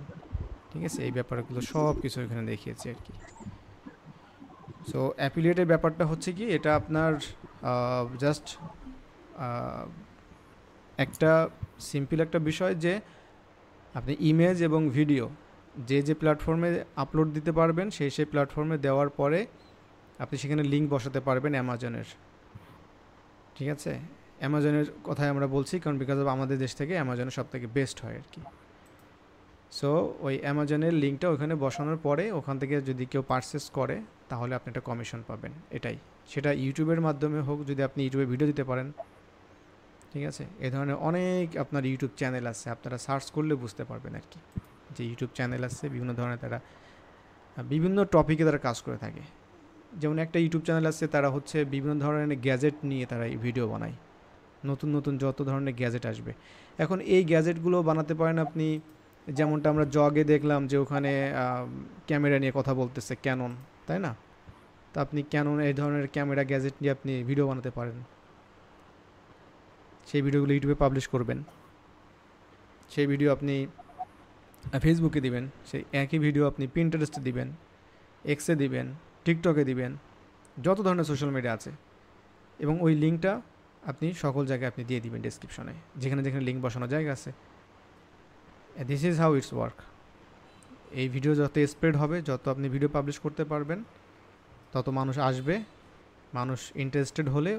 ঠিক আছে? এই ব্যাপারগুলো সব কিছু এখানে দেখিয়েছি আর কি। সো অ্যাফিলিয়েটের ব্যাপারটা হচ্ছে কি, এটা আপনার জাস্ট একটা সিম্পল একটা বিষয় যে আপনি ইমেজ এবং ভিডিও যে প্ল্যাটফর্মে আপলোড দিতে পারবেন সেই প্ল্যাটফর্মে দেওয়ার পরে আপনি সেখানে লিঙ্ক বসাতে পারবেন অ্যামাজনের, ঠিক আছে? অ্যামাজনের কথাই আমরা বলছি কারণ বিকজ অফ আমাদের দেশ থেকে অ্যামাজনের সবথেকে বেস্ট হয় আর কি। সো ওই অ্যামাজনের লিঙ্কটা ওখানে বসানোর পরে ওখান থেকে যদি কেউ পারচেস করে তাহলে আপনি একটা কমিশন পাবেন, এটাই। সেটা ইউটিউবের মাধ্যমে হোক, যদি আপনি ইউটিউবে ভিডিও দিতে পারেন, ঠিক আছে? এই ধরনের অনেক আপনার ইউটিউব চ্যানেল আছে, আপনারা সার্চ করলে বুঝতে পারবেন আর কি যে ইউটিউব চ্যানেল আছে বিভিন্ন ধরনের, তারা বিভিন্ন টপিকে তারা কাজ করে থাকে। যেমন একটা ইউটিউব চ্যানেল আছে, তারা হচ্ছে বিভিন্ন ধরনের গ্যাজেট নিয়ে তারা ভিডিও বানায়, নতুন নতুন যত ধরনের গ্যাজেট আসবে। এখন এই গ্যাজেটগুলো বানাতে পারেন আপনি, যেমনটা আমরা জগে দেখলাম যে ওখানে ক্যামেরা নিয়ে কথা বলতেছে ক্যানন, তাই না? তো আপনি ক্যানন এই ধরনের ক্যামেরা গ্যাজেট নিয়ে আপনি ভিডিও বানাতে পারেন, সেই ভিডিওগুলো ইউটিউবে পাবলিশ করবেন, সেই ভিডিও আপনি ফেসবুকে দিবেন, সেই একই ভিডিও আপনি পিন্টারেস্টে দিবেন, এক্সে দিবেন, টিকটকে দিবেন, যত ধরনের সোশ্যাল মিডিয়া আছে, এবং ওই লিঙ্কটা আপনি সকল জায়গায় আপনি দিয়ে দিবেন ডেসক্রিপশনে, যেখানে যেখানে লিঙ্ক বসানোর জায়গা আছে। This is how it's work. এই ভিডিও যত স্প্রেড হবে, যত আপনি ভিডিও পাবলিশ করতে পারবেন, তত মানুষ আসবে, মানুষ ইন্টারেস্টেড হলে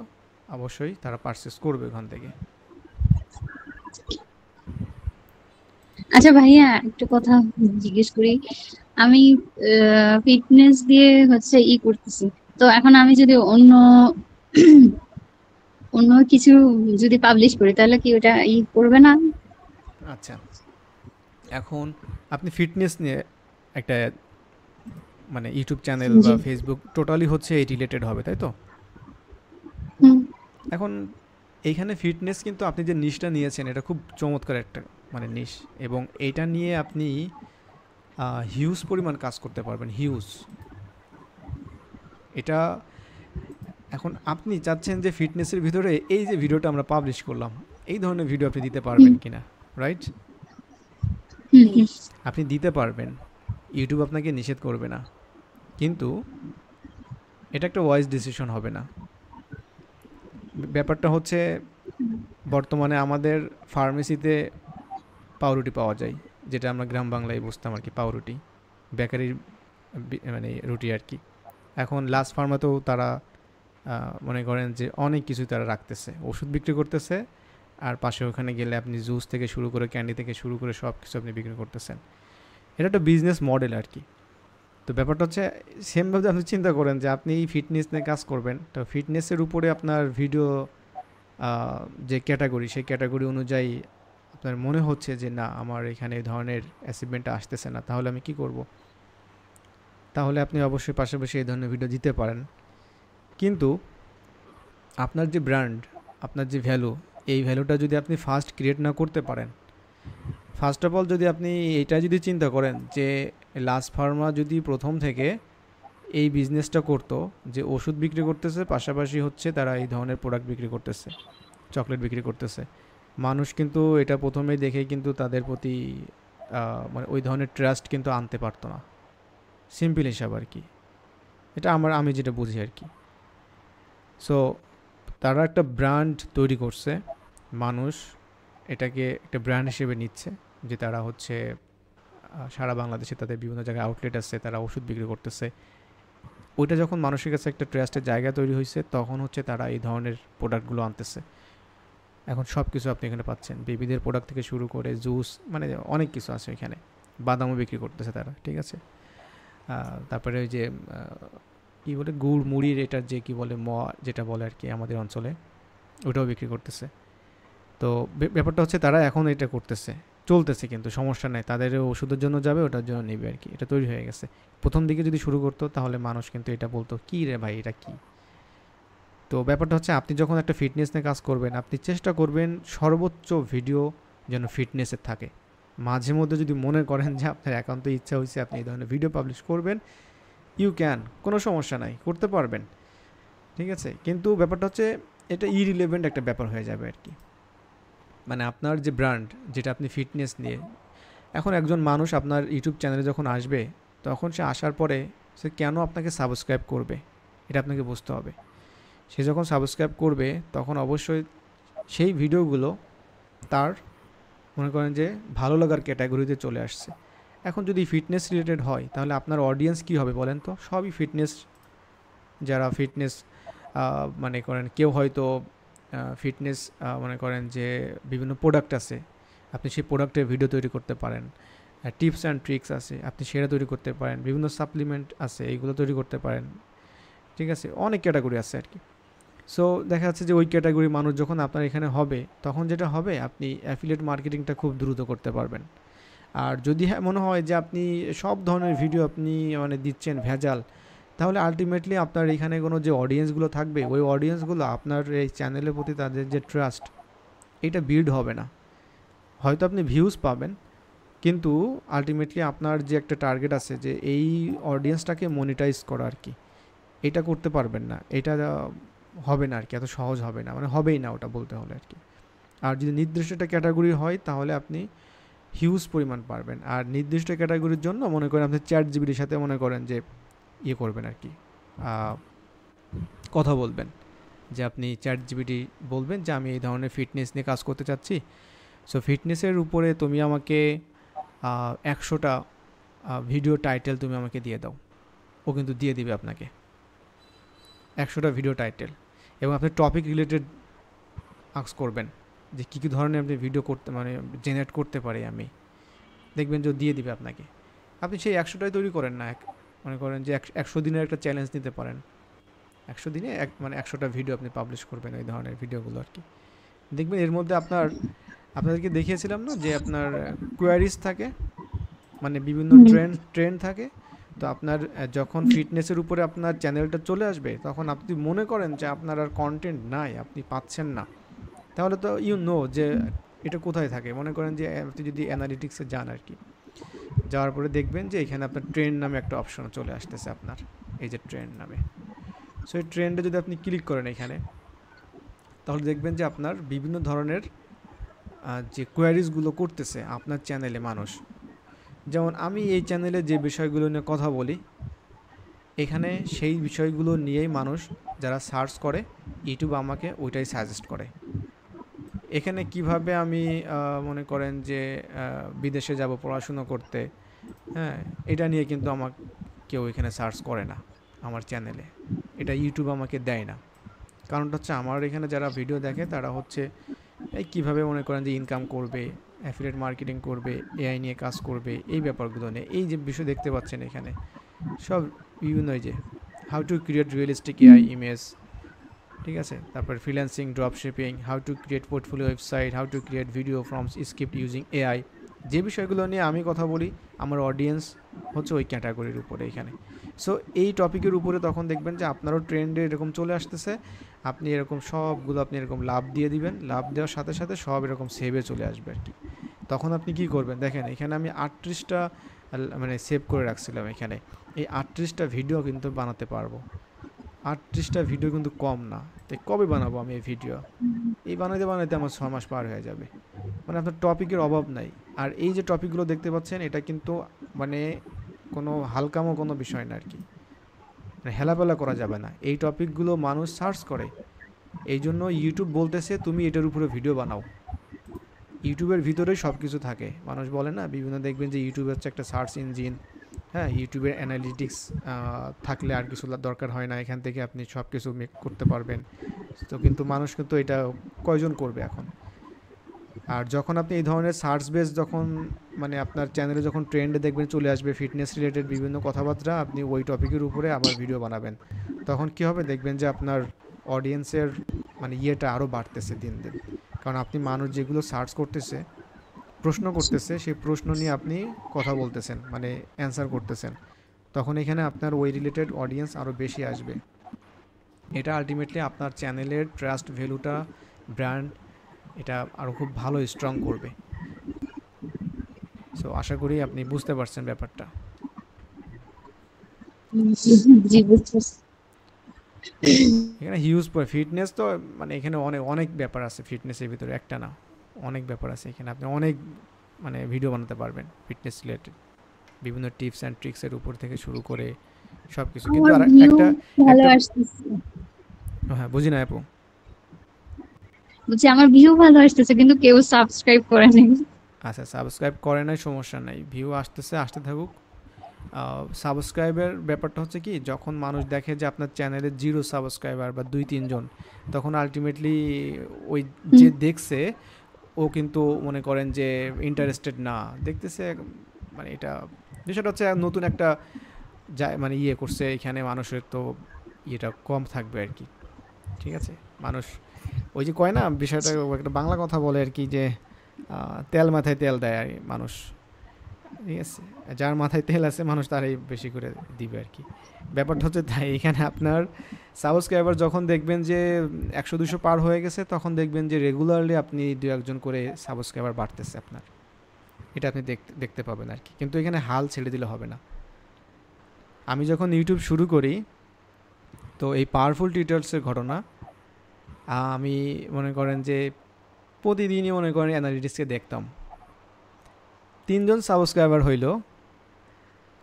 অবশ্যই তারা পারচেস করবে ওখান থেকে। আচ্ছা ভাইয়া, একটা কথা জিজ্ঞেস করি। আমি ফিটনেস দিয়ে হচ্ছে করতেছি, তো এখন আমি যদি অন্য কিছু যদি পাবলিশ করি তাহলে কি ওটা করবে না? আচ্ছা, এখন আপনি ফিটনেস নিয়ে একটা মানে ইউটিউব চ্যানেল বা ফেসবুক টোটালি হচ্ছে এই রিলেটেড হবে, তাই তো? এখন এইখানে ফিটনেস কিন্তু আপনি যে নিশটা নিয়েছেন এটা খুব চমৎকার একটা মানে নিশ, এবং এইটা নিয়ে আপনি হিউজ পরিমাণ কাজ করতে পারবেন, হিউজ। এটা এখন আপনি চাচ্ছেন যে ফিটনেসের ভিতরে এই যে ভিডিওটা আমরা পাবলিশ করলাম, এই ধরনের ভিডিও আপনি দিতে পারবেন কিনা, রাইট? আপনি দিতে পারবেন, ইউটিউব আপনাকে নিষেধ করবে না, কিন্তু এটা একটা ওয়াইজ ডিসিশন হবে না। ব্যাপারটা হচ্ছে বর্তমানে আমাদের ফার্মেসিতে পাউরুটি পাওয়া যায়, যেটা আমরা গ্রাম বাংলায় বুঝতাম আর কি, পাউরুটি বেকারির মানে রুটি আর কি। এখন লাস্ট ফার্মাতেও তারা মনে করেন যে অনেক কিছু তারা রাখতেছে, ওষুধ বিক্রি করতেছে, আর পাশে ওখানে গেলে আপনি জুস থেকে শুরু করে ক্যান্ডি থেকে শুরু করে সব কিছু আপনি বিক্রি করতেছেন। এটা একটা বিজনেস মডেল আর কি। তো ব্যাপারটা হচ্ছে সেমভাবে আপনি চিন্তা করেন যে আপনি ফিটনেস নিয়ে কাজ করবেন, তো ফিটনেসের উপরে আপনার ভিডিও যে ক্যাটাগরি, সেই ক্যাটাগরি অনুযায়ী আপনার মনে হচ্ছে যে না আমার এখানে এই ধরনের অ্যাচিভমেন্টটা আসতেছে না, তাহলে আমি কি করব? তাহলে আপনি অবশ্যই পাশাপাশি এই ধরনের ভিডিও দিতে পারেন। কিন্তু আপনার যে ব্র্যান্ড, আপনার যে ভ্যালু, এই ভ্যালুটা যদি আপনি ফার্স্ট ক্রিয়েট না করতে পারেন, ফার্স্ট অফ অল যদি আপনি এটা যদি চিন্তা করেন যে লাস্ট ফার্মা যদি প্রথম থেকে এই বিজনেসটা করতো যে ওষুধ বিক্রি করতেছে, পাশাপাশি হচ্ছে তারা এই ধরনের প্রোডাক্ট বিক্রি করতেছে, চকলেট বিক্রি করতেছে, মানুষ কিন্তু এটা প্রথমেই দেখেই কিন্তু তাদের প্রতি মানে ওই ধরনের ট্রাস্ট কিন্তু আনতে পারতো না। সিম্পল হিসাব আর কি, এটা আমি যেটা বুঝি আর কি। সো তারা একটা ব্র্যান্ড তৈরি করছে, মানুষ এটাকে একটা ব্র্যান্ড হিসেবে নিচ্ছে, যে তারা হচ্ছে সারা বাংলাদেশে তাদের বিভিন্ন জায়গায় আউটলেট আছে, তারা ওষুধ বিক্রি করতেছে। ওইটা যখন মানুষের কাছে একটা ট্রাস্টের জায়গা তৈরি হয়েছে, তখন হচ্ছে তারা এই ধরনের প্রোডাক্টগুলো আনতেছে। এখন সব কিছু আপনি এখানে পাচ্ছেন, বেবিদের প্রোডাক্ট থেকে শুরু করে জুস, মানে অনেক কিছু আছে এখানে, বাদামও বিক্রি করতেছে তারা, ঠিক আছে। তারপরে ওই যে কী বলে গুড় মুড়ির এটার যে কী বলে যেটা বলে আর কি আমাদের অঞ্চলে, ওটাও বিক্রি করতেছে। তো ব্যাপারটা হচ্ছে তারা এখন এটা করতেছে, চলতেছে, কিন্তু সমস্যা নাই, তাদের ওষুধের জন্য যাবে, ওটার জন্য নেবে আর কি, এটা তৈরি হয়ে গেছে। প্রথম দিকে যদি শুরু করতো তাহলে মানুষ কিন্তু এটা বলতো কী রে ভাই এটা কী। তো ব্যাপারটা হচ্ছে আপনি যখন একটা ফিটনেস নিয়ে কাজ করবেন, আপনি চেষ্টা করবেন সর্বোচ্চ ভিডিও যেন ফিটনেসের থাকে। মাঝে মধ্যে যদি মনে করেন যে আপনার একান্ত ইচ্ছা হয়েছে আপনি এই ধরনের ভিডিও পাবলিশ করবেন, ইউ ক্যান, কোনো সমস্যা নাই, করতে পারবেন, ঠিক আছে। কিন্তু ব্যাপারটা হচ্ছে এটা ইরিলেভেন্ট একটা ব্যাপার হয়ে যাবে আর কি। মানে আপনার যে ব্র্যান্ড, যেটা আপনি ফিটনেস নিয়ে, এখন একজন মানুষ আপনার ইউটিউব চ্যানেলে যখন আসবে, তখন সে আসার পরে সে কেন আপনাকে সাবস্ক্রাইব করবে, এটা আপনাকে বুঝতে হবে। সে যখন সাবস্ক্রাইব করবে তখন অবশ্যই সেই ভিডিওগুলো তার মনে করেন যে ভালো লাগার ক্যাটাগরিতে চলে আসছে। এখন যদি ফিটনেস রিলেটেড হয়, তাহলে আপনার অডিয়েন্স কী হবে বলেন তো? সবই ফিটনেস, যারা ফিটনেস মনে করেন, কেউ হয়তো ফিটনেস মনে করেন যে বিভিন্ন প্রোডাক্ট আছে, আপনি সেই প্রোডাক্টের ভিডিও তৈরি করতে পারেন, টিপস অ্যান্ড ট্রিক্স আছে আপনি সেটা তৈরি করতে পারেন, বিভিন্ন সাপ্লিমেন্ট আছে এইগুলো তৈরি করতে পারেন, ঠিক আছে, অনেক ক্যাটাগরি আছে আর কি। সো দেখা যাচ্ছে যে ওই ক্যাটাগরি মানুষ যখন আপনার এখানে হবে, তখন যেটা হবে আপনি অ্যাফিলিয়েট মার্কেটিংটা খুব দ্রুত করতে পারবেন। আর যদি মনে হয় যে আপনি সব ধরনের ভিডিও আপনি মানে দিচ্ছেন ভেজাল, তাহলে আলটিমেটলি আপনার এখানে কোনো যে অডিয়েন্সগুলো থাকবে, ওই অডিয়েন্সগুলো আপনার এই চ্যানেলের প্রতি তাদের যে ট্রাস্ট, এটা বিল্ড হবে না। হয়তো আপনি ভিউজ পাবেন, কিন্তু আলটিমেটলি আপনার যে একটা টার্গেট আছে যে এই অডিয়েন্সটাকে মনিটাইজ করা আর কি, এটা করতে পারবেন না, এটা হবে না আর কি, এত সহজ হবে না, মানে হবেই না ওটা বলতে হলে আর কি। আর যদি নির্দিষ্ট একটা ক্যাটাগরি হয়, তাহলে আপনি হিউজ পরিমাণ পারবেন। আর নির্দিষ্ট ক্যাটাগরির জন্য মনে করেন আপনি ChatGPTর সাথে মনে করেন যে ইয়ে করবেন আর কি, কথা বলবেন, যে আপনি ChatGPT বলবেন যে আমি এই ধরনের ফিটনেস নিয়ে কাজ করতে চাচ্ছি, সো ফিটনেসের উপরে তুমি আমাকে 100টা ভিডিও টাইটেল তুমি আমাকে দিয়ে দাও। ও কিন্তু দিয়ে দিবে আপনাকে 100টা ভিডিও টাইটেল, এবং আপনি টপিক রিলেটেড আস্ক করবেন যে কী কী ধরনের আপনি ভিডিও করতে মানে জেনারেট করতে পারি আমি, দেখবেন যে দিয়ে দিবে আপনাকে। আপনি সেই 100টাই তৈরি করেন না, মনে করেন যে 100 দিনের একটা চ্যালেঞ্জ নিতে পারেন, 100 দিনে মানে 100টা ভিডিও আপনি পাবলিশ করবেন, ওই ধরনের ভিডিওগুলো আর কি। দেখবেন এর মধ্যে আপনাদেরকে দেখিয়েছিলাম না যে আপনার কোয়ারিজ থাকে, মানে বিভিন্ন ট্রেন্ড থাকে। তো আপনার যখন ফিটনেসের উপরে আপনার চ্যানেলটা চলে আসবে, তখন আপনি মনে করেন যে আপনার আর কন্টেন্ট নাই, আপনি পাচ্ছেন না, তাহলে তো যে এটা কোথায় থাকে। মনে করেন যে আপনি যদি অ্যানালিটিক্সে যান আর কি, যাওয়ার পরে দেখবেন যে এখানে আপনার ট্রেন্ড নামে একটা অপশন চলে আসতেছে আপনার, এই যে ট্রেন্ড নামে। সো এই ট্রেন্ডে যদি আপনি ক্লিক করেন এখানে, তাহলে দেখবেন যে আপনার বিভিন্ন ধরনের যে কোয়ারিজগুলো করতেছে আপনার চ্যানেলে মানুষ, যেমন আমি এই চ্যানেলে যে বিষয়গুলো নিয়ে কথা বলি এখানে সেই বিষয়গুলো নিয়েই মানুষ যারা সার্চ করে ইউটিউব আমাকে ওইটাই সাজেস্ট করে। এখানে কিভাবে আমি মনে করেন যে বিদেশে যাব পড়াশুনো করতে, হ্যাঁ, এটা নিয়ে কিন্তু আমার কেউ এখানে সার্চ করে না আমার চ্যানেলে, এটা ইউটিউব আমাকে দেয় না। কারণটা হচ্ছে আমার এখানে যারা ভিডিও দেখে তারা হচ্ছে এই কীভাবে মনে করেন যে ইনকাম করবে, অ্যাফিলিয়েট মার্কেটিং করবে, এআই নিয়ে কাজ করবে, এই ব্যাপারগুলো নিয়ে এই যে বিষয় দেখতে পাচ্ছেন এখানে সব বিভিন্ন, এই যে how to create realistic AI image, ঠিক আছে, তারপর freelancing, drop shipping, how to create portfolio website, how to create video from script using AI, যে বিষয়গুলো নিয়ে আমি কথা বলি আমার অডিয়েন্স হচ্ছে ওই ক্যাটাগরির উপরে এখানে। সো এই টপিকের উপরে তখন দেখবেন যে আপনারও ট্রেন্ডে এরকম চলে আসতেছে, আপনি এরকম সবগুলো আপনি এরকম লাভ দিয়ে দিবেন, লাভ দেওয়ার সাথে সাথে সব এরকম সেভে চলে আসবে আর কি। তখন আপনি কি করবেন দেখেন এখানে আমি 38টা মানে সেভ করে রাখছিলাম, এখানে এই 38টা ভিডিও কিন্তু বানাতে পারবো। 38টা ভিডিও কিন্তু কম না, তাই কবে বানাবো আমি এই ভিডিও? এই বানাইতে বানাইতে আমার 6 মাস পার হয়ে যাবে। মানে আপনার টপিকের অভাব নাই। আর এই যে টপিকগুলো দেখতে পাচ্ছেন এটা কিন্তু মানে কোনো হালকামো কোনো বিষয় না আর কি, মানে হেলাফেলা করা যাবে না। এই টপিকগুলো মানুষ সার্চ করে, এই জন্য ইউটিউব বলতেছে তুমি এটার উপরে ভিডিও বানাও। ইউটিউবের ভিতরেই সব কিছু থাকে। মানুষ বলে না বিভিন্ন, দেখবেন যে ইউটিউব হচ্ছে একটা সার্চ ইঞ্জিন, হ্যাঁ, ইউটিউবের অ্যানালিটিক্স থাকলে আর কিছু দরকার হয় না, এখান থেকে আপনি সব কিছু মেক করতে পারবেন। তো কিন্তু মানুষ কিন্তু এটা কয়জন করবে এখন? আর যখন আপনি এই ধরনের সার্চ বেস যখন মানে আপনার চ্যানেলে যখন ট্রেন্ডে দেখবেন চলে আসবে ফিটনেস রিলেটেড বিভিন্ন কথাবার্তা, আপনি ওই টপিকের উপরে আবার ভিডিও বানাবেন, তখন কি হবে দেখবেন যে আপনার অডিয়েন্সের মানে ইয়েটা আরও বাড়তেছে দিন দিন। কারণ আপনি মানুষ যেগুলো সার্চ করতেছে, প্রশ্ন করতেছে, সেই প্রশ্ন নিয়ে আপনি কথা বলতেছেন, মানে অ্যান্সার করতেছেন, তখন এখানে আপনার ওই রিলেটেড অডিয়েন্স আরও বেশি আসবে। এটা আলটিমেটলি আপনার চ্যানেলের ট্রাস্ট ভ্যালুটা, ব্র্যান্ড, এটা আরও খুব ভালো স্ট্রং করবে। সো আশা করি আপনি বুঝতে পারছেন ব্যাপারটা। এখানে হিউজ ফিটনেস তো মানে এখানে অনেক অনেক ব্যাপার আছে ফিটনেসের ভিতরে, একটা না অনেক ব্যাপার আছে এখানে। আপনি অনেক মানে ভিডিও বানাতে পারবেন ফিটনেস রিলেটেড, বিভিন্ন টিপস অ্যান্ড ট্রিক্সের উপর থেকে শুরু করে সব কিছু। কিন্তু আর একটা হ্যাঁ, বুঝি না আপু, বুঝছি আমার ভিউ ভালো আসতেছে কিন্তু কেউ সাবস্ক্রাইব করে নাই। আচ্ছা, সাবস্ক্রাইব করে নাই, সমস্যা নাই, ভিউ আসতেছে, আসতে থাকুক। সাবস্ক্রাইবের ব্যাপারটা হচ্ছে কি, যখন মানুষ দেখে যে আপনার চ্যানেলে 0 সাবস্ক্রাইবার বা 2-3 জন, তখন আলটিমেটলি ওই যে দেখছে ও কিন্তু মনে করেন যে ইন্টারেস্টেড না, দেখতেছে মানে এটা বিষয়টা হচ্ছে নতুন একটা মানে ইয়ে করছে এখানে, মানুষের তো ইয়েটা কম থাকবে আর কি, ঠিক আছে। মানুষ ওই যে কয় না বিষয়টা, একটা বাংলা কথা বলে আর কি, যে তেল মাথায় তেল দেয় আর মানুষ, ঠিক আছে, যার মাথায় তেল আছে মানুষ তারাই বেশি করে দিবে আর কি। ব্যাপারটা হচ্ছে তাই, এখানে আপনার সাবস্ক্রাইবার যখন দেখবেন যে 100-200 পার হয়ে গেছে, তখন দেখবেন যে রেগুলারলি আপনি 2-1 করে সাবস্ক্রাইবার বাড়তেছে আপনার, এটা আপনি দেখতে পাবেন আর কি। কিন্তু এখানে হাল ছেড়ে দিলে হবে না। আমি যখন ইউটিউব শুরু করি, তো এই পাওয়ারফুল টিউটোরিয়ালসের ঘটনা আমি মনে করেন যে প্রতিদিনই মনে করেন অ্যানালিটিক্সকে দেখতাম, 3 জন সাবস্ক্রাইবার হইল,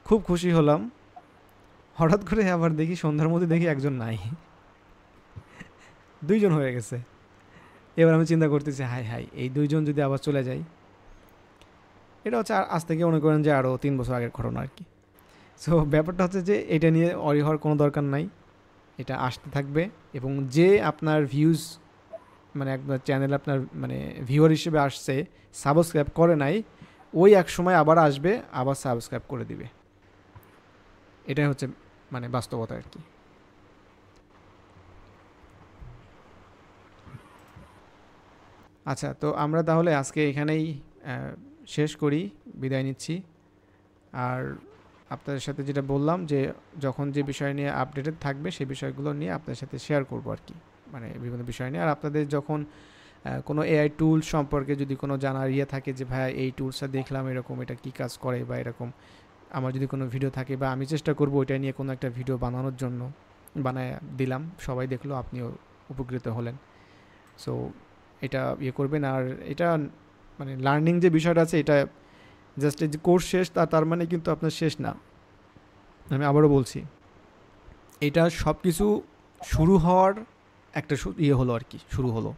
খুব খুশি হলাম। হঠাৎ করে আবার দেখি সন্ধ্যার মধ্যে দেখি 1 জন নাই, 2 জন হয়ে গেছে। এবার আমি চিন্তা করতেছি হাই হাই, এই 2 জন যদি আবার চলে যায়, এটা হচ্ছে আজ থেকে মনে করেন যে আরও 3 বছর আগের ঘটনা আর কি। সো ব্যাপারটা হচ্ছে যে এটা নিয়ে অরি হওয়ার কোনো দরকার নাই, এটা আসতে থাকবে। এবং যে আপনার ভিউজ মানে আপনার চ্যানেল আপনার মানে ভিউয়ার হিসেবে আসছে, সাবস্ক্রাইব করে নাই, ওই এক সময় আবার আসবে, আবার সাবস্ক্রাইব করে দিবে। এটাই হচ্ছে মানে বাস্তবতা আর কি। আচ্ছা, তো আমরা তাহলে আজকে এখানেই শেষ করি, বিদায় নিচ্ছি। আর আপনাদের সাথে যেটা বললাম যে যখন যে বিষয় নিয়ে আপডেটেড থাকবে সেই বিষয়গুলো নিয়ে আপনাদের সাথে শেয়ার করবো আর কি, মানে বিভিন্ন বিষয় নিয়ে। আর আপনাদের যখন কোনো এআই টুল সম্পর্কে যদি কোনো জানার ইয়ে থাকে যে ভাই এই টুলসটা দেখলাম এরকম, এটা কি কাজ করে বা এরকম, আমার যদি কোনো ভিডিও থাকে বা আমি চেষ্টা করবো ওইটা নিয়ে কোনো একটা ভিডিও বানানোর জন্য, বানায় দিলাম, সবাই দেখলো, আপনিও উপকৃত হলেন। সো এটা ইয়ে করবেন। আর এটা মানে লার্নিং যে বিষয়টা আছে এটা জাস্ট এই যে কোর্স শেষ তার মানে কিন্তু আপনার শেষ না। আমি আবারও বলছি, এটা সব কিছু শুরু হওয়ার একটা হলো আর কি, শুরু হলো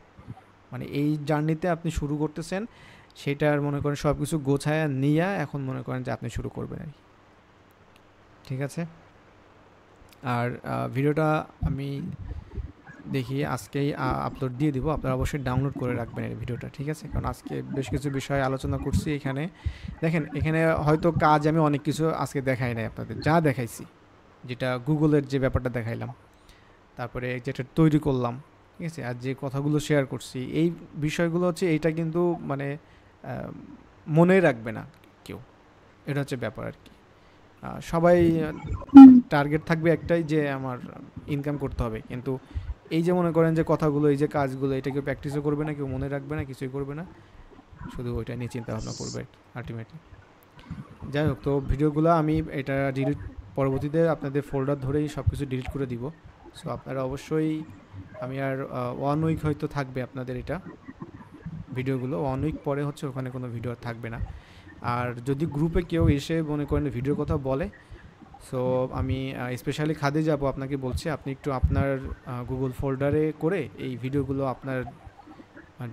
মানে এই জার্নিতে আপনি শুরু করতেছেন, সেটার মনে করেন সব কিছু গোছায় নিয়ে এখন মনে করেন যে আপনি শুরু করবেন আর কি। ঠিক আছে, আর ভিডিওটা আমি দেখি আজকেই আপলোড দিয়ে দিব, আপনারা অবশ্যই ডাউনলোড করে রাখবেন এই ভিডিওটা। ঠিক আছে, কারণ আজকে বেশ কিছু বিষয়ে আলোচনা করছি এখানে। দেখেন এখানে হয়তো কাজ আমি অনেক কিছু আজকে দেখাই নাই আপনাদের, যা দেখাইছি যেটা গুগলের যে ব্যাপারটা দেখাইলাম, তারপরে যেটা তৈরি করলাম, ঠিক আছে, আর যে কথাগুলো শেয়ার করছি, এই বিষয়গুলো হচ্ছে এইটা কিন্তু মানে মনে রাখবে না কেউ, এটা হচ্ছে ব্যাপার আর কি। সবাই টার্গেট থাকবে একটাই যে আমার ইনকাম করতে হবে, কিন্তু এই যে মনে করেন যে কথাগুলো, এই যে কাজগুলো, এটা কেউ প্র্যাকটিসও করবে না, কেউ মনে রাখবে না, কিছুই করবে না, শুধু ওইটা নিয়ে চিন্তা ভাবনা করবে আলটিমেটলি। যাই হোক, তো ভিডিওগুলো আমি এটা ডিলিট পরবর্তীতে আপনাদের ফোল্ডার ধরেই সব কিছু ডিলিট করে দিব। সো আপনারা অবশ্যই, আমি আর 1 উইক হয়তো থাকবে আপনাদের এটা ভিডিওগুলো, 1 উইক পরে হচ্ছে ওখানে কোনো ভিডিও থাকবে না। আর যদি গ্রুপে কেউ এসে মনে করেন ভিডিওর কথা বলে, সো আমি স্পেশালি খাদে যাব, আপনাকে বলছি আপনি একটু আপনার গুগল ফোল্ডারে করে এই ভিডিওগুলো আপনার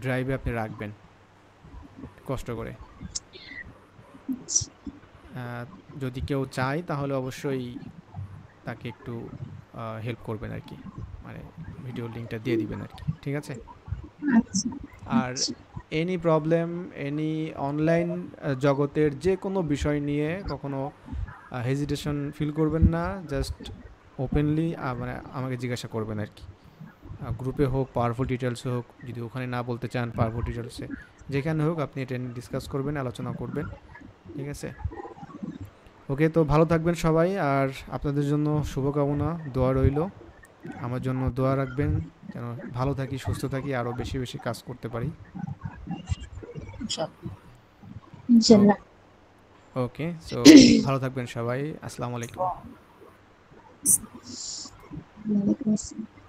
ড্রাইভে আপনি রাখবেন কষ্ট করে। যদি কেউ চায় তাহলে অবশ্যই তাকে একটু হেল্প করবেন আর কি, মানে ভিডিও লিঙ্কটা দিয়ে দিবেন আর কি। ঠিক আছে, আর এনি প্রবলেম, এনি অনলাইন জগতের যে কোনো বিষয় নিয়ে কখনো হেজিটেশন ফিল করবেন না, জাস্ট ওপেনলি মানে আমাকে জিজ্ঞাসা করবেন আর কি। গ্রুপে হোক, পাওয়ারফুল ডিটেলসে হোক, যদি ওখানে না বলতে চান পাওয়ারফুল ডিটেলসে, যেখানে হোক আপনি এটা নিয়ে ডিসকাস করবেন, আলোচনা করবেন। ঠিক আছে, ওকে, তো ভালো থাকবেন সবাই, আর আপনাদের জন্য শুভকামনা, দোয়া রইল, আমার জন্য দোয়া রাখবেন যেন ভালো থাকি, সুস্থ থাকি, আরও বেশি বেশি কাজ করতে পারি। ইনশাআল্লাহ। ওকে, সো ভালো থাকবেন সবাই, আসসালামু আলাইকুম। ওয়ালাইকুম আসসালাম।